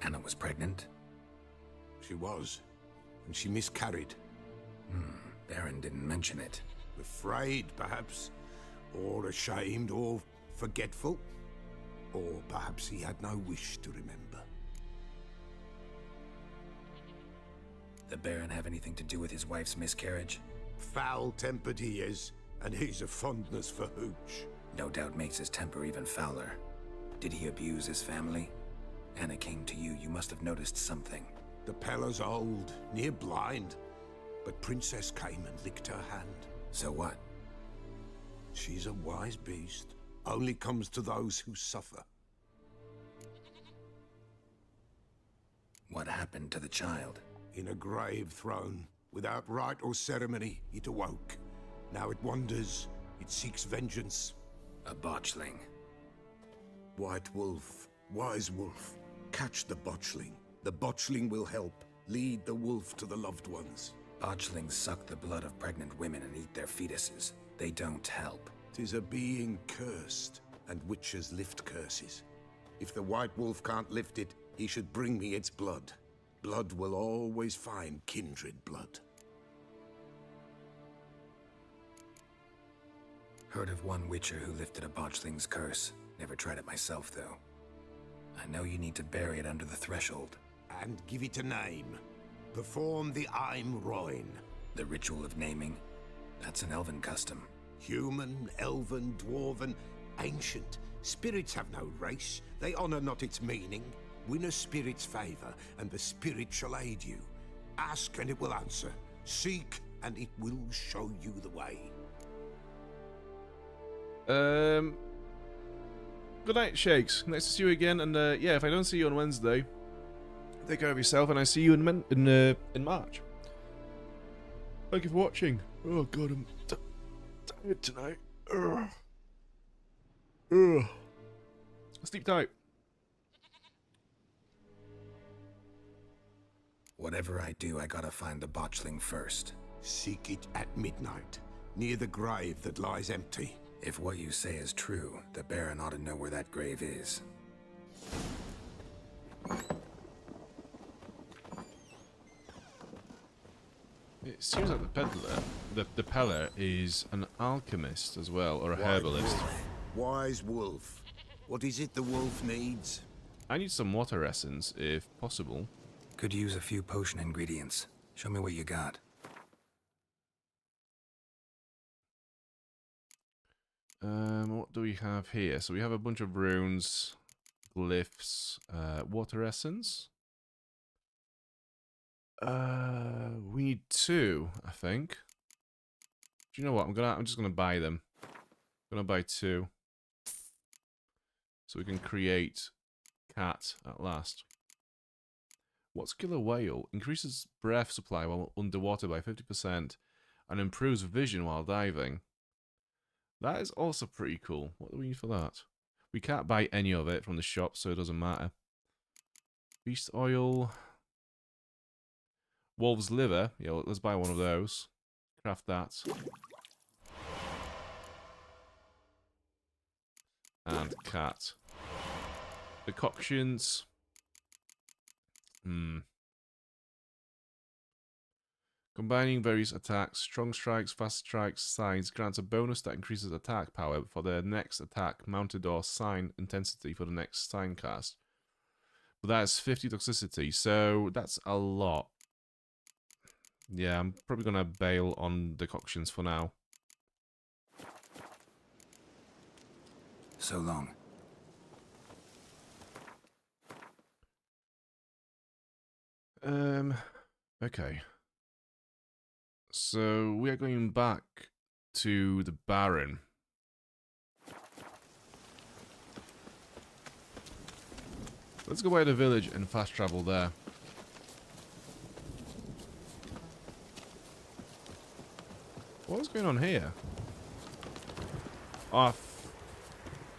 Anna was pregnant? She was. And she miscarried. Baron didn't mention it. Afraid, perhaps. Or ashamed, or forgetful. Or perhaps he had no wish to remember. The Baron have anything to do with his wife's miscarriage? Foul-tempered he is, and he's a fondness for hooch. No doubt makes his temper even fouler. Did he abuse his family? Anna came to you, you must have noticed something. The Peller's old, near blind. But Princess came and licked her hand. So what? She's a wise beast. Only comes to those who suffer. What happened to the child? In a grave thrown. Without rite or ceremony, it awoke. Now it wanders. It seeks vengeance. A botchling. White Wolf. Wise Wolf. Catch the botchling. The botchling will help. Lead the wolf to the loved ones. Botchlings suck the blood of pregnant women and eat their fetuses. They don't help. 'Tis a being cursed, and witches lift curses. If the White Wolf can't lift it, he should bring me its blood. Blood will always find kindred blood. Heard of one witcher who lifted a botchling's curse. Never tried it myself, though. I know you need to bury it under the threshold. And give it a name. Perform the Aim Roin. The ritual of naming? That's an elven custom. Human, elven, dwarven, ancient. Spirits have no race. They honor not its meaning. Win a spirit's favor, and the spirit shall aid you. Ask, and it will answer. Seek, and it will show you the way. Good night, Shakes. Nice to see you again, and yeah, if I don't see you on Wednesday, take care of yourself, and I see you in March. Thank you for watching. Oh god, I'm tired tonight. Sleep tight. Whatever I do, I gotta find the botchling first. Seek it at midnight, near the grave that lies empty. If what you say is true, the Baron ought to know where that grave is. It seems like the peddler is an alchemist as well, or a herbalist. Wise wolf. What is it the wolf needs? I need some water essence, if possible. Could use a few potion ingredients. Show me what you got. What do we have here? So we have a bunch of runes, glyphs, water essence. We need 2, I think. Do you know what? I'm just gonna buy them. I'm gonna buy 2. So we can create cat at last. What's killer whale? Increases breath supply while underwater by 50% and improves vision while diving. That is also pretty cool. What do we need for that? We can't buy any of it from the shop, so it doesn't matter. Beast oil. Wolf's liver. Yeah, let's buy one of those. Craft that. And cat. Decoctions. Combining various attacks, strong strikes, fast strikes, signs grants a bonus that increases attack power for the next attack, mounted or sign intensity for the next sign cast. But that's 50 toxicity, so that's a lot. Yeah, I'm probably gonna bail on decoctions for now. So long. Okay. So we are going back to the Baron. Let's go by the village and fast travel there. What's going on here? Oh,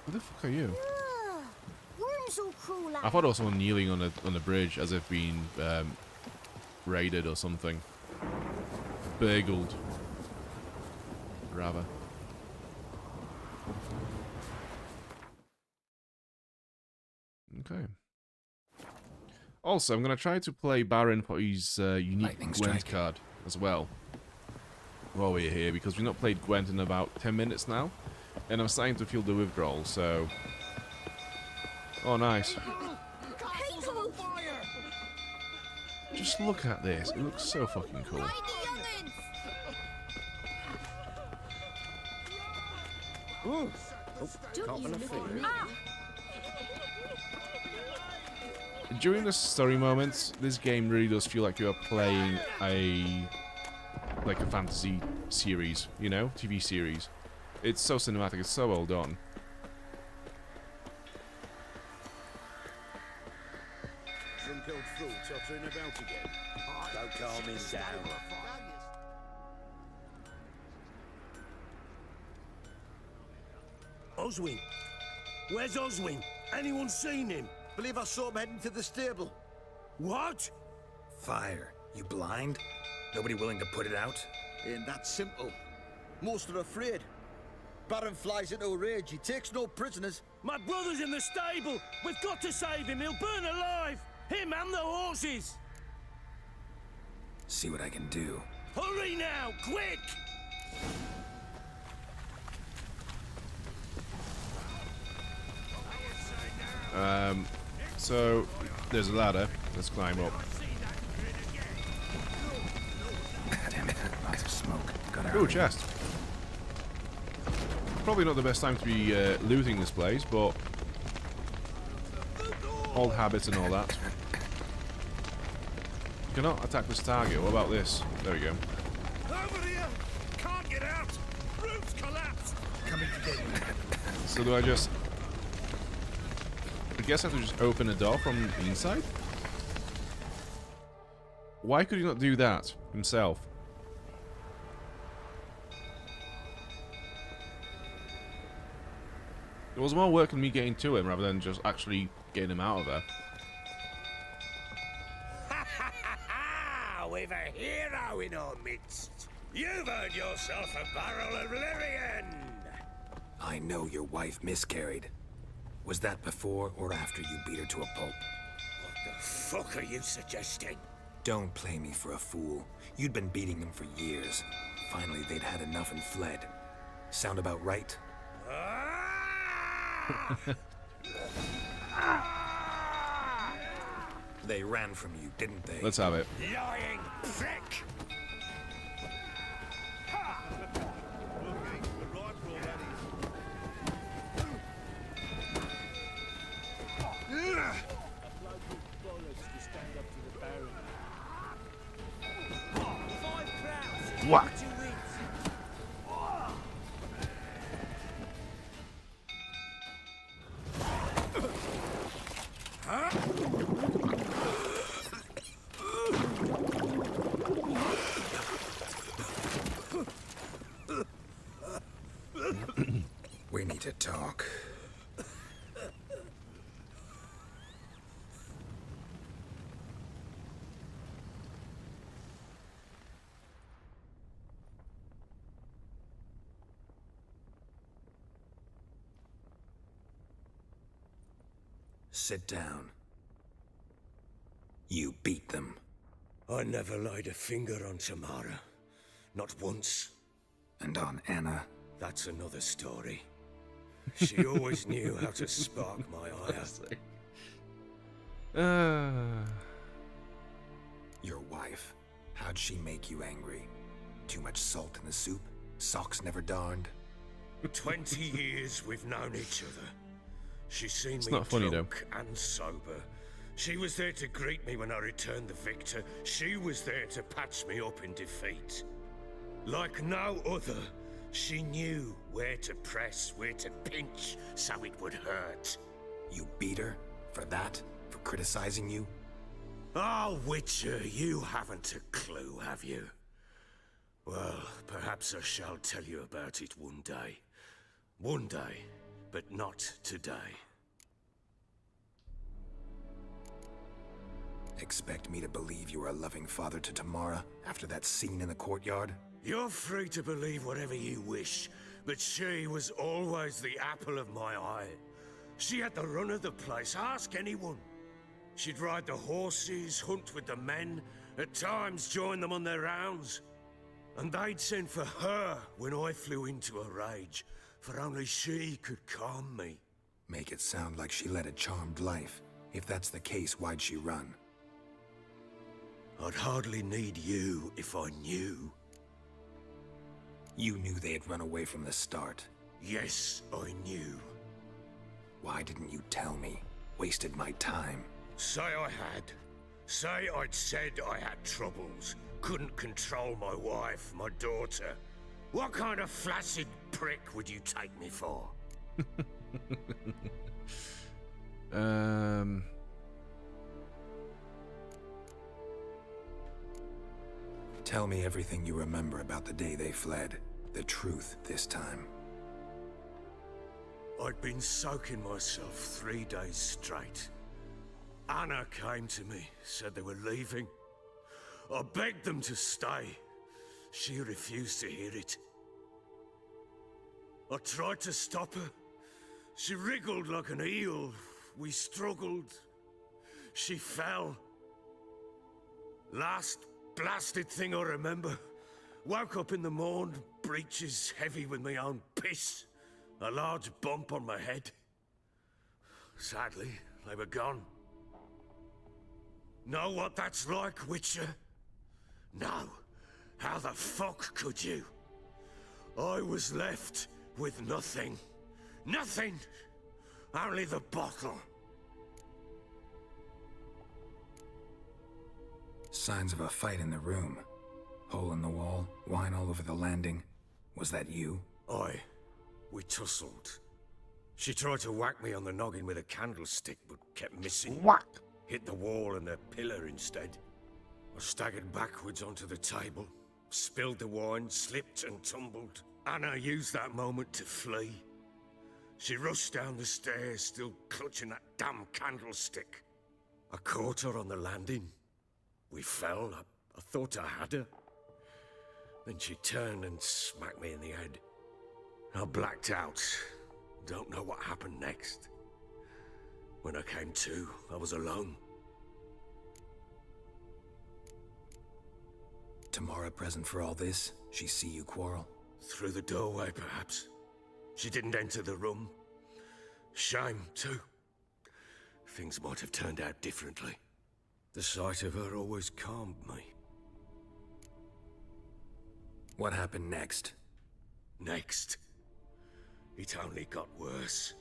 who the fuck are you? Worms all crawl out. I thought it was someone kneeling on the bridge as if being raided or something. Bageled. Rather. Okay. Also, I'm going to try to play Baron for his unique Gwent card as well. While we're here, because we've not played Gwent in about 10 minutes now. And I'm starting to feel the withdrawal, so... Oh, nice. Just look at this. It looks so fucking cool. During the story moments, this game really does feel like you are playing a fantasy series, you know, TV series. It's so cinematic, it's so well done. Drunk old fool tottering about again. Don't calm him down. Oswin? Where's Oswin? Anyone seen him? Believe I saw him heading to the stable. What? Fire. You blind? Nobody willing to put it out? Ain't that simple. Most are afraid. Baron flies into a rage. He takes no prisoners. My brother's in the stable. We've got to save him. He'll burn alive. Him and the horses. See what I can do. Hurry now, quick! So there's a ladder. Let's climb up. Damn it, lots of smoke. Ooh, chest. Probably not the best time to be looting this place, but old habits and all that. You cannot attack this target. What about this? There we go. Over here! Can't get out! Roof's collapsed! Coming today. So do I just... I guess I have to just open a door from the inside? Why could he not do that himself? There was more work in me getting to him rather than just actually getting him out of there. We've a hero in our midst. You've earned yourself a barrel of Lyrian! I know your wife miscarried. Was that before or after you beat her to a pulp? What the fuck are you suggesting? Don't play me for a fool. You'd been beating them for years. Finally, they'd had enough and fled. Sound about right? They ran from you, didn't they? Let's have it. Lying prick! What? We need to talk. Sit down. You beat them. I never laid a finger on Tamara. Not once. And on Anna? That's another story. She always knew how to spark my ire. Your wife. How'd she make you angry? Too much salt in the soup? Socks never darned? 20 years we've known each other. She's seen It's me not funny, drunk and sober. She was there to greet me when I returned the victor. She was there to patch me up in defeat. Like no other, she knew where to press, where to pinch, so it would hurt. You beat her? For that? For criticizing you? Oh, Witcher, you haven't a clue, have you? Well, perhaps I shall tell you about it one day. One day, but not today. Expect me to believe you are a loving father to Tamara after that scene in the courtyard? You're free to believe whatever you wish, but she was always the apple of my eye. She had the run of the place, ask anyone. She'd ride the horses, hunt with the men, at times join them on their rounds. And they'd send for her when I flew into a rage, for only she could calm me. Make it sound like she led a charmed life. If that's the case, why'd she run? I'd hardly need you if I knew. You knew they had run away from the start. Yes, I knew. Why didn't you tell me? Wasted my time. Say I had. Say I'd said I had troubles. Couldn't control my wife, my daughter. What kind of flaccid prick would you take me for? Tell me everything you remember about the day they fled. The truth this time. I'd been soaking myself 3 days straight. Anna came to me, said they were leaving. I begged them to stay. She refused to hear it. I tried to stop her. She wriggled like an eel. We struggled. She fell. Last blasted thing I remember. Woke up in the morn, breeches heavy with my own piss. A large bump on my head. Sadly, they were gone. Know what that's like, Witcher? No. How the fuck could you? I was left with nothing. Nothing! Only the bottle. Signs of a fight in the room. Hole in the wall, wine all over the landing. Was that you? Aye. We tussled. She tried to whack me on the noggin with a candlestick, but kept missing. Whack! Hit the wall and the pillar instead. I staggered backwards onto the table, spilled the wine, slipped and tumbled. Anna used that moment to flee. She rushed down the stairs, still clutching that damn candlestick. I caught her on the landing. We fell. I thought I had her. Then she turned and smacked me in the head. I blacked out. Don't know what happened next. When I came to, I was alone. Tamara present for all this? She see you quarrel? Through the doorway, perhaps. She didn't enter the room. Shame, too. Things might have turned out differently. The sight of her always calmed me. What happened next? Next? It only got worse.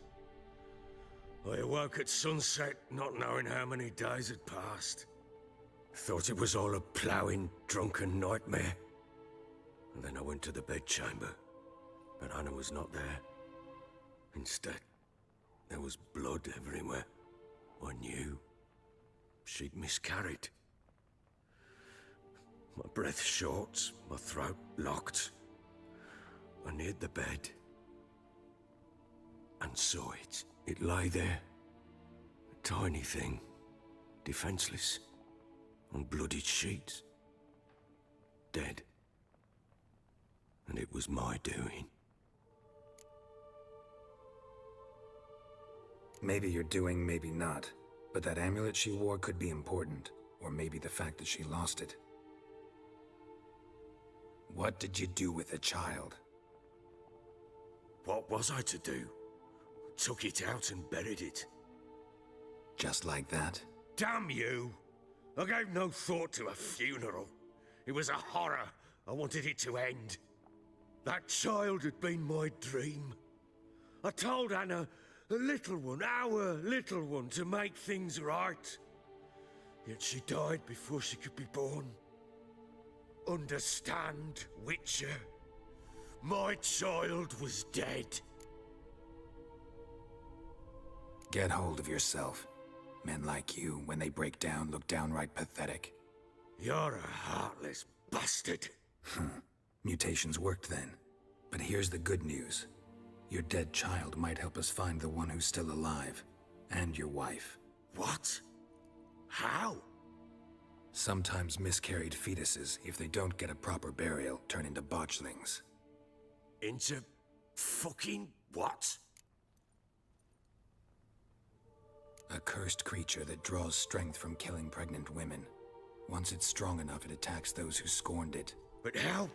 I awoke at sunset, not knowing how many days had passed. Thought it was all a ploughing, drunken nightmare. And then I went to the bedchamber, but Anna was not there. Instead, there was blood everywhere. I knew she'd miscarried. My breath short, my throat locked. I neared the bed and saw it. It lay there, a tiny thing, defenseless, on bloodied sheets, dead. And it was my doing. Maybe you're doing, maybe not. But that amulet she wore could be important. Or maybe the fact that she lost it. What did you do with the child? What was I to do? Took it out and buried it. Just like that? Damn you! I gave no thought to a funeral. It was a horror. I wanted it to end. That child had been my dream. I told Anna, the little one, our little one, to make things right. Yet she died before she could be born. Understand, Witcher? My child was dead. Get hold of yourself. Men like you, when they break down, look downright pathetic. You're a heartless bastard. Mutations worked then. But here's the good news. Your dead child might help us find the one who's still alive. And your wife. What? How? Sometimes miscarried fetuses, if they don't get a proper burial, turn into botchlings. Into fucking what? A cursed creature that draws strength from killing pregnant women. Once it's strong enough, it attacks those who scorned it. But how?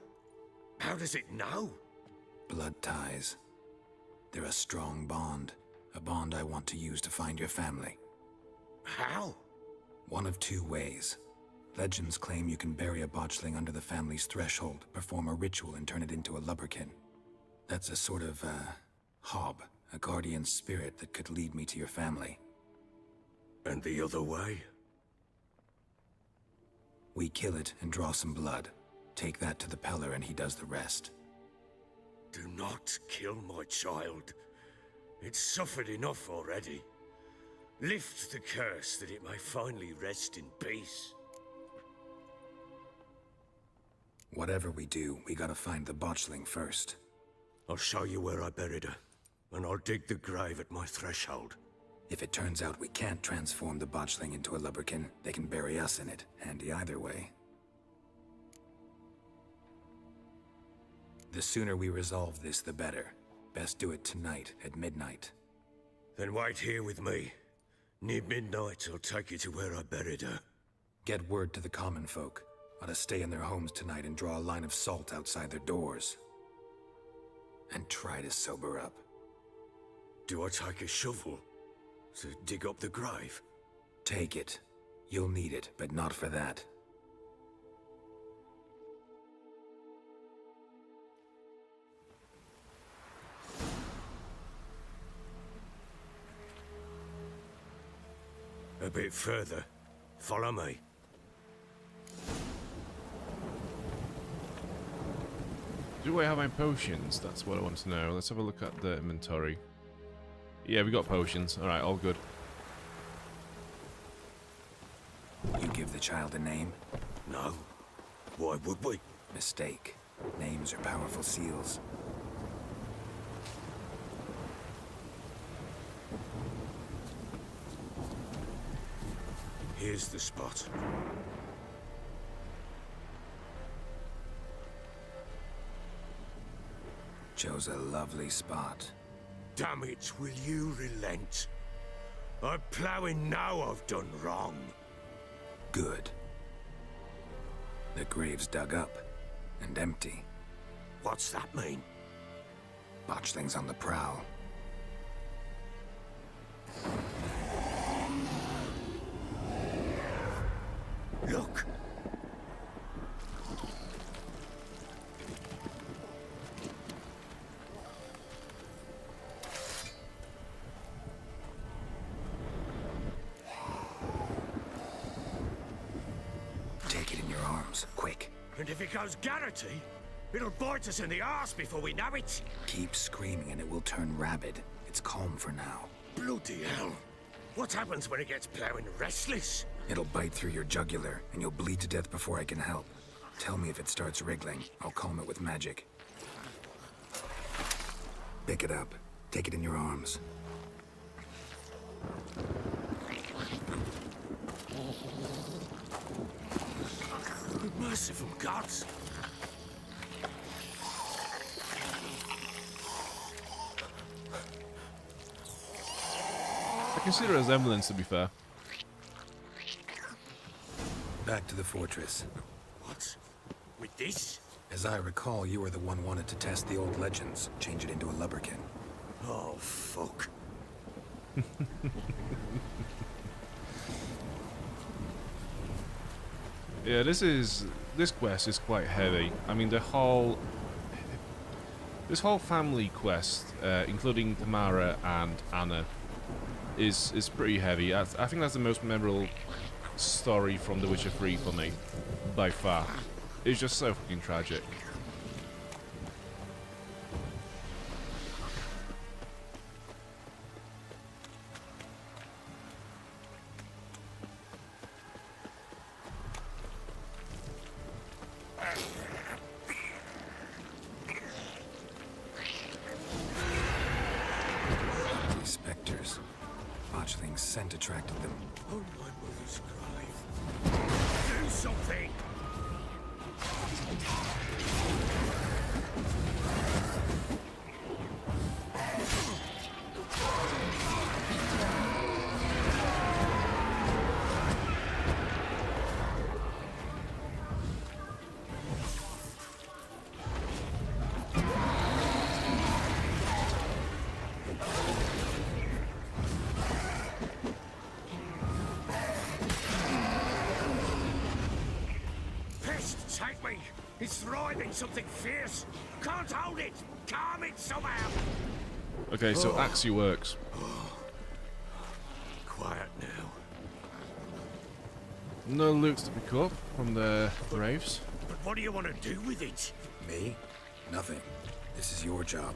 How does it know? Blood ties. They're a strong bond. A bond I want to use to find your family. How? One of two ways. Legends claim you can bury a botchling under the family's threshold, perform a ritual and turn it into a lubberkin. That's a sort of, hob, a guardian spirit that could lead me to your family. And the other way? We kill it and draw some blood. Take that to the Peller and he does the rest. Do not kill my child. It's suffered enough already. Lift the curse that it may finally rest in peace. Whatever we do, we gotta find the botchling first. I'll show you where I buried her, and I'll dig the grave at my threshold. If it turns out we can't transform the botchling into a lubberkin, they can bury us in it. Handy either way. The sooner we resolve this, the better. Best do it tonight, at midnight. Then wait here with me. Near midnight, I'll take you to where I buried her. Get word to the common folk. Ought to stay in their homes tonight and draw a line of salt outside their doors. And try to sober up. Do I take a shovel to dig up the grave? Take it. You'll need it, but not for that. A bit further. Follow me. Do I have my potions? That's what I want to know. Let's have a look at the inventory. Yeah, we got potions. Alright, all good. You give the child a name? No. Why would we? Mistake. Names are powerful seals. Here's the spot. Chose a lovely spot. Damn it, will you relent? I'm ploughing now I've done wrong. Good. The grave's dug up and empty. What's that mean? Botchling's on the prowl. Look! Take it in your arms, quick. And if it goes Garrity, it'll bite us in the arse before we know it. Keep screaming and it will turn rabid. It's calm for now. Bloody hell. What happens when it gets plowing restless? It'll bite through your jugular, and you'll bleed to death before I can help. Tell me if it starts wriggling. I'll calm it with magic. Pick it up. Take it in your arms. Merciful gods! I can see the resemblance, to be fair. Back to the fortress. What? With this? As I recall, you were the one wanted to test the old legends, change it into a lubberkin. Oh, fuck. Yeah, this quest is quite heavy. I mean, this whole family quest, including Tamara and Anna, is pretty heavy. I think that's the most memorable story from The Witcher 3 for me, by far. It's just so fucking tragic. These specters. Botchling's scent attracted them. Oh, my mother's grave. Do something! Take me! It's thriving something fierce! Can't hold it! Calm it somehow! Okay, so Axie works. Quiet now. No loot to pick up from the graves. But what do you want to do with it? Me? Nothing. This is your job.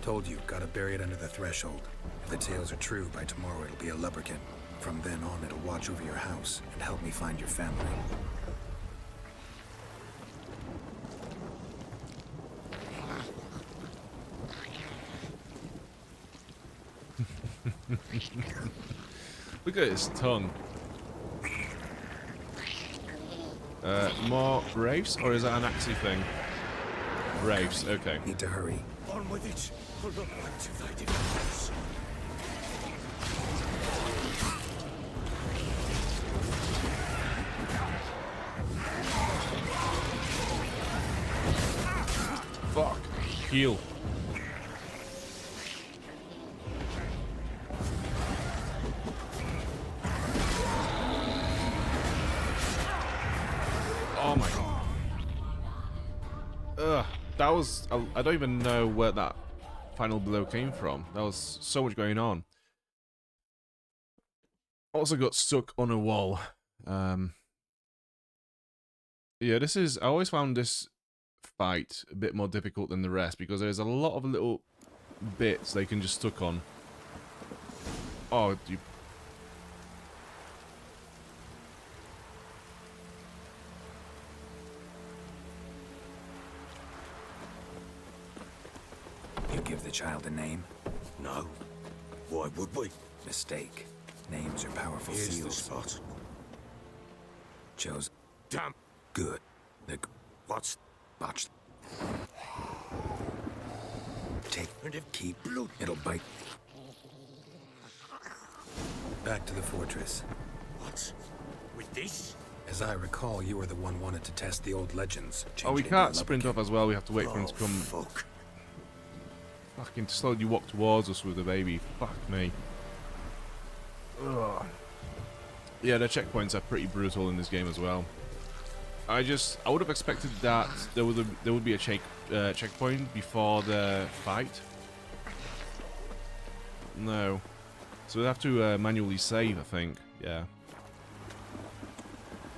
Told you, gotta bury it under the threshold. If the tales are true, by tomorrow it'll be a lubberkin. From then on, it'll watch over your house and help me find your family. Look at his tongue. More raves, or is that an Axie thing? Raves, okay. Need to hurry. On with it! I'll not wait till they develop. Fuck. Heal. Oh my god. Ugh. That was... I don't even know where that final blow came from. There was so much going on. Also got stuck on a wall. Yeah, this is... I always found this fight a bit more difficult than the rest because there's a lot of little bits they can just stuck on. Oh, you... You give the child a name? No. Why would we? Mistake. Names are powerful Here's seals. the spot. Chose. Damn. Good. The... What's... Botched. Take... And if keep... blood... It'll bite. Back to the fortress. What? With this? As I recall, you were the one wanted to test the old legends. Oh, we change it into can't a sprint up as well. We have to wait for him to come. Fuck. Fucking slowly walk towards us with the baby. Fuck me. Ugh. Yeah, the checkpoints are pretty brutal in this game as well. I would have expected that there would be a checkpoint before the fight. No. So we'll have to manually save, I think. Yeah.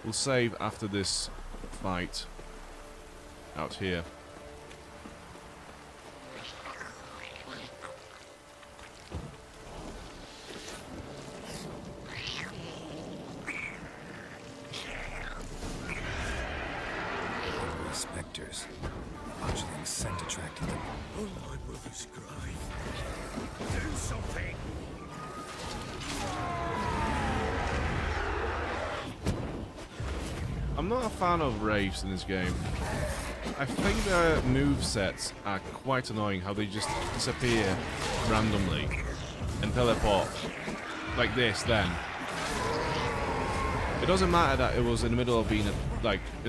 We'll save after this fight. Out here. Spectres. Botchling scent attracted them. Oh, my mother's crying. Do something! I'm not a fan of wraiths in this game. I think their movesets are quite annoying, how they just disappear randomly and teleport like this then. It doesn't matter that it was in the middle of being in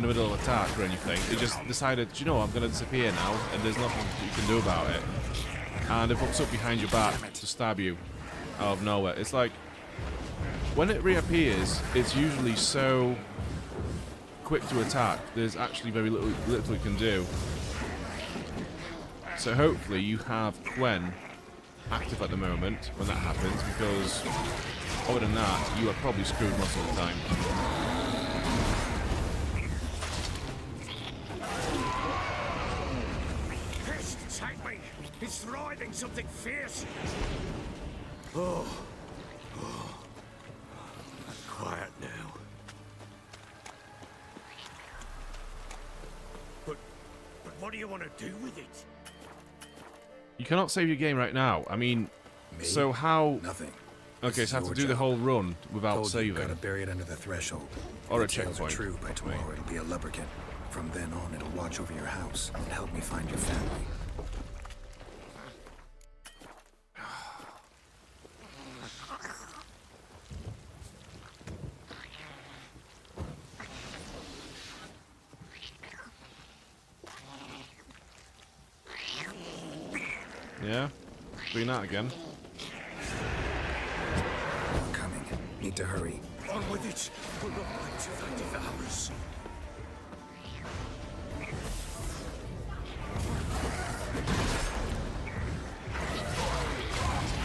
the middle of attack or anything. It just decided, you know, I'm gonna disappear now, and there's nothing you can do about it. And it pops up behind your back to stab you out of nowhere. It's like when it reappears, it's usually so quick to attack. There's actually very little you can do. So hopefully you have Quen active at the moment when that happens, because other than that, you are probably screwed most of the time. Pest, take me! It's writhing something fierce! Oh. Quiet now. But what do you want to do with it? You cannot save your game right now. I mean, so how? Nothing. Okay, so I have to do the whole run without saving. Gotta bury it under the threshold. Or a If the tales are checkpoint. true, by tomorrow it'll be a lubberkin. From then on, it'll watch over your house and help me find your family. Yeah? Doing that again. I'm coming. Need to hurry. On with it! We'll not wait till they devour us.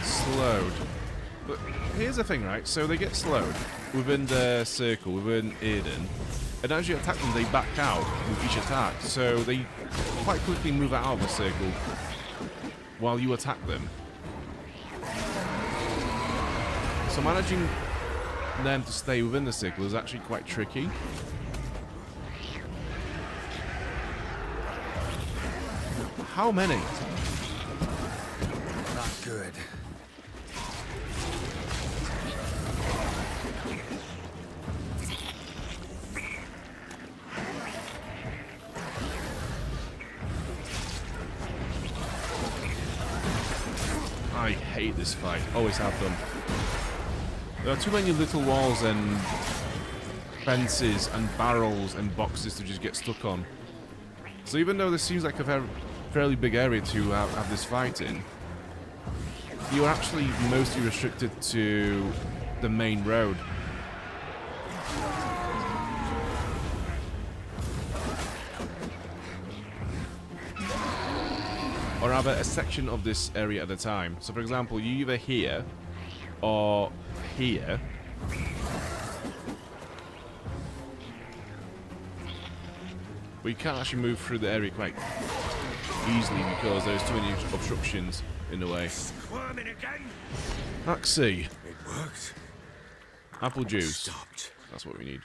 Slowed. But here's the thing, right? So they get slowed within the circle, within Eden, and as you attack them, they back out with each attack. So they quite quickly move out of the circle while you attack them. So managing them to stay within the circle is actually quite tricky. How many? Not good. I hate this fight. Always have done. There are too many little walls and fences and barrels and boxes to just get stuck on. So even though this seems like a fairly big area to have this fight in, you're actually mostly restricted to the main road. Or rather, a section of this area at a time. So for example, you either here or here. But you can't actually move through the area quite easily because there's too many obstructions in the way. Squirming again? Axie. It worked. Apple juice. Stopped. That's what we need.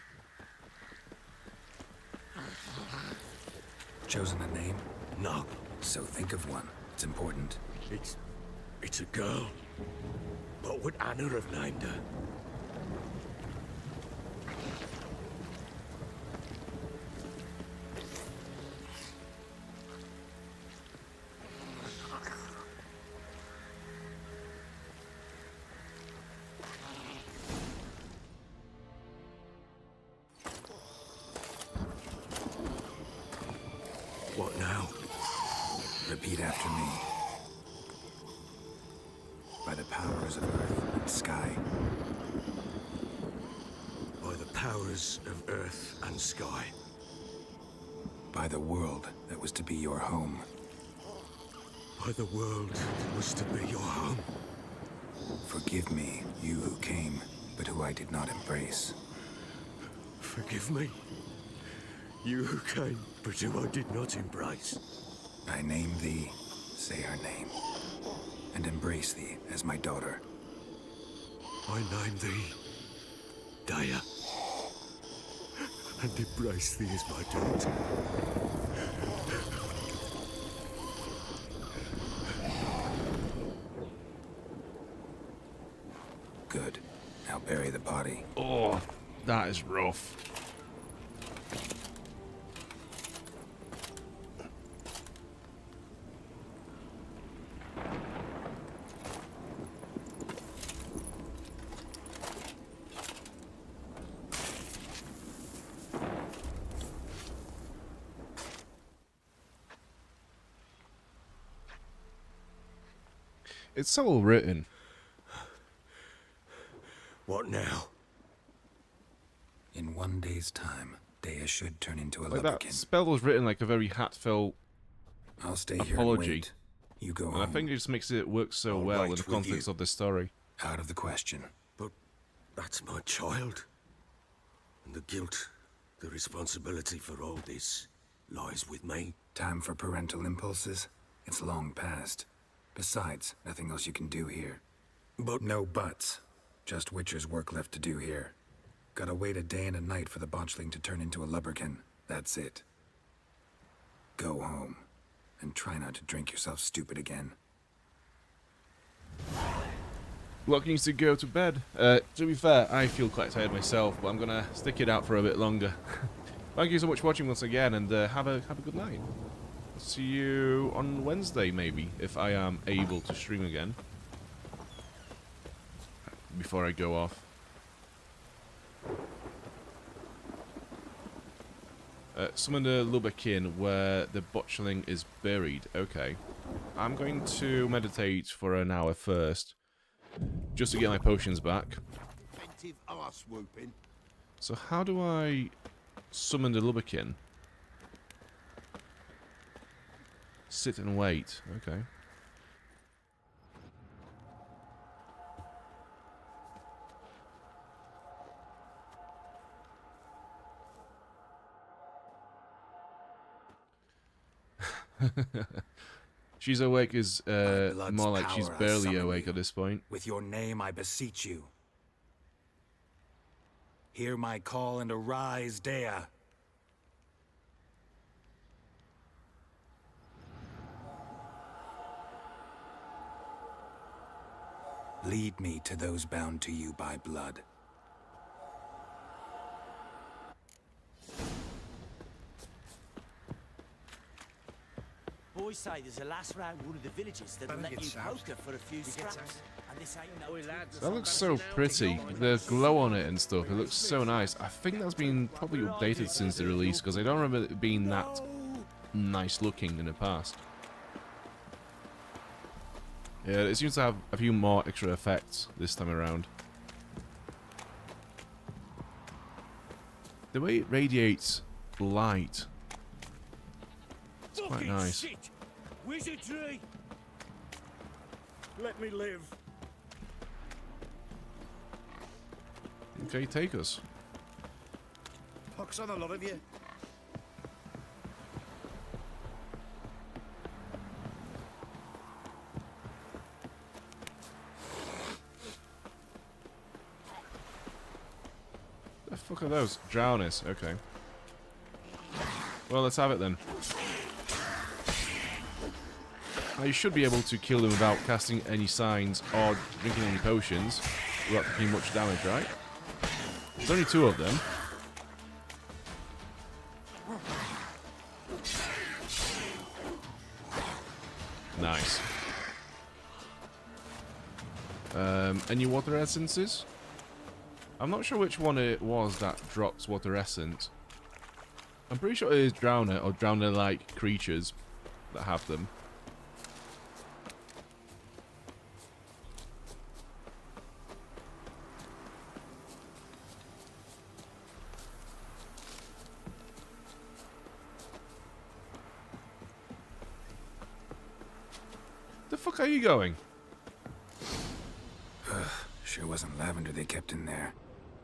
Chosen a name? No. So think of one. It's important. It's a girl. What would Anna have named her? What now? Repeat after me. By the powers of earth and sky. By the powers of earth and sky. By the world that was to be your home. By the world that was to be your home. Forgive me, you who came, but who I did not embrace. Forgive me, you who came, but who I did not embrace. I name thee, say her name, and embrace thee as my daughter. I name thee, Daya, and embrace thee as my daughter. Good. Now bury the body. Oh, that is rough. It's so well written. What now? In 1 day's time, Daya should turn into a Like that lubberkin. spell was written like a very heartfelt I'll stay here and apology. wait. You go And I home. think it just makes it work so I'll well wait in the with context you. of the story. Out of the question. But that's my child. And the guilt, the responsibility for all this lies with me. Time for parental impulses? It's long past. Besides, nothing else you can do here. But no buts. Just Witcher's work left to do here. Gotta wait a day and a night for the botchling to turn into a lubberkin. That's it. Go home. And try not to drink yourself stupid again. Locke needs to go to bed. To be fair, I feel quite tired myself, but I'm gonna stick it out for a bit longer. Thank you so much for watching once again, and have a good night. See you on Wednesday, maybe, if I am able to stream again. Before I go off. Summon the lubberkin where the botchling is buried. Okay. I'm going to meditate for an hour first. Just to get my potions back. Inventive arse whooping. So how do I summon the lubberkin? Sit and wait. Okay. She's awake is more like she's power has barely summoned awake you. at this point. With your name I beseech you. Hear my call and arise, Dea. Lead me to those bound to you by blood. Boys say there's a last round one of the villages that'll let you poker for a few scraps. And this ain't no lads. That looks so pretty. The glow on it and stuff, it looks so nice. I think that's been probably updated since the release, because I don't remember it being that nice looking in the past. Yeah, it seems to have a few more extra effects this time around. The way it radiates light, it's quite nice. Shit. Wizardry! Let me live. Okay, take us. Pox on a lot of you. The fuck are those? Drowners, okay. Well, let's have it then. Now, you should be able to kill them without casting any signs or drinking any potions without taking much damage, right? There's only 2 of them. Nice. Any water essences? I'm not sure which one it was that drops water essence. I'm pretty sure it is drowner or drowner-like creatures that have them. The fuck are you going? Sure wasn't lavender they kept in there.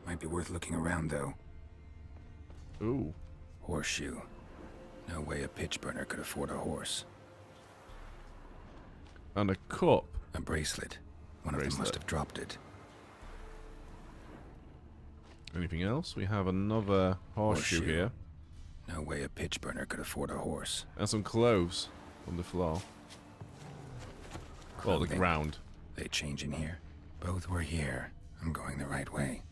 Might be worth looking around, though. Ooh. Horseshoe. No way a pitch burner could afford a horse. And a cup. A bracelet. One of them must have dropped it. Anything else? We have another horseshoe here. No way a pitch burner could afford a horse. And some clothes on the floor. Or the ground. They change in here. Both were here. I'm going the right way.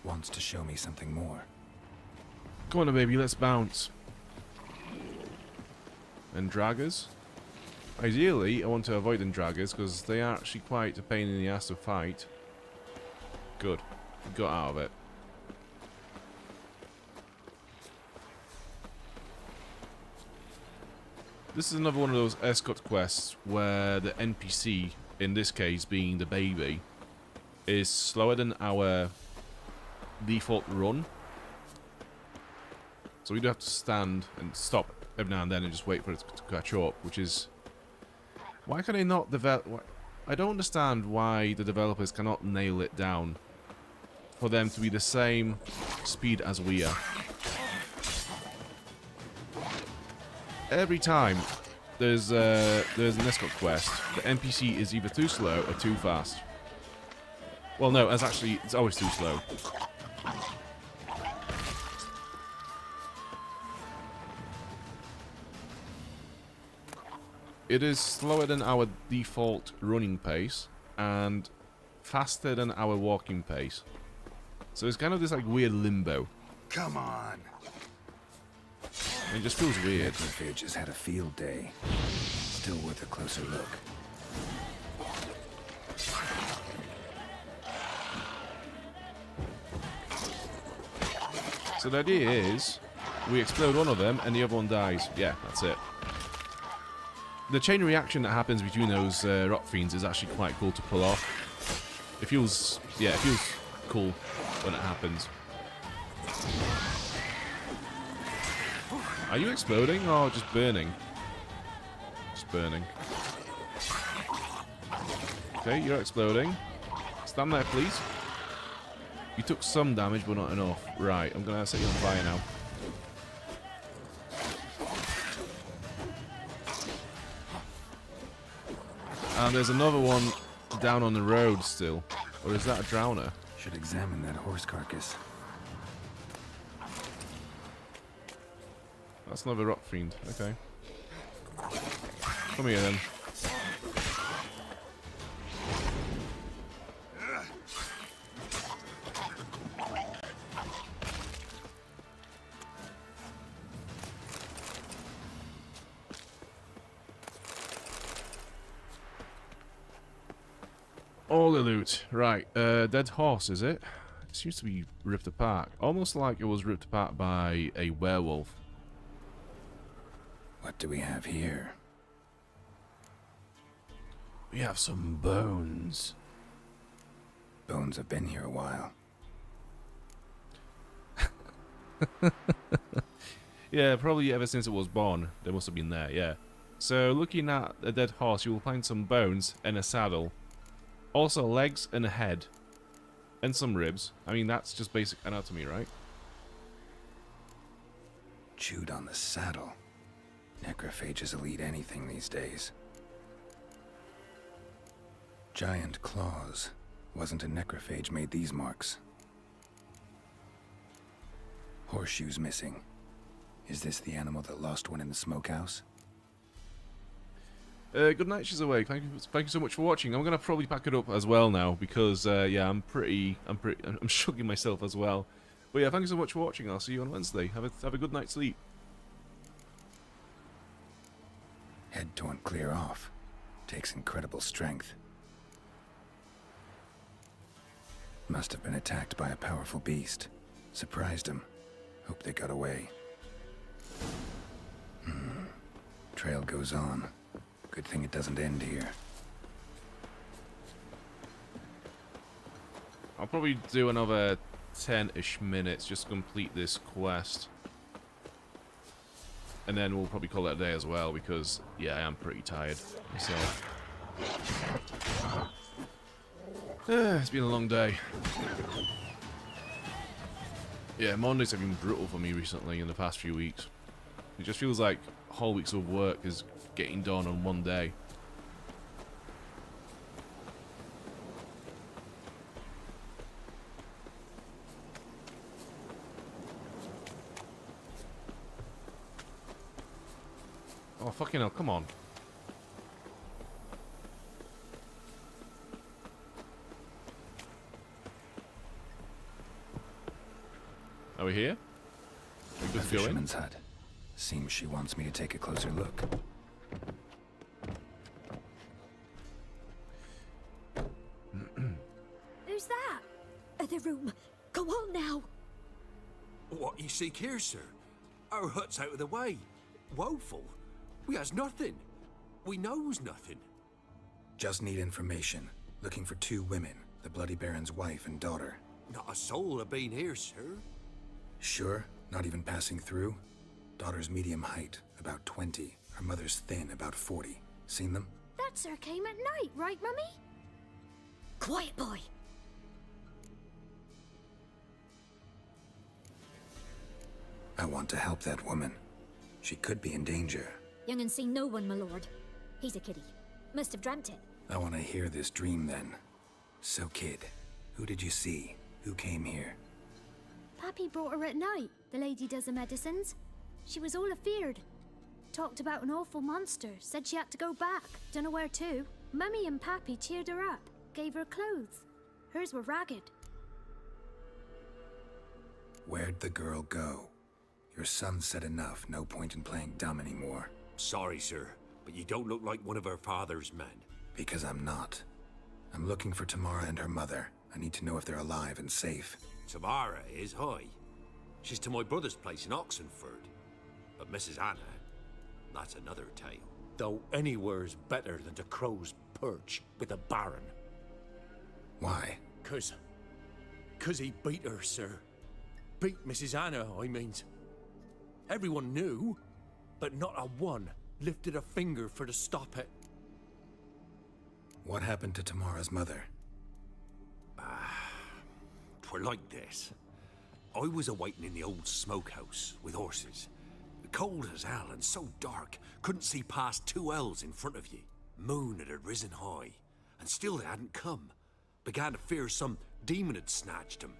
Wants to show me something more. Come on, baby, let's bounce. And draggers? Ideally, I want to avoid them draggers because they are actually quite a pain in the ass to fight. Good. We got out of it. This is another one of those escort quests where the NPC, in this case being the baby, is slower than our default run. So we do have to stand and stop every now and then and just wait for it to catch up, which is... Why can they not develop... I don't understand why the developers cannot nail it down for them to be the same speed as we are. Every time there's an escort quest, the NPC is either too slow or too fast. Well, no, it's always too slow. It is slower than our default running pace and faster than our walking pace. So it's kind of this like weird limbo. Come on. It just feels weird. Necrophage just had a field day. Still worth a closer look. So the idea is, we explode one of them and the other one dies. Yeah, that's it. The chain reaction that happens between those rock fiends is actually quite cool to pull off. It feels cool when it happens. Are you exploding or just burning? Just burning. Okay, you're exploding. Stand there, please. You took some damage, but not enough. Right, I'm gonna set you on fire now. And there's another one down on the road still. Or is that a drowner? Should examine that horse carcass. That's another rock fiend. Okay. Come here then. All the loot. Right. Dead horse, is it? It seems to be ripped apart. Almost like it was ripped apart by a werewolf. What do we have here? We have some bones. Bones have been here a while. Yeah, probably ever since it was born. They must have been there, yeah. So, looking at a dead horse, you will find some bones and a saddle. Also, legs and a head. And some ribs. I mean, that's just basic anatomy, right? Chewed on the saddle. Necrophages will eat anything these days. Giant claws. Wasn't a necrophage made these marks. Horseshoes missing. Is this the animal that lost one in the smokehouse? Good night, she's awake. Thank you so much for watching. I'm gonna probably pack it up as well now because yeah, I'm shocking myself as well. But yeah, thank you so much for watching. I'll see you on Wednesday. Have a good night's sleep. Head torn clear off. Takes incredible strength. Must have been attacked by a powerful beast. Surprised him. Hope they got away. Trail goes on. Good thing it doesn't end here. I'll probably do another 10-ish minutes just to complete this quest. And then we'll probably call it a day as well, because, yeah, I am pretty tired myself. It's been a long day. Yeah, Mondays have been brutal for me recently in the past few weeks. It just feels like whole weeks of work is getting done on one day. Oh, fucking hell, come on. Are we here? Are we good A to go in? fisherman's hut. Seems she wants me to take a closer look. Who's that? The room. Go on now. What you seek here, sir? Our hut's out of the way. Woeful. We has nothing. We knows nothing. Just need information. Looking for 2 women, the Bloody Baron's wife and daughter. Not a soul have been here, sir. Sure? Not even passing through? Daughter's medium height, about 20. Her mother's thin, about 40. Seen them? That sir came at night, right, Mummy? Quiet, boy. I want to help that woman. She could be in danger. Young and seen no one, my lord. He's a kiddie. Must have dreamt it. I want to hear this dream then. So, kid, who did you see? Who came here? Pappy brought her at night. The lady does the medicines. She was all afeared. Talked about an awful monster. Said she had to go back. Dunno where to. Mummy and Pappy cheered her up. Gave her clothes. Hers were ragged. Where'd the girl go? Your son said enough. No point in playing dumb anymore. Sorry, sir, but you don't look like one of our father's men. Because I'm not. I'm looking for Tamara and her mother. I need to know if they're alive and safe. Tamara is, hi. She's to my brother's place in Oxenford. But Mrs. Anna, that's another tale. Though anywhere's better than to Crow's Perch with a baron. Why? 'Cause he beat her, sir. Beat Mrs. Anna, I means. Everyone knew, but not a one lifted a finger for to stop it. What happened to Tamara's mother? 'Twere like this. I was awaiting in the old smokehouse with horses. Cold as hell and so dark, couldn't see past 2 ells in front of ye. Moon had risen high, and still they hadn't come. Began to fear some demon had snatched them.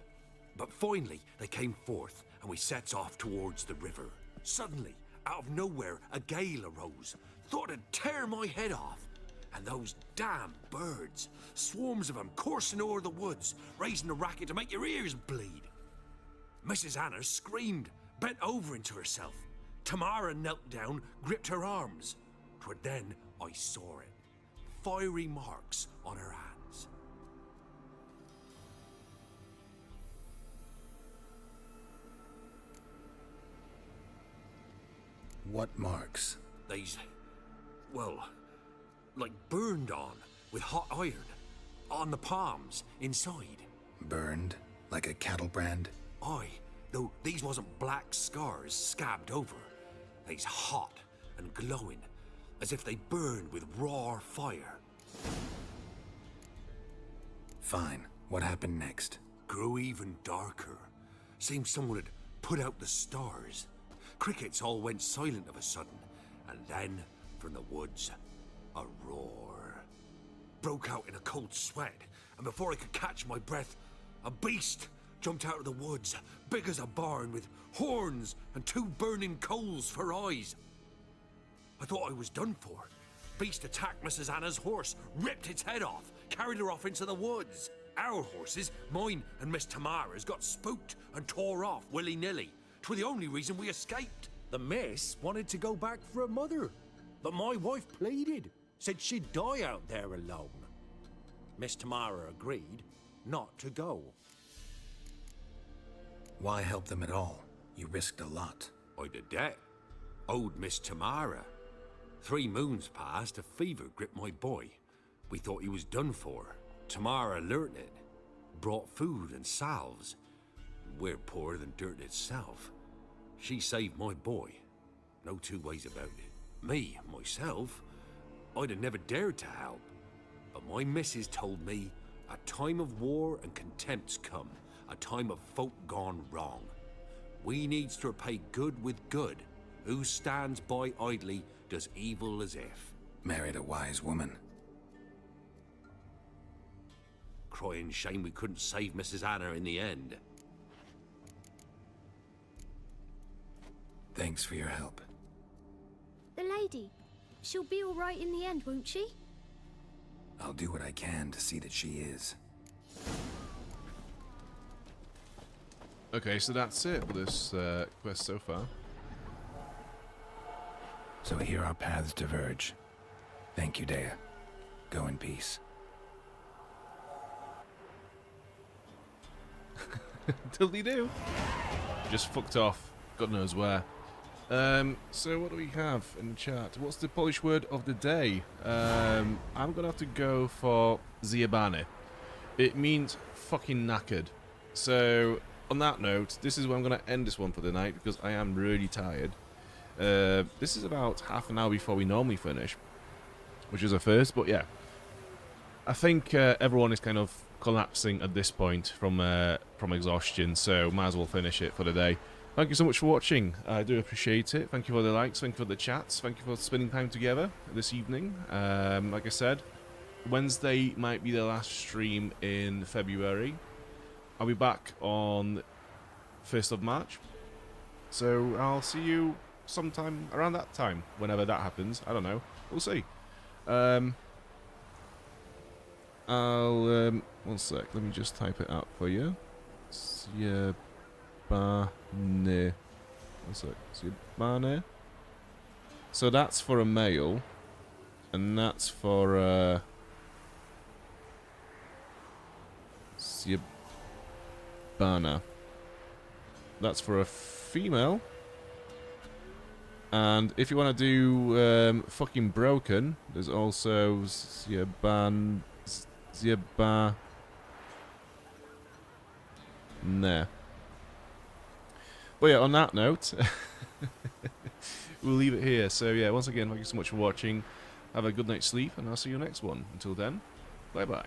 But finally, they came forth, and we sets off towards the river. Suddenly, out of nowhere, a gale arose. Thought it'd tear my head off. And those damn birds, swarms of them coursing o'er the woods, raising a racket to make your ears bleed. Mrs. Anna screamed, bent over into herself. Tamara knelt down, gripped her arms. 'Twere then I saw it. Fiery marks on her hands. What marks? They's, well, like burned on with hot iron. On the palms, inside. Burned? Like a cattle brand? Aye, though these wasn't black scars scabbed over. They's hot and glowing, as if they burned with raw fire. Fine. What happened next? Grew even darker. Seemed someone had put out the stars. Crickets all went silent of a sudden, and then, from the woods, a roar. Broke out in a cold sweat, and before I could catch my breath, a beast jumped out of the woods, big as a barn, with horns and 2 burning coals for eyes. I thought I was done for. Beast attacked Mrs. Anna's horse, ripped its head off, carried her off into the woods. Our horses, mine and Miss Tamara's, got spooked and tore off willy-nilly. 'Twere the only reason we escaped. The miss wanted to go back for her mother, but my wife pleaded, said she'd die out there alone. Miss Tamara agreed not to go. Why help them at all? You risked a lot. I did that. Owed Miss Tamara. 3 moons passed, a fever gripped my boy. We thought he was done for. Tamara learnt it. Brought food and salves. We're poorer than dirt itself. She saved my boy. No 2 ways about it. Me, myself, I'd have never dared to help. But my missus told me a time of war and contempt's come. A time of folk gone wrong. We needs to repay good with good. Who stands by idly does evil as if. Married a wise woman. Crying shame we couldn't save Mrs. Anna in the end. Thanks for your help. The lady. She'll be all right in the end, won't she? I'll do what I can to see that she is. Okay, so that's it for this quest so far. So here our paths diverge. Thank you, Dea. Go in peace. Tildy do. Just fucked off. God knows where. So what do we have in the chat? What's the Polish word of the day? I'm gonna have to go for zjebany. It means fucking knackered. So on that note, this is where I'm gonna end this one for the night because I am really tired. This is about half an hour before we normally finish, which is a first, but yeah. I think everyone is kind of collapsing at this point from exhaustion, so might as well finish it for the day. Thank you so much for watching. I do appreciate it. Thank you for the likes, thank you for the chats, thank you for spending time together this evening. Like I said, Wednesday might be the last stream in February. I'll be back on 1st of March. So I'll see you sometime around that time, whenever that happens. I don't know. We'll see. One sec. Let me just type it out for you. Zjebany. One sec. Zjebany. So that's for a male, and that's for Zjebana. That's for a female. And if you want to do fucking broken, there's also Zjebana. Nah. But yeah, on that note, we'll leave it here. So yeah, once again, thank you so much for watching. Have a good night's sleep, and I'll see you next one. Until then, bye-bye.